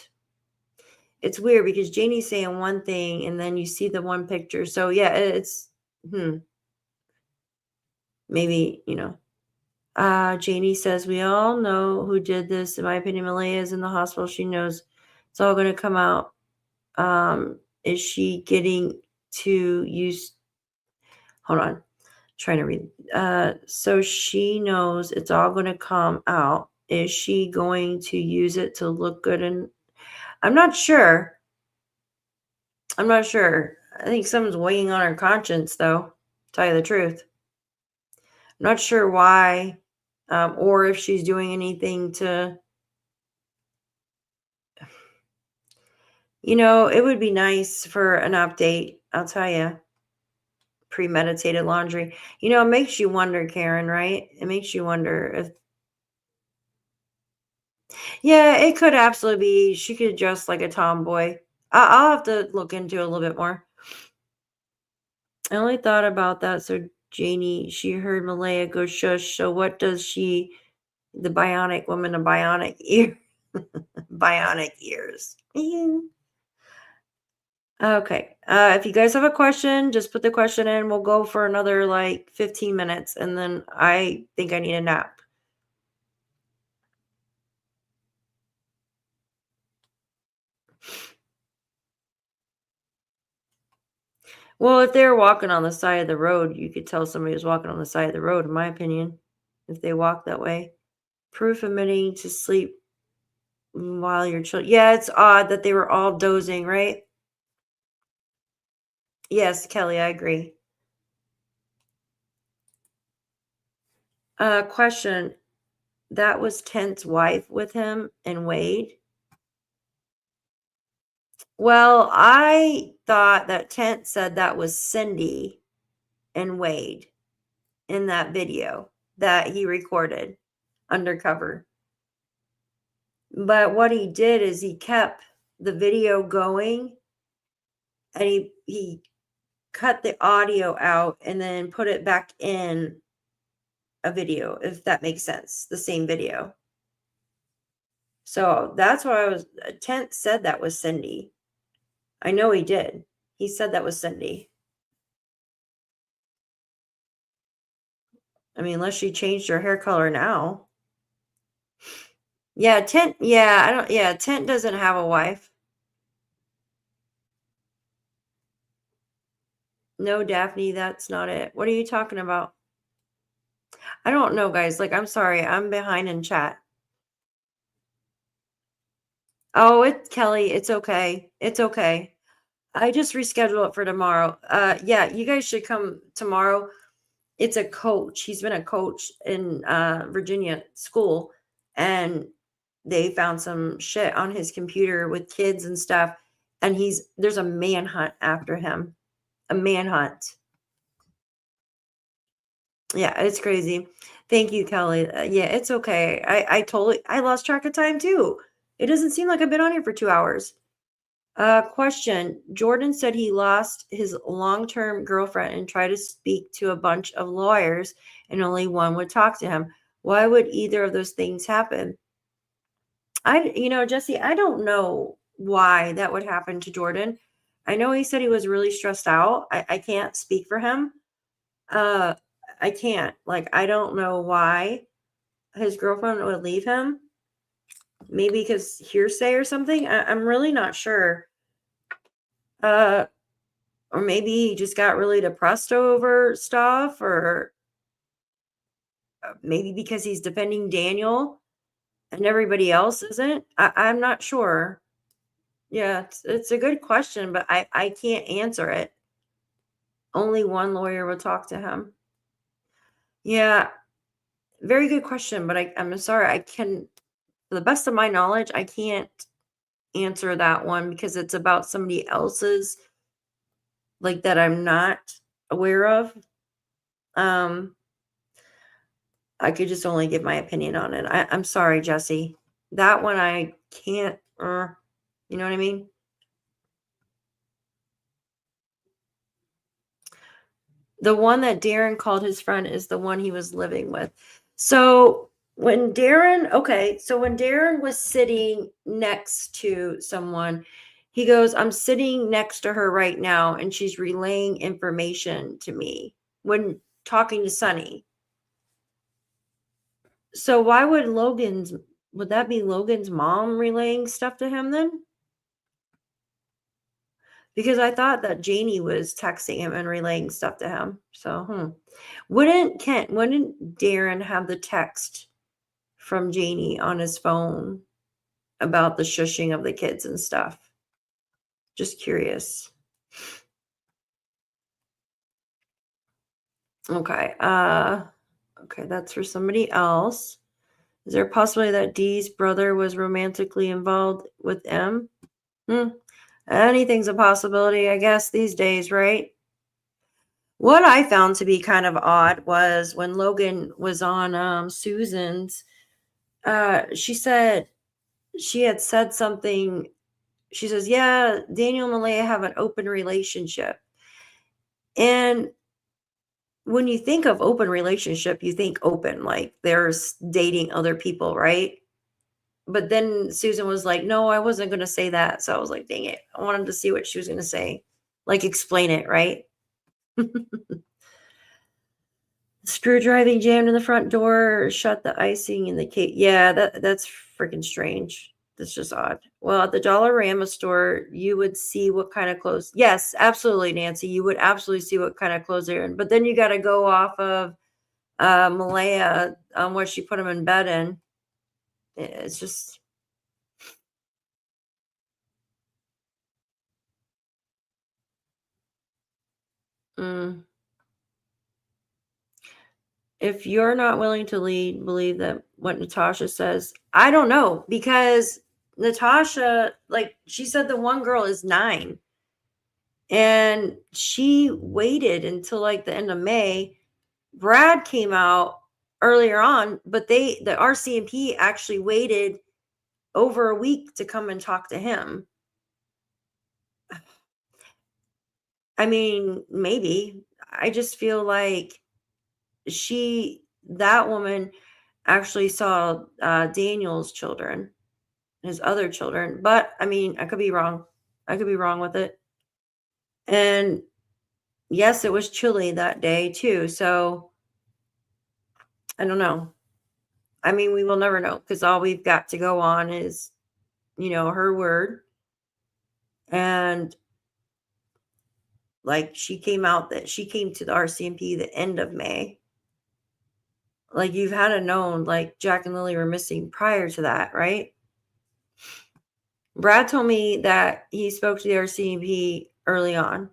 it's weird because Janie's saying one thing and then you see the one picture. So yeah, it's maybe, Janie says, we all know who did this. In my opinion, Malaya is in the hospital. She knows it's all going to come out. Is she getting to use? Hold on. Trying to read. So she knows it's all going to come out. Is she going to use it to look good? And I'm not sure. I think someone's weighing on her conscience, though, to tell you the truth. I'm not sure why, or if she's doing anything to It would be nice for an update, I'll tell you. Premeditated laundry. It makes you wonder, Karen, right? It makes you wonder if yeah, it could absolutely be. She could dress like a tomboy. I'll have to look into it a little bit more. I only thought about that. So Janie, she heard Malaya go shush. So what does she, the bionic woman, a bionic ear, bionic ears? Okay. If you guys have a question, just put the question in. We'll go for another like 15 minutes, and then I think I need a nap. Well, if they're walking on the side of the road, you could tell somebody was walking on the side of the road, in my opinion, if they walk that way. Proof admitting to sleep while you're children. Yeah, it's odd that they were all dozing, right? Yes, Kelly, I agree. Question. That was Tent's wife with him and Wade? Well, I thought that Tent said that was Cindy and Wade in that video that he recorded undercover. But what he did is he kept the video going, and he cut the audio out and then put it back in a video, if that makes sense, the same video. So that's why Tent said that was Cindy. I know he did. He said that was Cindy. I mean, unless she changed her hair color now. Yeah, Tent, Tent doesn't have a wife. No, Daphne, that's not it. What are you talking about? I don't know, guys. Like, I'm sorry. I'm behind in chat. Oh, it's Kelly. It's okay. It's okay. I just reschedule it for tomorrow. Yeah, you guys should come tomorrow. It's a coach. He's been a coach in Virginia school, and they found some shit on his computer with kids and stuff. And there's a manhunt after him. A manhunt. Yeah, it's crazy. Thank you, Kelly. Yeah, it's okay. I lost track of time too. It doesn't seem like I've been on here for 2 hours. Question. Jordan said he lost his long-term girlfriend and tried to speak to a bunch of lawyers, and only one would talk to him. Why would either of those things happen? Jesse, I don't know why that would happen to Jordan. I know he said he was really stressed out. I can't speak for him. I can't. Like, I don't know why his girlfriend would leave him. Maybe because hearsay or something. I'm really not sure. Or maybe he just got really depressed over stuff, or maybe because he's defending Daniel and everybody else isn't. I'm not sure. Yeah, it's a good question, but I can't answer it. Only one lawyer will talk to him. Yeah, very good question, but I'm sorry, to the best of my knowledge, I can't answer that one because it's about somebody else's, like, that I'm not aware of. I could just only give my opinion on it. I'm sorry, Jesse. That one I can't, you know what I mean? The one that Darren called his friend is the one he was living with. So when Darren was sitting next to someone, he goes, I'm sitting next to her right now, and she's relaying information to me when talking to Sonny. So why would that be Logan's mom relaying stuff to him then? Because I thought that Janie was texting him and relaying stuff to him. So, wouldn't Darren have the text from Janie on his phone about the shushing of the kids and stuff? Just curious. Okay. Okay, that's for somebody else. Is there a possibility that Dee's brother was romantically involved with M? Anything's a possibility, I guess, these days, right? What I found to be kind of odd was when Logan was on Susan's, she said she had said something. She says, "Yeah, Daniel and Malaya have an open relationship." And when you think of open relationship, you think open, like there's dating other people, right? But then Susan was like, "No, I wasn't going to say that." So I was like, "Dang it. I wanted to see what she was going to say. Like explain it, right?" Screw driving jammed in the front door, shut the icing in the cake. Yeah, that's freaking strange. That's just odd. Well, at the Dollarama store, you would see what kind of clothes. Yes, absolutely, Nancy. You would absolutely see what kind of clothes they're in. But then you got to go off of Malaya on what she put them in bed in. It's just mm. If you're not willing to lead, believe that what Natasha says. I don't know because Natasha, like she said, the one girl is 9. And she waited until like the end of May. Brad came out earlier on, but the RCMP actually waited over a week to come and talk to him. I mean, maybe. I just feel like that woman actually saw Daniel's children, his other children. But I mean, I could be wrong. I could be wrong with it. And yes, it was chilly that day too. So I don't know. I mean, we will never know because all we've got to go on is, her word. And like she came to the RCMP the end of May. Like you've had to known like Jack and Lily were missing prior to that, right? Brad told me that he spoke to the RCMP early on,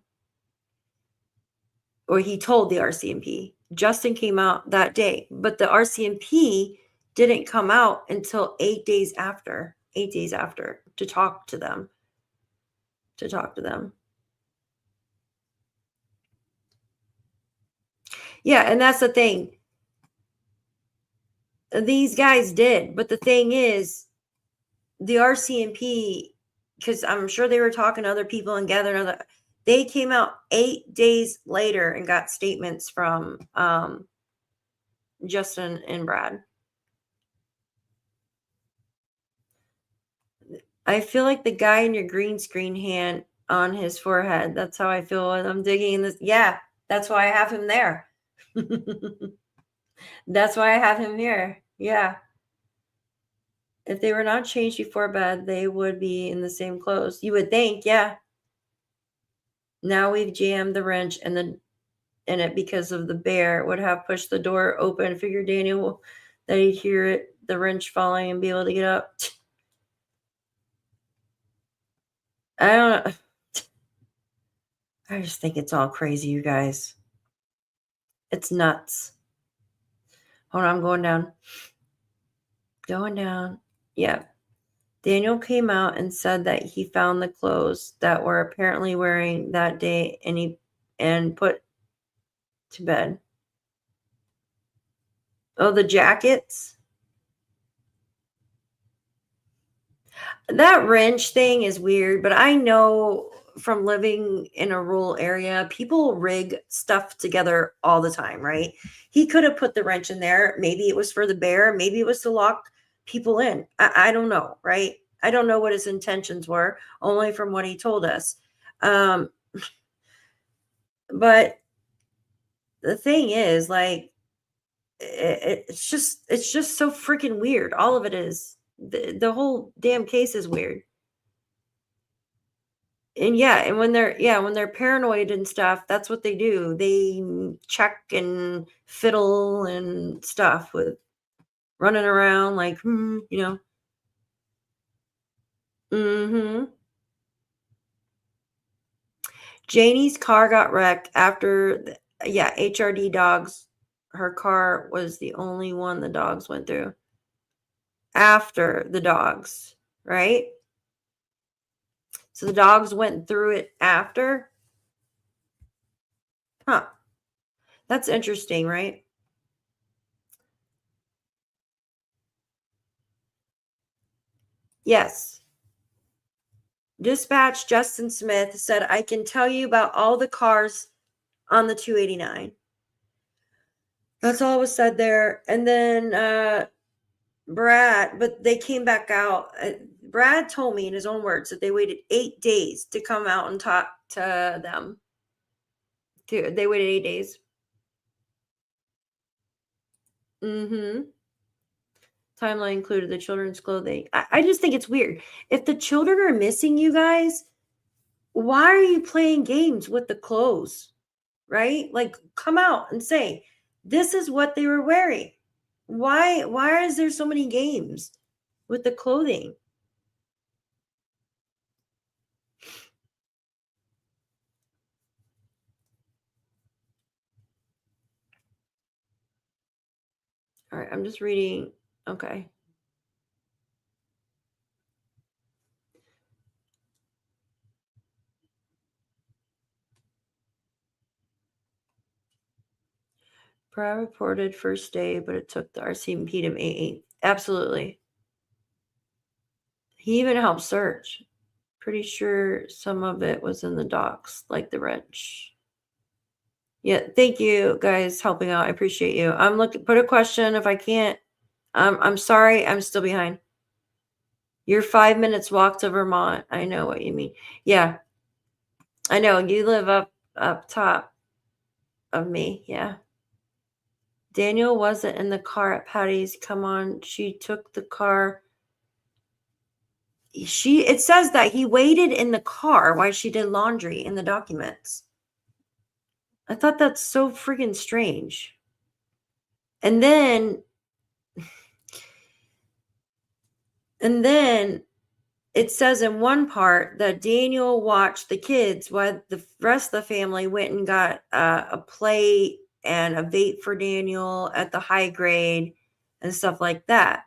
or he told the RCMP. Justin came out that day, but the RCMP didn't come out until 8 days after, to talk to them. Yeah, and that's the thing. These guys did, but the thing is, the RCMP, because I'm sure they were talking to other people and gathering other, they came out 8 days later and got statements from Justin and Brad. I feel like the guy in your green screen hand on his forehead. That's how I feel when I'm digging in this. Yeah, that's why I have him there. That's why I have him here. Yeah. If they were not changed before bed, they would be in the same clothes. You would think, yeah. Now we've jammed the wrench in it because of the bear. Would have pushed the door open. Figured Daniel that he'd hear it, the wrench falling, and be able to get up. I don't know. I just think it's all crazy, you guys. It's nuts. Hold on, I'm going down. Going down. Yeah. Daniel came out and said that he found the clothes that were apparently wearing that day and put to bed. Oh, the jackets? That wrench thing is weird, but I know from living in a rural area, people rig stuff together all the time, right? He could have put the wrench in there. Maybe it was for the bear. Maybe it was to lock people in. I don't know, right? I don't know what his intentions were, only from what he told us. Um, but the thing is, like, it's just so freaking weird. All of it is. The whole damn case is weird. And yeah, and when they're paranoid and stuff, that's what they do. They check and fiddle and stuff with running around like. Mhm. Janie's car got wrecked after yeah, HRD dogs. Her car was the only one the dogs went through. After the dogs, right? So the dogs went through it after? Huh. That's interesting, right? Yes. Dispatch Justin Smith said, I can tell you about all the cars on the 289. That's all was said there. And then Brad, but they came back out. Brad told me in his own words that they waited 8 days to come out and talk to them. They waited 8 days. Mm-hmm. Timeline included the children's clothing. I just think it's weird. If the children are missing, you guys, why are you playing games with the clothes? Right? Like, come out and say, this is what they were wearing. Why is there so many games with the clothing? All right, I'm just reading. Okay. Brad reported first day, but it took the RCMP to May 8th. Absolutely. He even helped search. Pretty sure some of it was in the docks, like the wrench. Yeah, thank you guys helping out. I appreciate you. I'm looking. Put a question if I can't. I'm sorry. I'm still behind. You're 5 minutes walk to Vermont. I know what you mean. Yeah, I know. You live up top of me. Yeah. Daniel wasn't in the car at Patty's. Come on, she took the car. It says that he waited in the car while she did laundry in the documents. I thought that's so freaking strange. And then it says in one part that Daniel watched the kids while the rest of the family went and got a plate and a vape for Daniel at the high grade and stuff like that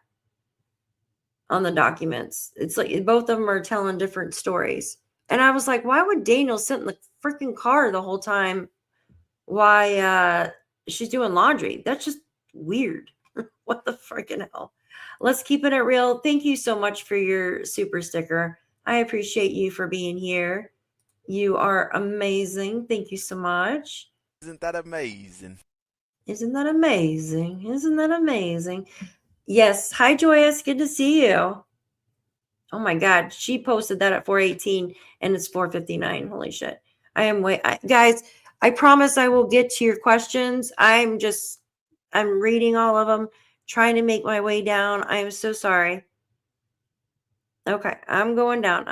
on the documents. It's like both of them are telling different stories. And I was like, why would Daniel sit in the freaking car the whole time while she's doing laundry? That's just weird. What the freaking hell? Let's keep it real. Thank you so much for your super sticker. I appreciate you for being here. You are amazing. Thank you so much. Isn't that amazing? Isn't that amazing? Isn't that amazing? Yes. Hi, Joyous. Good to see you. Oh my God. She posted that at 4:18 and it's 4:59. Holy shit. Guys, I promise I will get to your questions. I'm reading all of them, trying to make my way down. I am so sorry. Okay. I'm going down.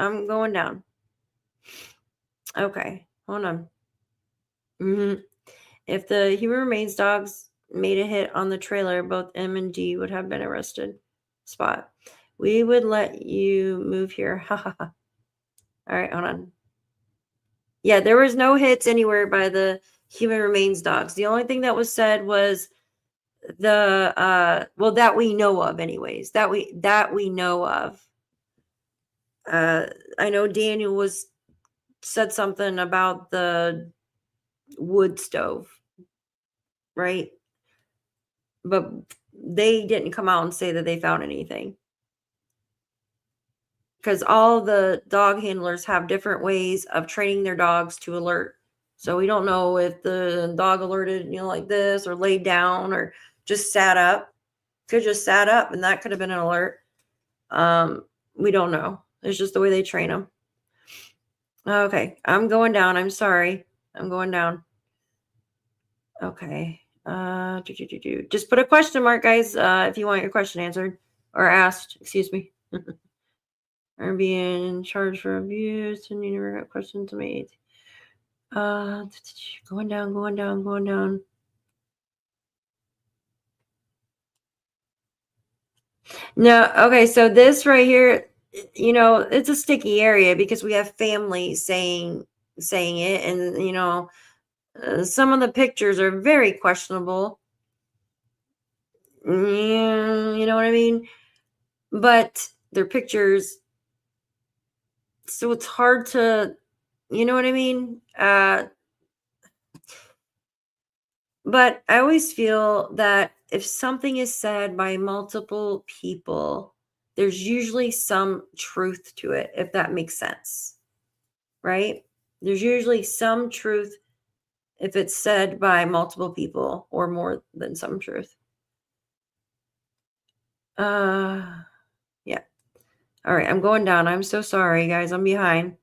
Okay. Hold on. If the human remains dogs made a hit on the trailer, both M and D would have been arrested. Spot. We would let you move here. Ha ha ha. All right, hold on. Yeah, there was no hits anywhere by the human remains dogs. The only thing that was said was that we know of anyways. That we know of. I know Daniel said something about the wood stove, right? But they didn't come out and say that they found anything. Because all the dog handlers have different ways of training their dogs to alert. So we don't know if the dog alerted, like this, or laid down, or just sat up. Could just sat up, and that could have been an alert. We don't know. It's just the way they train them. Okay, I'm going down. I'm sorry. I'm going down. Okay. Just put a question mark, guys, if you want your question answered or asked. Excuse me. Are being charged for abuse and you never got questions made. Going down. No, okay, so this right here, it's a sticky area because we have families saying it, and some of the pictures are very questionable. Yeah, you know what I mean? But they're pictures. So it's hard to, you know what I mean? But I always feel that if something is said by multiple people, there's usually some truth to it, if that makes sense, right? There's usually some truth if it's said by multiple people or more than some truth. Yeah. All right, I'm going down. I'm so sorry, guys. I'm behind.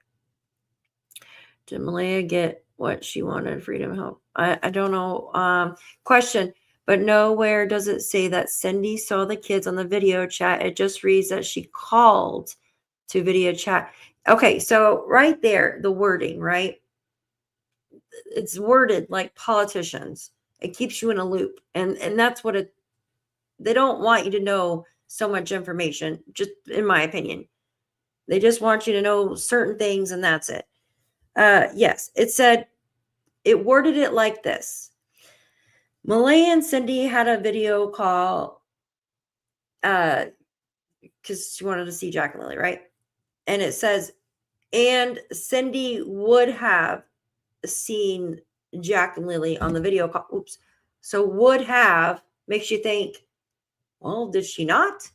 Did Malaya get what she wanted? Freedom help. I don't know. Question, but nowhere does it say that Cindy saw the kids on the video chat. It just reads that she called to video chat. Okay, so right there, the wording, right? It's worded like politicians. It keeps you in a loop. And that's what it, they don't want you to know so much information, just in my opinion. They just want you to know certain things and that's it. Yes, it said, it worded it like this. Malaya and Cindy had a video call because she wanted to see Jack and Lilly, right? And it says, and Cindy would have seen Jack and Lilly on the video call. Oops. So would have makes you think, well, did she not?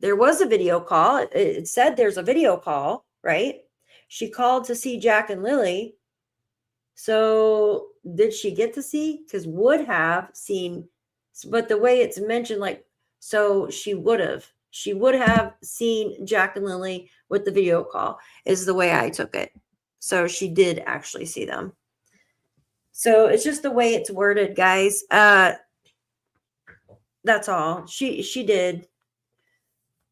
There was a video call. It said there's a video call, right? She called to see Jack and Lilly. So did she get to see? Because would have seen, but the way it's mentioned, like, so she would have seen Jack and Lilly with the video call is the way I took it. So she did actually see them. So it's just the way it's worded, guys. That's all. She did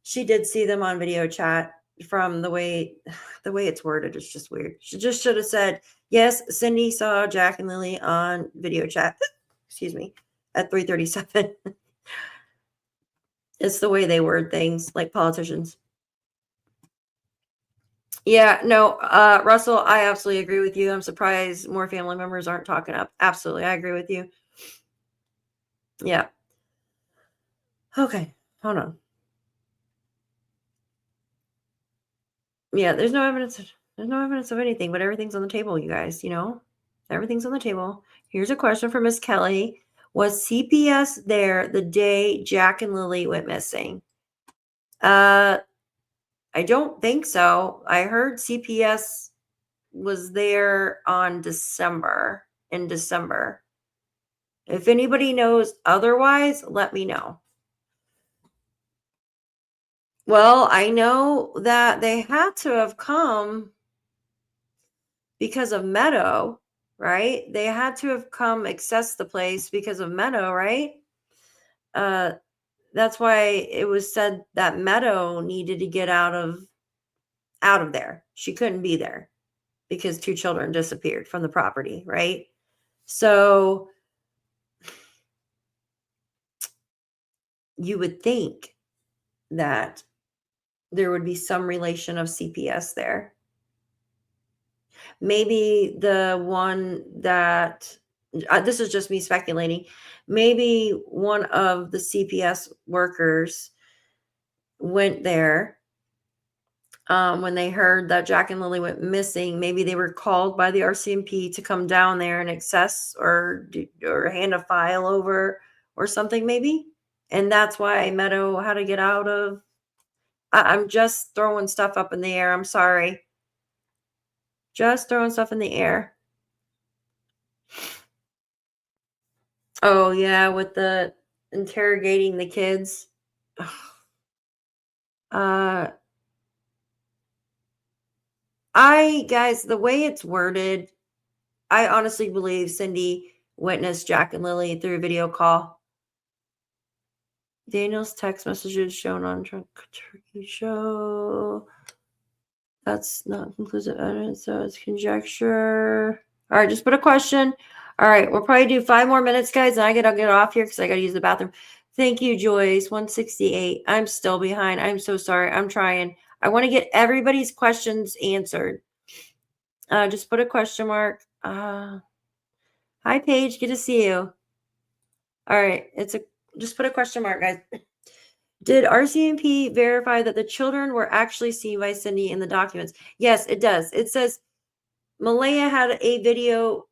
see them on video chat. From the way it's worded, it's just weird. She just should have said, yes, Cindy saw Jack and Lilly on video chat. Excuse me, at 3:37. It's the way they word things, like politicians. Yeah, no, Russell, I absolutely agree with you. I'm surprised more family members aren't talking up. Absolutely, I agree with you. Yeah. Okay, hold on. Yeah, there's no evidence of anything, but everything's on the table, you guys, you know? Everything's on the table. Here's a question from Miss Kelly. Was CPS there the day Jack and Lilly went missing? I don't think so. I heard CPS was there in December. If anybody knows otherwise, let me know. Well, I know that they had to have come because of Meadow, right? They had to have come access the place because of Meadow, right? That's why it was said that Meadow needed to get out of there. She couldn't be there because 2 children disappeared from the property, right? So you would think that there would be some relation of CPS there. Maybe the one that, this is just me speculating, maybe one of the CPS workers went there when they heard that Jack and Lilly went missing. Maybe they were called by the RCMP to come down there and access or hand a file over or something, maybe. And that's why Meadow had to get out of. I'm just throwing stuff up in the air. I'm sorry. Just throwing stuff in the air. Oh, yeah, with the interrogating the kids. Guys, the way it's worded, I honestly believe Cindy witnessed Jack and Lilly through a video call. Daniel's text messages shown on Turkey Show. That's not conclusive evidence, so it's conjecture. All right, just put a question. All right, we'll probably do 5 more minutes, guys, and I'll get off here because I got to use the bathroom. Thank you, Joyce. 168. I'm still behind. I'm so sorry. I'm trying. I want to get everybody's questions answered. Just put a question mark. Hi, Paige. Good to see you. All right, just put a question mark, guys. Did RCMP verify that the children were actually seen by Cindy in the documents? Yes, it does. It says Malaya had a video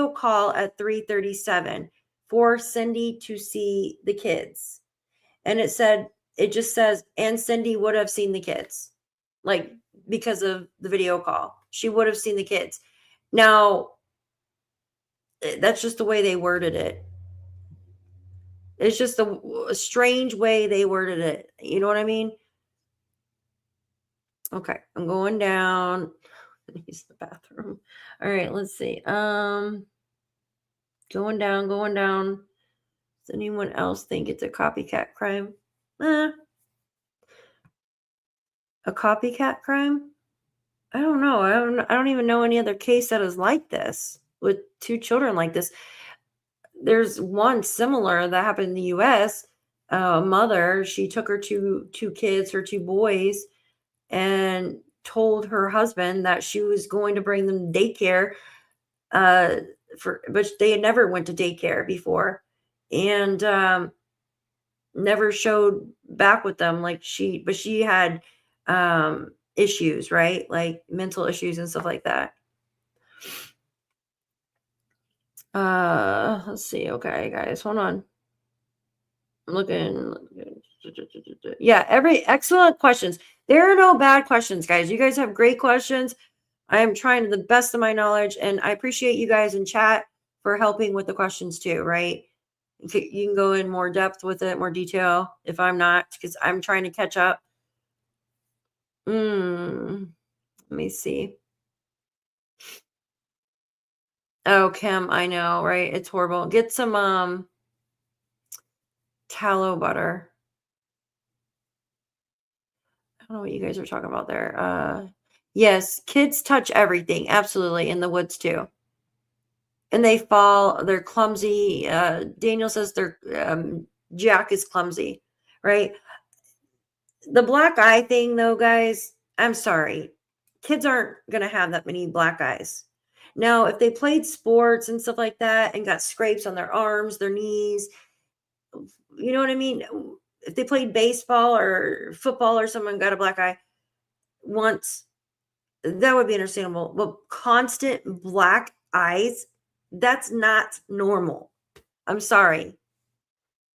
call at 3:37 for Cindy to see the kids. And it just says, and Cindy would have seen the kids. Like, because of the video call. She would have seen the kids. Now, that's just the way they worded it. It's just a strange way they worded it. You know what I mean? Okay, I'm going down. Use the bathroom. All right, let's see. Going down. Does anyone else think it's a copycat crime? A copycat crime? I don't know. I don't even know any other case that is like this with two children like this. There's one similar that happened in the US. A mother, she took her two kids, her two boys, and told her husband that she was going to bring them to daycare, but they had never went to daycare before, and never showed back with them. But she had issues, right? Like mental issues and stuff like that. Let's see. Okay, guys, hold on. I'm looking. Yeah, excellent questions. There are no bad questions, guys. You guys have great questions. I am trying to the best of my knowledge, and I appreciate you guys in chat for helping with the questions too, right? You can go in more depth with it, more detail if I'm not, because I'm trying to catch up. Let me see. Oh, Kim, I know, right? It's horrible. Get some tallow butter. I don't know what you guys are talking about there. Yes, kids touch everything, absolutely, in the woods too. And they fall, they're clumsy. Daniel says Jack is clumsy, right? The black eye thing, though, guys, I'm sorry. Kids aren't going to have that many black eyes. Now, if they played sports and stuff like that and got scrapes on their arms, their knees, you know what I mean? If they played baseball or football or someone got a black eye once, that would be understandable. But constant black eyes, that's not normal. I'm sorry.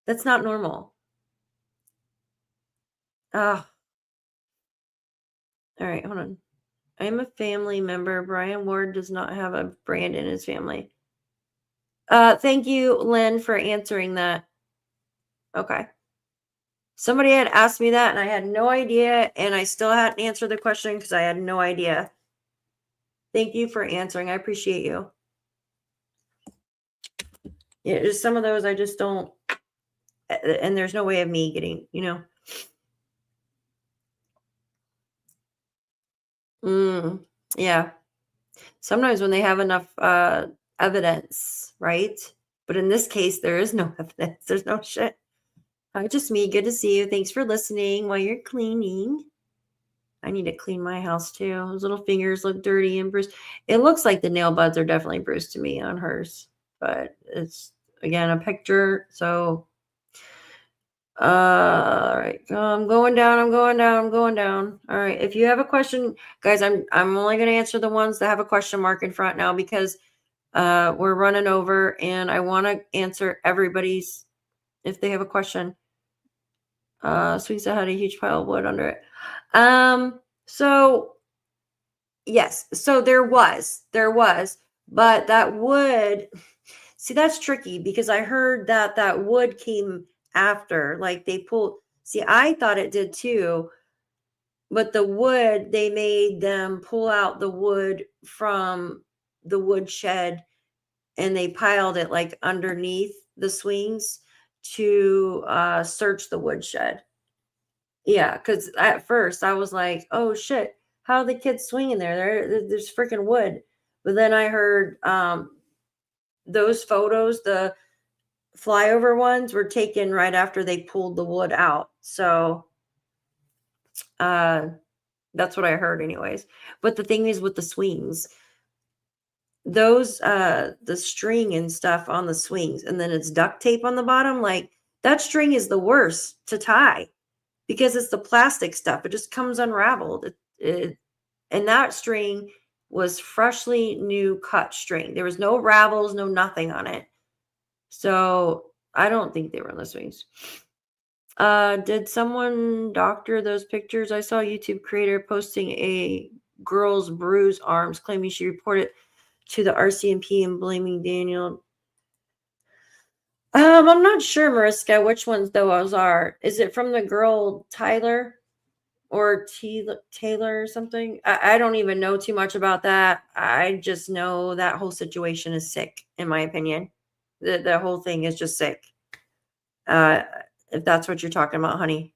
That's not normal. All right, hold on. I am a family member. Brian Ward does not have a brand in his family. Thank you, Lynn, for answering that. Okay. Somebody had asked me that, and I had no idea, and I still hadn't answered the question because I had no idea. Thank you for answering. I appreciate you. Yeah, just some of those I just don't, and there's no way of me getting, yeah. Sometimes when they have enough evidence, right? But in this case, there is no evidence. There's no shit. Hi, just me. Good to see you. Thanks for listening while you're cleaning. I need to clean my house too. Those little fingers look dirty and bruised. It looks like the nail buds are definitely bruised to me on hers, but it's again a picture. So, all right, I'm going down. All right, if you have a question, guys, I'm only going to answer the ones that have a question mark in front now because we're running over, and I want to answer everybody's if they have a question. Suisa had a huge pile of wood under it. So yes, so there was, but that wood, see, that's tricky because I heard that wood came after, like they pulled, see, I thought it did too, but the wood, they made them pull out the wood from the wood shed and they piled it like underneath the swings to search the woodshed. Yeah, because at first I was like, oh shit, how are the kids swinging there? There's freaking wood. But then I heard those photos, the flyover ones, were taken right after they pulled the wood out. So that's what I heard anyways. But the thing is with the swings, those the string and stuff on the swings, and then it's duct tape on the bottom, like that string is the worst to tie. because it's the plastic stuff. It just comes unraveled. And that string was freshly new cut string. There was no ravels, no nothing on it. So I don't think they were in the swings. Did someone doctor those pictures? I saw a YouTube creator posting a girl's bruised arms, claiming she reported to the RCMP and blaming Daniel. I'm not sure, Mariska, which ones those are. Is it from the girl Tyler or Taylor or something? I don't even know too much about that. I just know that whole situation is sick, in my opinion. The whole thing is just sick. If that's what you're talking about, honey.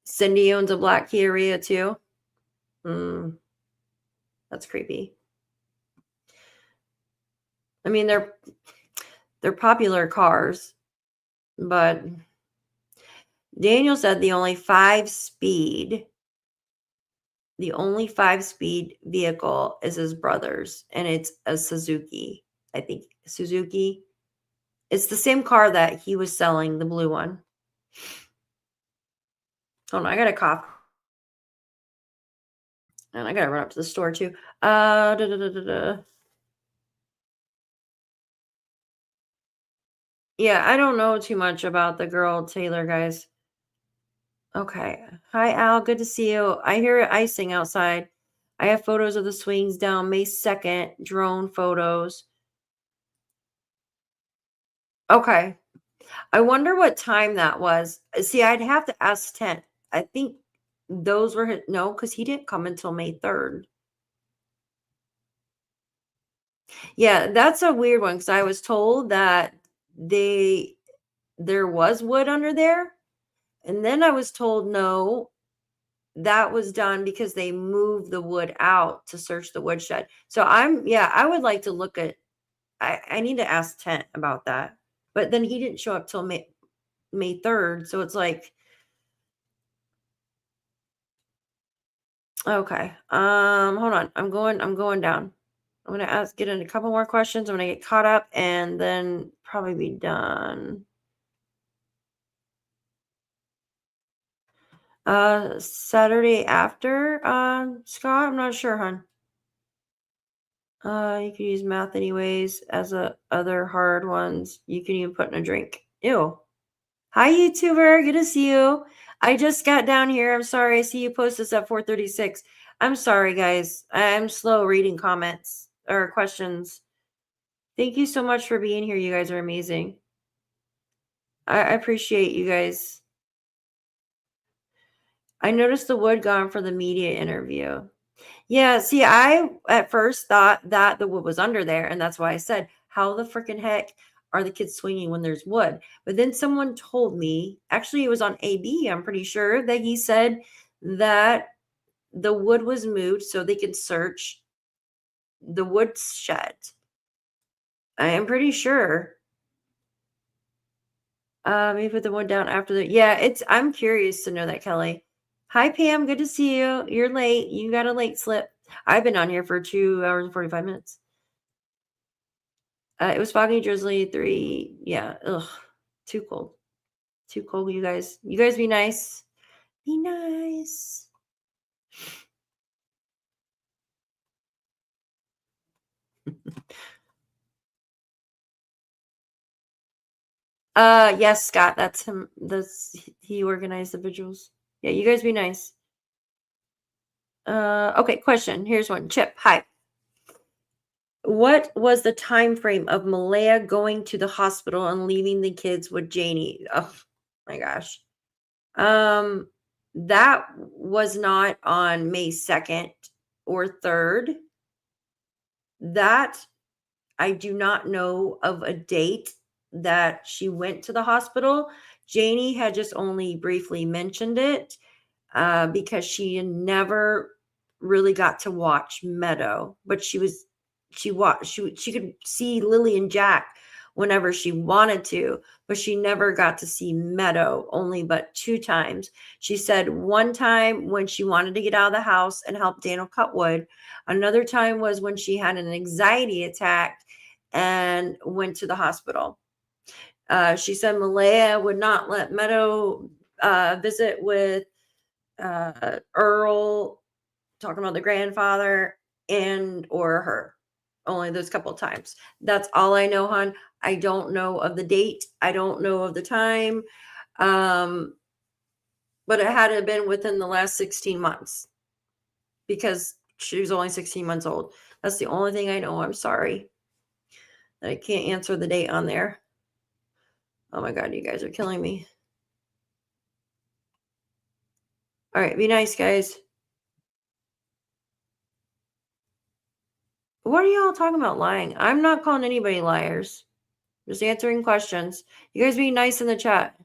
Cindy owns a black Kia Rio too. That's creepy. I mean, they're popular cars, but Daniel said the only 5-speed vehicle is his brother's, and it's a Suzuki. I think Suzuki. It's the same car that he was selling, the blue one. Hold on, I got a cough. And I got to run up to the store too. Yeah, I don't know too much about the girl Taylor, guys. Okay. Hi, Al. Good to see you. I hear icing outside. I have photos of the swings down May 2nd, drone photos. Okay. I wonder what time that was. See, I'd have to ask Tent. I think those were no, because he didn't come until May 3rd. Yeah, that's a weird one because I was told that there was wood under there. And then I was told no, that was done because they moved the wood out to search the woodshed. So I would like to look at, I need to ask Tent about that. But then he didn't show up till May 3rd. So it's like, okay. Hold on. I'm going down. I'm going to get in a couple more questions. I'm going to get caught up and then probably be done. Saturday after, Scott, I'm not sure, hon. You can use math anyways as other hard ones. You can even put in a drink. Ew. Hi, YouTuber. Good to see you. I just got down here. I'm sorry. I see you post this at 4:36. I'm sorry, guys. I'm slow reading comments or questions. Thank you so much for being here. You guys are amazing. I appreciate you guys. I noticed the wood gone for the media interview. Yeah, see, I at first thought that the wood was under there, and that's why I said, how the freaking heck are the kids swinging when there's wood? But then someone told me, actually it was on AB, I'm pretty sure, that he said that the wood was moved so they could search the wood shed. I am pretty sure. Maybe put the wood down after I'm curious to know that, Kelly. Hi, Pam. Good to see you. You're late. You got a late slip. I've been on here for 2 hours and 45 minutes. It was foggy, drizzly, 3. Yeah. Ugh. Too cold. Too cold, you guys. You guys be nice. Be nice. Yes, Scott. That's him. He organized the vigils. Yeah, you guys be nice. Okay, question. Here's one. Chip, hi. What was the time frame of Malaya going to the hospital and leaving the kids with Janie? Oh my gosh. That was not on May 2nd or 3rd. That I do not know of a date that she went to the hospital. Janie had just only briefly mentioned it because she never really got to watch Meadow, but she could see Lilly and Jack whenever she wanted to, but she never got to see Meadow, only but 2 times. She said one time when she wanted to get out of the house and help Daniel cut wood. Another time was when she had an anxiety attack and went to the hospital. She said Malaya would not let Meadow visit with Earl, talking about the grandfather, and or her. Only those couple times. That's all I know, hon. I don't know of the date. I don't know of the time. But it had to have been within the last 16 months because she was only 16 months old. That's the only thing I know. I'm sorry. I can't answer the date on there. Oh my God, you guys are killing me. All right, be nice, guys. What are y'all talking about lying? I'm not calling anybody liars. Just answering questions. You guys be nice in the chat.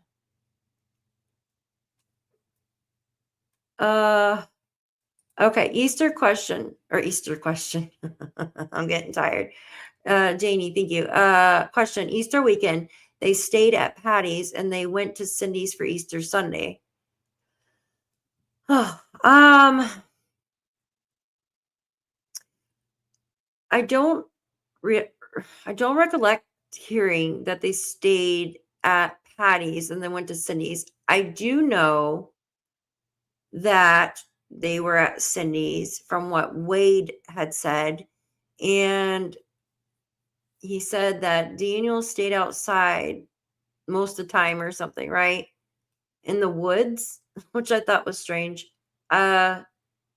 Okay, Easter question. I'm getting tired. Janie, thank you. Question, Easter weekend, they stayed at Patty's and they went to Cindy's for Easter Sunday. Oh, I don't recollect hearing that they stayed at Patty's and then went to Cindy's. I do know that they were at Cindy's from what Wade had said, and he said that Daniel stayed outside most of the time or something, right? In the woods, which I thought was strange. But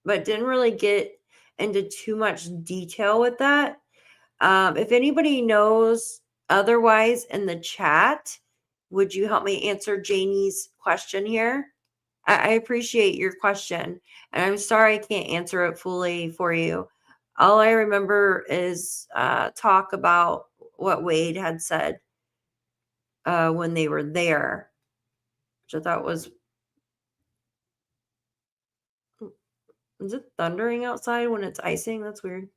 didn't really get into too much detail with that. If anybody knows otherwise in the chat, would you help me answer Janie's question here? I appreciate your question, and I'm sorry I can't answer it fully for you. All I remember is talk about what Wade had said when they were there, which I thought was. Is it thundering outside when it's icing? That's weird.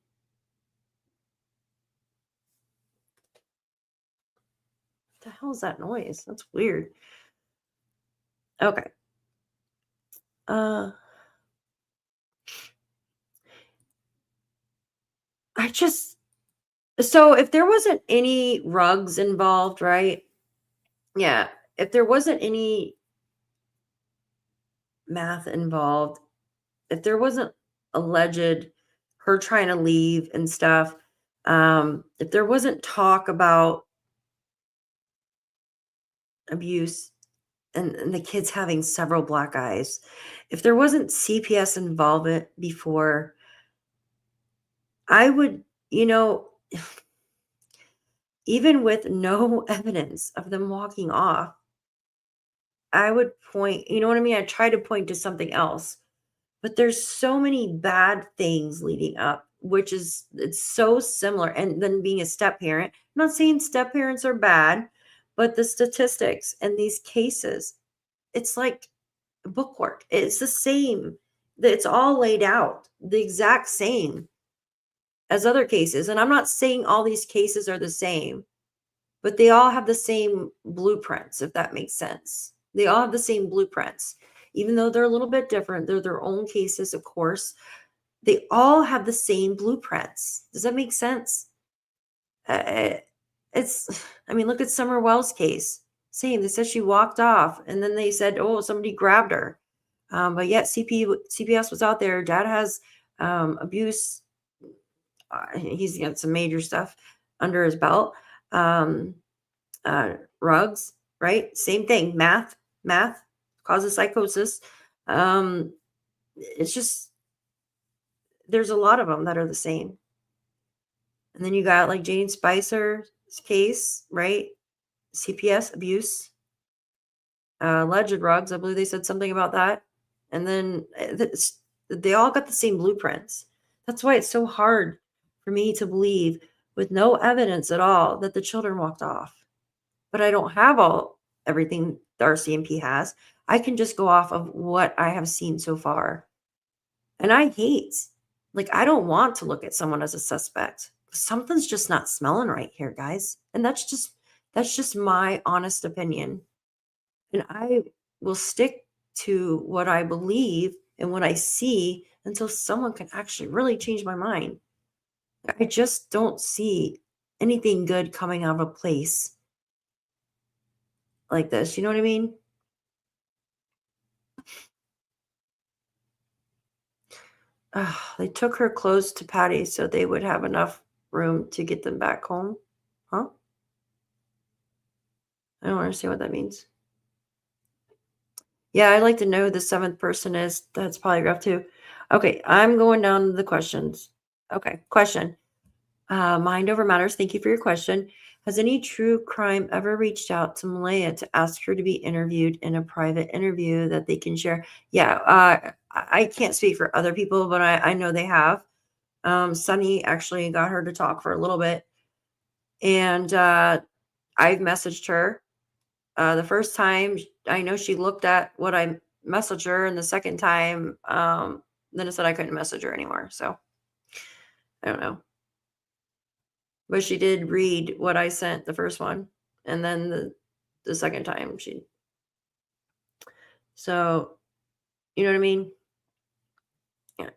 What the hell is that noise? That's weird. Okay. So if there wasn't any rugs involved, right? Yeah. If there wasn't any math involved, if there wasn't alleged her trying to leave and stuff, if there wasn't talk about abuse and the kids having several black eyes, if there wasn't CPS involvement before, I would, even with no evidence of them walking off, I would point, you know what I mean? I try to point to something else, but there's so many bad things leading up, which is, it's so similar. And then being a step parent, I'm not saying step parents are bad, but the statistics and these cases, it's like bookwork. It's the same. It's all laid out the exact same as other cases. And I'm not saying all these cases are the same, but they all have the same blueprints, if that makes sense. They all have the same blueprints, even though they're a little bit different. They're their own cases, of course. They all have the same blueprints. Does that make sense? Look at Summer Wells' case. Same. They said she walked off, and then they said, oh, somebody grabbed her. But yet CPS was out there. Dad has abuse. He's got some major stuff under his belt. Rugs, right? Same thing. Math causes psychosis. It's just, there's a lot of them that are the same. And then you got like Jane Spicer's case, right? CPS abuse, alleged rugs. I believe they said something about that. And then they all got the same blueprints. That's why it's so hard for me to believe, with no evidence at all, that the children walked off. But I don't have everything the RCMP has. I can just go off of what I have seen so far. And I don't want to look at someone as a suspect. Something's just not smelling right here, guys. And that's just my honest opinion. And I will stick to what I believe and what I see until someone can actually really change my mind. I just don't see anything good coming out of a place like this. You know what I mean? They took her clothes to Patty so they would have enough room to get them back home. Huh? I don't understand what that means. Yeah, I'd like to know who the seventh person is. That's polygraph too. Okay, I'm going down to the questions. Okay, question. Mind over matters. Thank you for your question. Has any true crime ever reached out to Malaya to ask her to be interviewed in a private interview that they can share? Yeah, I can't speak for other people, but I know they have. Sunny actually got her to talk for a little bit, and I've messaged her. The first time, I know she looked at what I messaged her, and the second time, then it said I couldn't message her anymore. So I don't know. But she did read what I sent the first one, and then the second time she. So, you know what I mean? Yeah.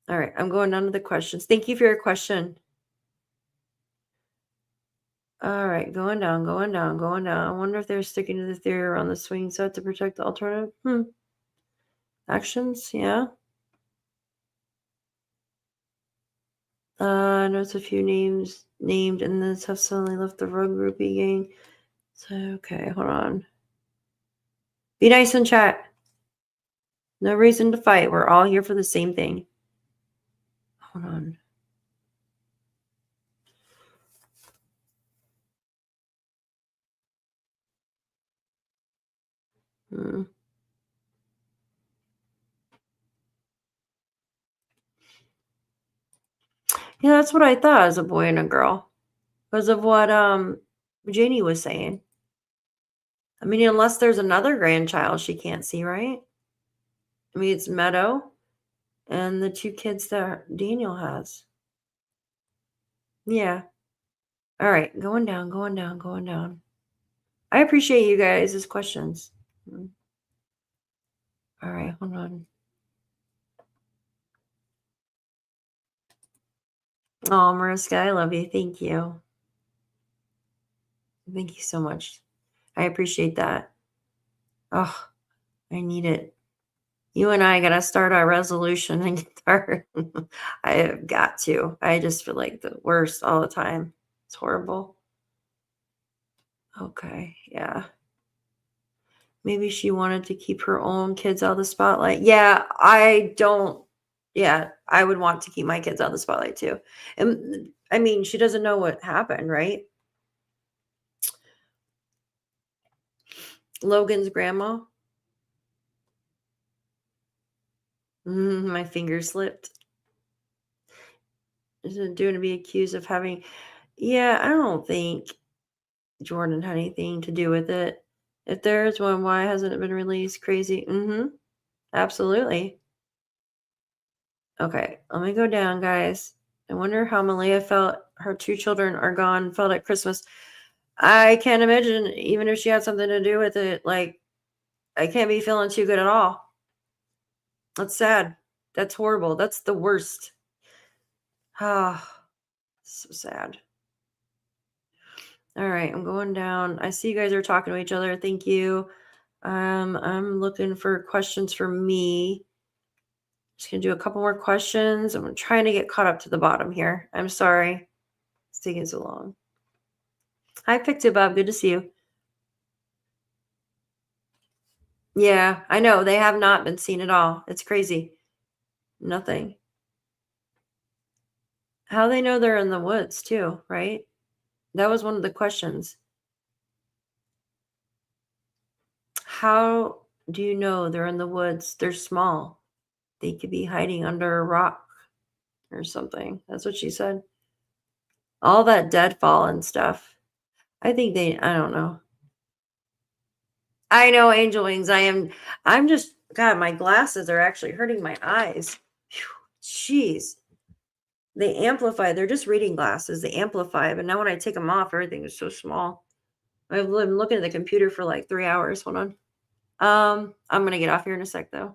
All right, I'm going down to the questions. Thank you for your question. All right, going down, going down, going down. I wonder if they're sticking to the theory around the swing set to protect the alternative. Actions, yeah. I noticed a few names named and then have suddenly left the rogue groupie gang. So, okay, hold on. Be nice in chat. No reason to fight. We're all here for the same thing. Hold on. Yeah, that's what I thought as a boy and a girl. Because of what Janie was saying. I mean, unless there's another grandchild she can't see, right? I mean, it's Meadow and the two kids that Daniel has. Yeah. All right, going down, going down, going down. I appreciate you guys' questions. All right, hold on. Oh, Mariska, I love you. Thank you. Thank you so much. I appreciate that. Oh, I need it. You and I got to start our resolution and get our. I have got to. I just feel like the worst all the time. It's horrible. Okay, yeah. Maybe she wanted to keep her own kids out of the spotlight. Yeah, I don't. Yeah, I would want to keep my kids out of the spotlight too. And I mean, she doesn't know what happened, right? Logan's grandma. My finger slipped. Is it due to be accused of having? Yeah, I don't think Jordan had anything to do with it. If there is one, why hasn't it been released? Crazy. Absolutely. Okay, let me go down, guys. I wonder how Malia felt. Her two children are gone, felt at Christmas. I can't imagine, even if she had something to do with it. Like, I can't be feeling too good at all. That's sad. That's horrible. That's the worst. Ah, so sad. All right, I'm going down. I see you guys are talking to each other. Thank you. I'm looking for questions for me. Just gonna do a couple more questions. I'm trying to get caught up to the bottom here. I'm sorry. It's taking so long. Hi, PICTOU, Bob. Good to see you. Yeah, I know. They have not been seen at all. It's crazy. Nothing. How they know they're in the woods, too, right? That was one of the questions. How do you know they're in the woods? They're small. They could be hiding under a rock or something. That's what she said. All that deadfall and stuff. I think I don't know. I know, Angel Wings. I'm just, God, my glasses are actually hurting my eyes. Phew, jeez. They amplify. They're just reading glasses. They amplify. But now when I take them off, everything is so small. I've been looking at the computer for like 3 hours. Hold on. I'm going to get off here in a sec, though.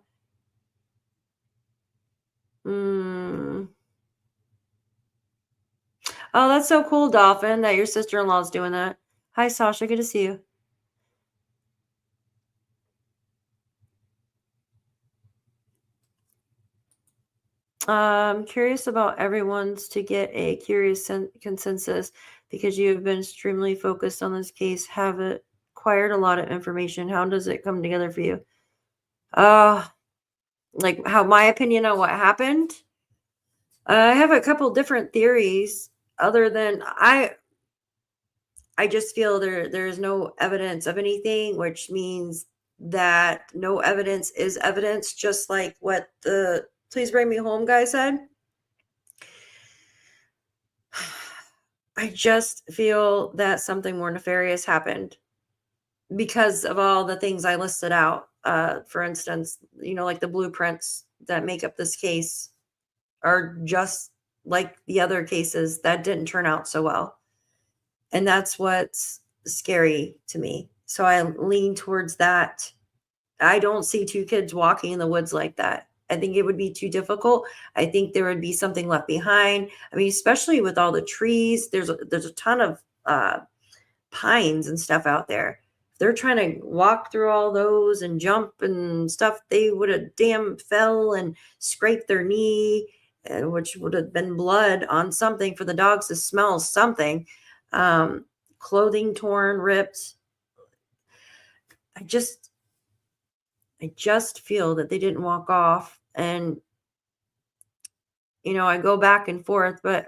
Oh, that's so cool, Dolphin, that your sister-in-law is doing that. Hi, Sasha. Good to see you. I'm curious about everyone's to get a curious consensus because you have been extremely focused on this case, have acquired a lot of information. How does it come together for you? Like how my opinion on what happened? I have a couple different theories other than I just feel there's no evidence of anything, which means that no evidence is evidence, just like what the please bring me home guy said. I just feel that something more nefarious happened because of all the things I listed out. For instance, like the blueprints that make up this case are just like the other cases that didn't turn out so well. And that's what's scary to me. So I lean towards that. I don't see two kids walking in the woods like that. I think it would be too difficult. I think there would be something left behind. I mean, especially with all the trees, there's a ton of pines and stuff out there. If they're trying to walk through all those and jump and stuff, they would have damn fell and scraped their knee, which would have been blood on something for the dogs to smell something. Clothing torn, ripped. I just feel that they didn't walk off. And I go back and forth, but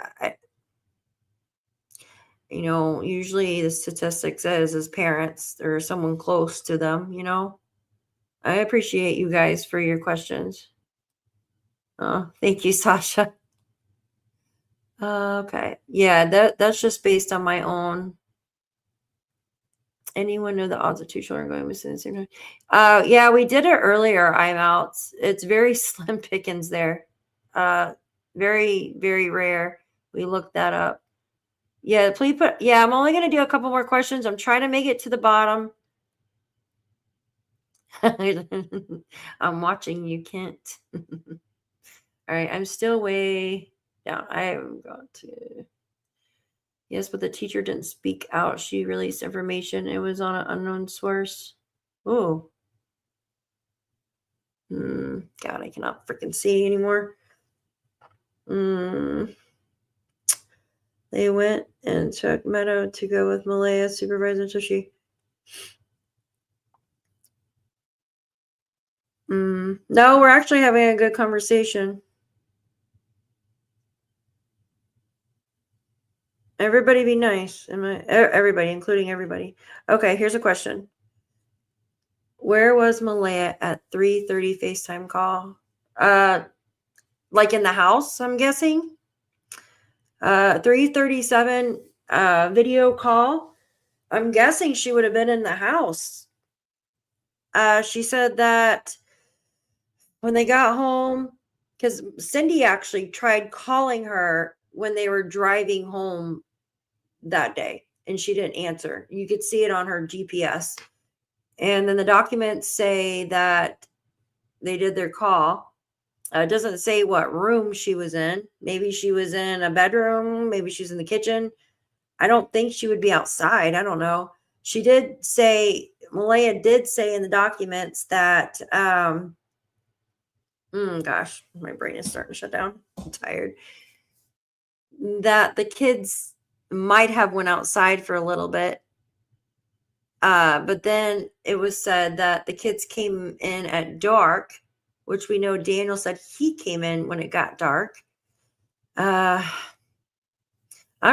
usually the statistic says as parents or someone close to them, I appreciate you guys for your questions. Thank you, Sasha. Okay. Yeah, that's just based on my own. Anyone know the odds of two children going missing at the same time? Yeah, we did it earlier. I'm out. It's very slim pickings there. Very, very rare. We looked that up. Yeah, please put. Yeah, I'm only gonna do a couple more questions. I'm trying to make it to the bottom. I'm watching you, Kent. All right, I'm still way down. I haven't got to. Yes, but the teacher didn't speak out. She released information. It was on an unknown source. Oh. God, I cannot freaking see anymore. They went and took Meadow to go with Malaya's supervisor until she. No, we're actually having a good conversation. Everybody be nice. Everybody, including everybody. Okay, here's a question. Where was Malaya at 3:30 FaceTime call? Like in the house, I'm guessing. 3:37 video call. I'm guessing she would have been in the house. She said that when they got home, because Cindy actually tried calling her when they were driving home that day, and she didn't answer. You could see it on her GPS. And then the documents say that they did their call. It doesn't say what room she was in. Maybe she was in a bedroom. Maybe she's in the kitchen. I don't think she would be outside. I don't know. She did say, Malaya did say in the documents that, gosh, my brain is starting to shut down. I'm tired. That the kids might have went outside for a little bit. But then it was said that the kids came in at dark, which we know Daniel said he came in when it got dark. I'm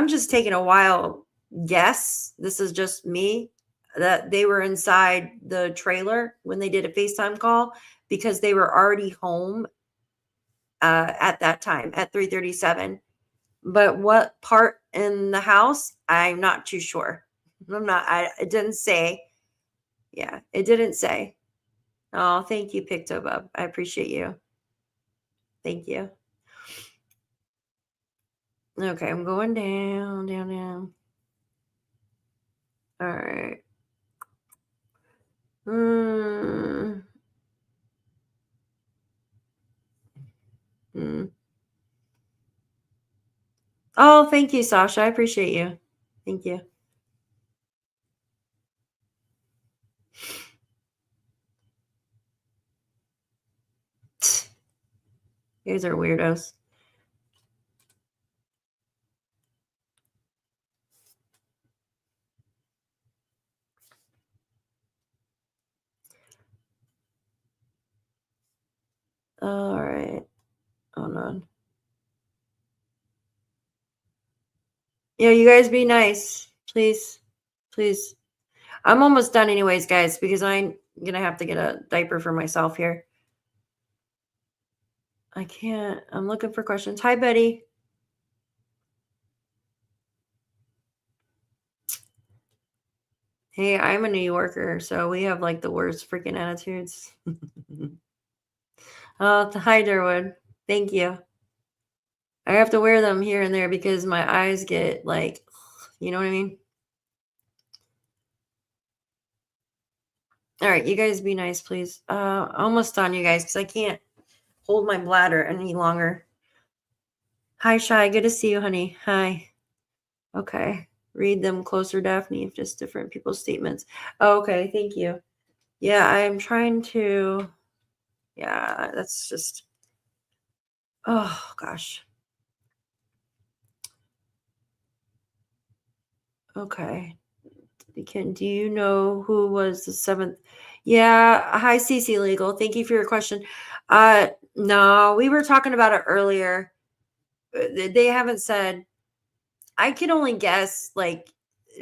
just taking a wild guess. This is just me, that they were inside the trailer when they did a FaceTime call because they were already home at that time at 3:37. But what part in the house, I'm not too sure. It didn't say. Yeah, it didn't say. Oh, thank you, PICTOU Bub. I appreciate you. Thank you. Okay, I'm going down, down, down. All right. Oh, thank you, Sasha. I appreciate you. Thank you. You guys are weirdos. All right. Hold on. Yeah, you guys be nice. Please. Please. I'm almost done anyways, guys, because I'm going to have to get a diaper for myself here. I can't. I'm looking for questions. Hi, Betty. Hey, I'm a New Yorker, so we have like the worst freaking attitudes. Hi, Derwood. Thank you. I have to wear them here and there because my eyes get like, you know what I mean? All right, you guys be nice, please. Almost done, you guys, because I can't hold my bladder any longer. Hi, Shy. Good to see you, honey. Hi. Okay. Read them closer, Daphne, if just different people's statements. Oh, okay. Thank you. Yeah, I'm trying to. Yeah, that's just. Oh, gosh. Okay. Do you know who was the seventh? Yeah. Hi, CC Legal. Thank you for your question. No, we were talking about it earlier. They haven't said. I can only guess, like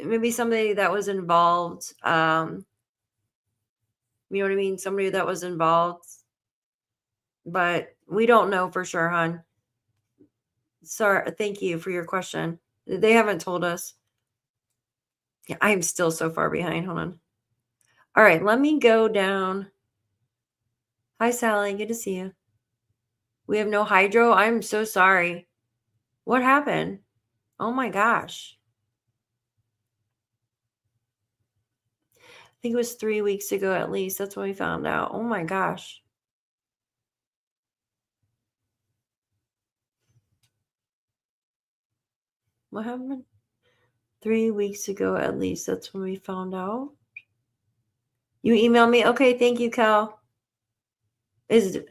maybe somebody that was involved. You know what I mean? Somebody that was involved, but we don't know for sure, hon. Sorry. Thank you for your question. They haven't told us. Yeah, I'm still so far behind. Hold on. All right, let me go down. Hi, Sally. Good to see you. We have no hydro. I'm so sorry. What happened? Oh my gosh. I think it was 3 weeks ago at least. That's when we found out. Oh my gosh. What happened? 3 weeks ago at least. That's when we found out. You emailed me? Okay, thank you, Cal. Hold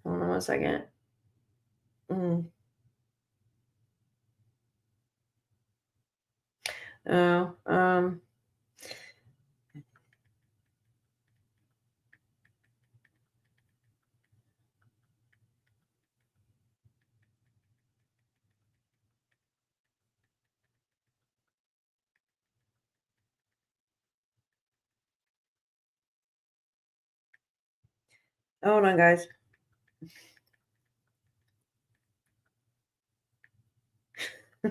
on 1 second. Oh, hold on, guys. I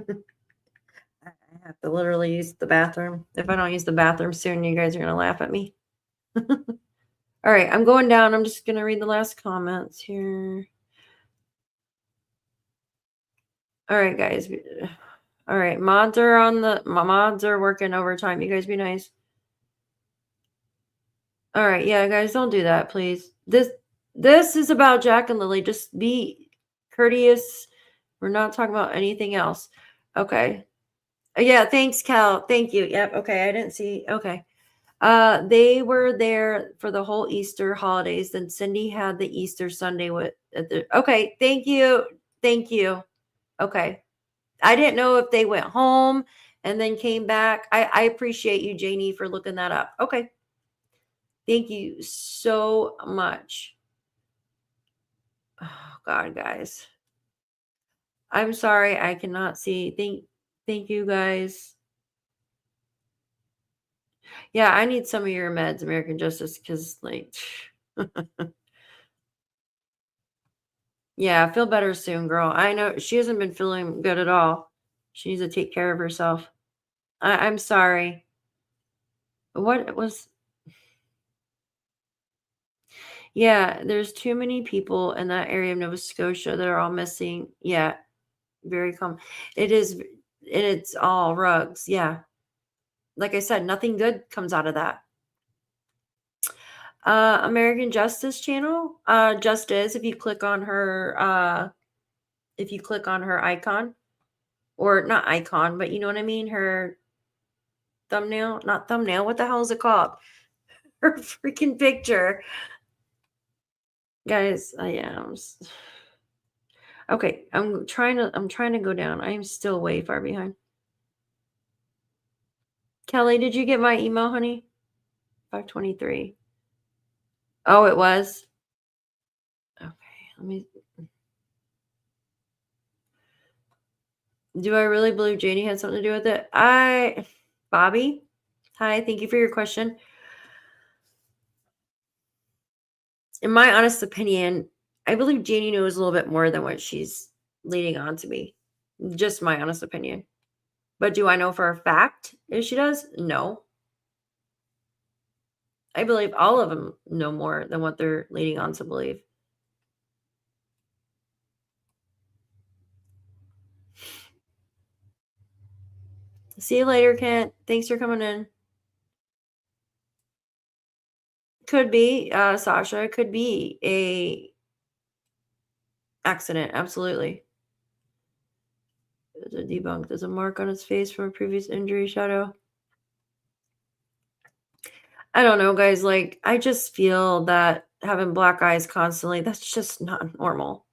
have to literally use the bathroom. If I don't use the bathroom soon, you guys are going to laugh at me. All right, I'm going down. I'm just going to read the last comments here. All right, guys. All right, mods are working overtime. You guys be nice. All right, yeah, guys, don't do that, please. This is about Jack and Lilly. Just be courteous. We're not talking about anything else. Okay. Yeah, thanks, Cal. Thank you. Yep. Okay, I didn't see. Okay. They were there for the whole Easter holidays. Then Cindy had the Easter Sunday with okay, thank you. Thank you. Okay. I didn't know if they went home and then came back. I appreciate you, Janie, for looking that up. Okay. Thank you so much. Oh God, guys. I'm sorry I cannot see. Thank you guys. Yeah, I need some of your meds, American Justice, because like yeah, feel better soon, girl. I know she hasn't been feeling good at all. She needs to take care of herself. I'm sorry. What was yeah, there's too many people in that area of Nova Scotia that are all missing. Yeah, very common. It is, and it's all rugs. Yeah. Like I said, nothing good comes out of that. American Justice channel, Justice, if you click on her icon, or not icon, but you know what I mean, her thumbnail, not thumbnail, what the hell is it called? Her freaking picture. Guys, I am. Okay, I'm trying to go down. I am still way far behind. Kelly, did you get my email, honey? 523. Oh, it was? Okay, let me. Do I really believe Janie had something to do with it? Bobby, hi, thank you for your question. In my honest opinion, I believe Janie knows a little bit more than what she's leading on to me. Just my honest opinion. But do I know for a fact if she does? No. I believe all of them know more than what they're leading on to believe. See you later, Kent. Thanks for coming in. Could be, Sasha. Could be a accident. Absolutely. There's a debunk. There's a mark on his face from a previous injury shadow. I don't know, guys. Like, I just feel that having black eyes constantly, that's just not normal.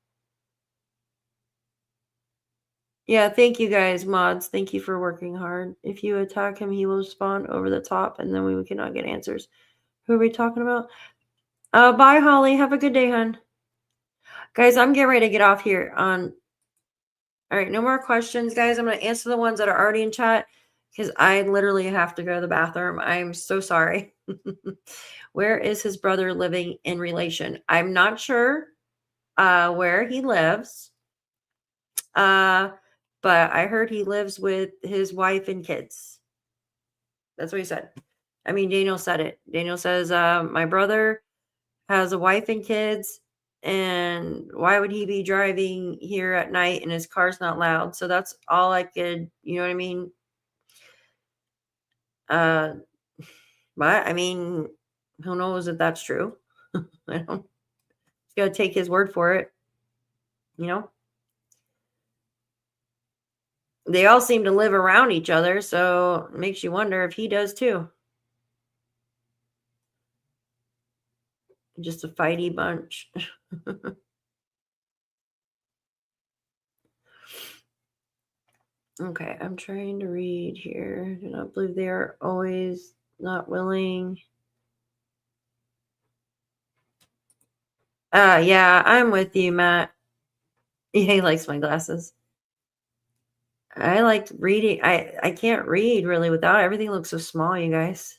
Yeah, thank you guys, mods. Thank you for working hard. If you attack him, he will spawn over the top, and then we cannot get answers. Who are we talking about? Bye, Holly. Have a good day, hun. Guys, I'm getting ready to get off here on. All right, no more questions, guys. I'm going to answer the ones that are already in chat because I literally have to go to the bathroom. I'm so sorry. Where is his brother living in relation? I'm not sure where he lives. But I heard he lives with his wife and kids. That's what he said. I mean, Daniel said it. Daniel says, my brother has a wife and kids, and why would he be driving here at night and his car's not loud? So that's all I could, you know what I mean? But I mean, who knows if that's true? I don't. Just gotta take his word for it, you know? They all seem to live around each other, so it makes you wonder if he does too. Just a fighty bunch. Okay, I'm trying to read here. Do not believe they are always not willing. Yeah, I'm with you, Matt. Yeah, he likes my glasses. I like reading. I can't read really without everything looks so small, you guys.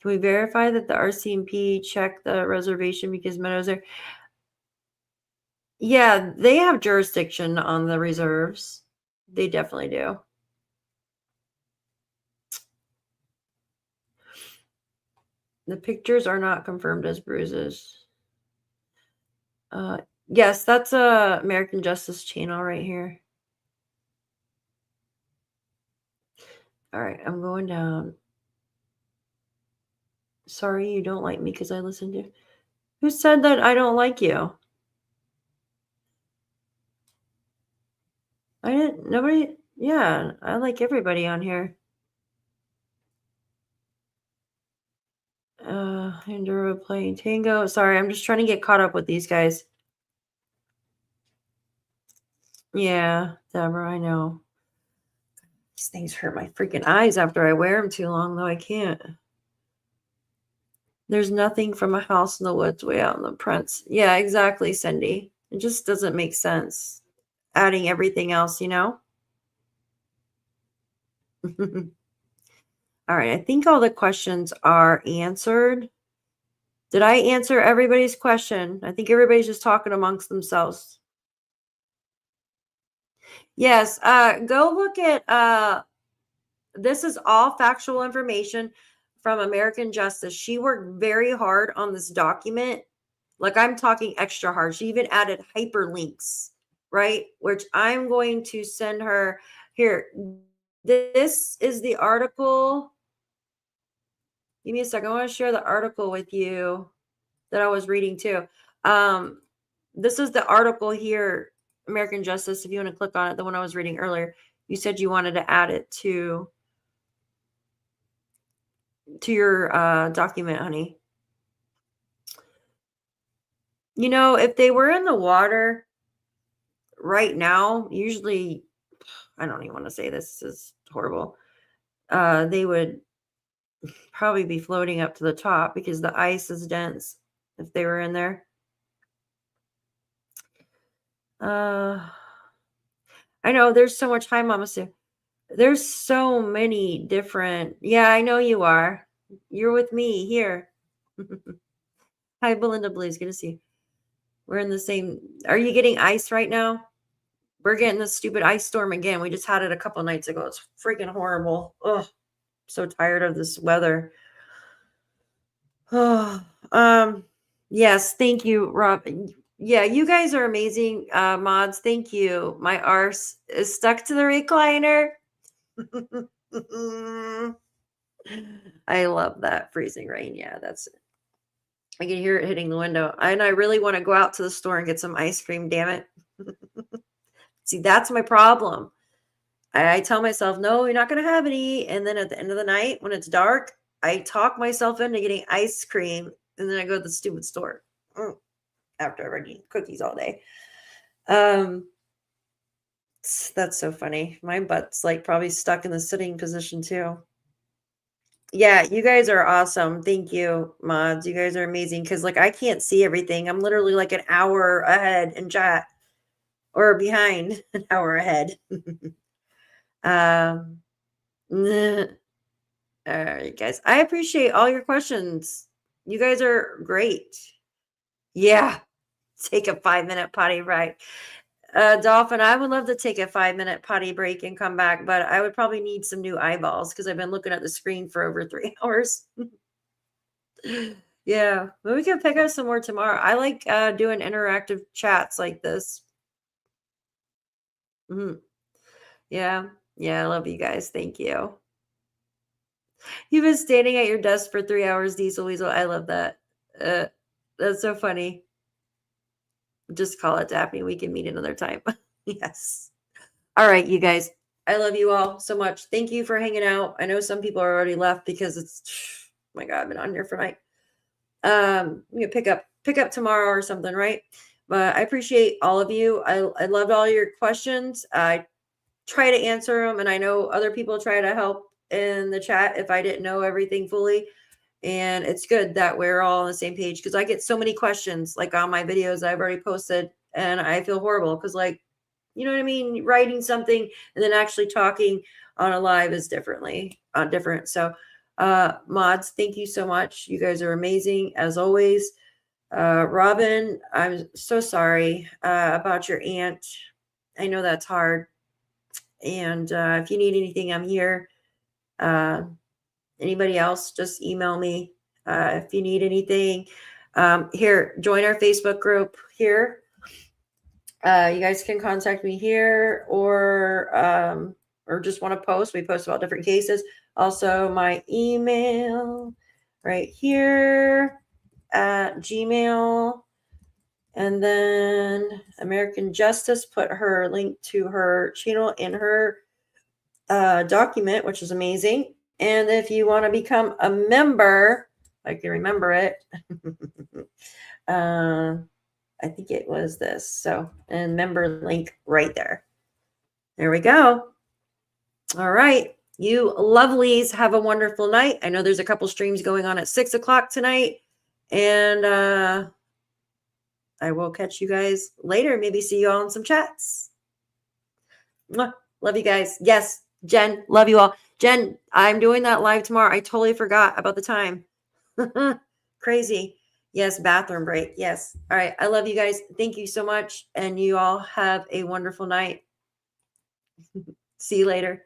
Can we verify that the RCMP checked the reservation because Meadows are? Yeah, they have jurisdiction on the reserves. They definitely do. The pictures are not confirmed as bruises. Yes, that's a American Justice channel right here. All right, I'm going down. Sorry you don't like me because I listened to. Who said that I don't like you? I didn't. Nobody. Yeah, I like everybody on here. Enduro playing tango. Sorry, I'm just trying to get caught up with these guys. Yeah, Deborah, I know. These things hurt my freaking eyes after I wear them too long, though I can't. There's nothing from a house in the woods way out in the prints. Yeah, exactly, Cindy. It just doesn't make sense. Adding everything else, you know? All right, I think all the questions are answered. Did I answer everybody's question? I think everybody's just talking amongst themselves. Yes, go look at this is all factual information from American Justice. She worked very hard on this document. Like I'm talking extra hard. She even added hyperlinks, right? Which I'm going to send her here. This is the article. Give me a second. I want to share the article with you that I was reading too. This is the article here, American Justice. If you want to click on it, the one I was reading earlier, you said you wanted to add it to your document, honey. You know, if they were in the water right now, usually, I don't even want to say this, this is horrible. They would probably be floating up to the top because the ice is dense if they were in there. I know there's so much. Hi, Mama Sue. There's so many different. Yeah, I know you are. You're with me here. Hi, Belinda Blues. Good to see you. We're in the same. Are you getting ice right now? We're getting this stupid ice storm again. We just had it a couple nights ago. It's freaking horrible. Ugh, so tired of this weather. Oh, yes, thank you, Rob. Yeah, you guys are amazing, mods. Thank you. My arse is stuck to the recliner. I love that freezing rain. Yeah, that's it. I can hear it hitting the window. And I really want to go out to the store and get some ice cream, damn it. See, that's my problem. I tell myself, no, you're not going to have any. And then at the end of the night, when it's dark, I talk myself into getting ice cream. And then I go to the stupid store after I've already eaten cookies all day. That's so funny. My butt's like probably stuck in the sitting position too. Yeah, you guys are awesome. Thank you, mods. You guys are amazing because like I can't see everything. I'm literally like an hour ahead in chat or behind an hour ahead. All right, guys. I appreciate all your questions. You guys are great. Yeah. Take a 5-minute potty break. Dolphin, I would love to take a 5-minute potty break and come back, but I would probably need some new eyeballs because I've been looking at the screen for over 3 hours. Yeah, but we can pick up some more tomorrow. I like doing interactive chats like this. Yeah, I love you guys. Thank you. You've been standing at your desk for 3 hours, Diesel Weasel. I love that. That's so funny. Just call it Daphne. We can meet another time. Yes. All right, you guys. I love you all so much. Thank you for hanging out. I know some people are already left because it's oh my God, I've been on here for night. We can pick up tomorrow or something, right? But I appreciate all of you. I loved all your questions. I try to answer them, and I know other people try to help in the chat if I didn't know everything fully. And it's good that we're all on the same page because I get so many questions like on my videos I've already posted, and I feel horrible because like, you know what I mean? Writing something and then actually talking on a live is different. So mods, thank you so much. You guys are amazing as always. Robin, I'm so sorry about your aunt. I know that's hard. And if you need anything, I'm here. Anybody else, just email me if you need anything. Here, join our Facebook group here. You guys can contact me here or just want to post. We post about different cases. Also, my email right here at Gmail. And then American Justice put her link to her channel in her document, which is amazing. And if you want to become a member, I can remember it. I think it was this. So, and member link right there. There we go. All right. You lovelies have a wonderful night. I know there's a couple streams going on at 6 o'clock tonight. And I will catch you guys later. Maybe see you all in some chats. Mwah. Love you guys. Yes, Jen, love you all. Jen, I'm doing that live tomorrow. I totally forgot about the time. Crazy. Yes, bathroom break. Yes. All right. I love you guys. Thank you so much. And you all have a wonderful night. See you later.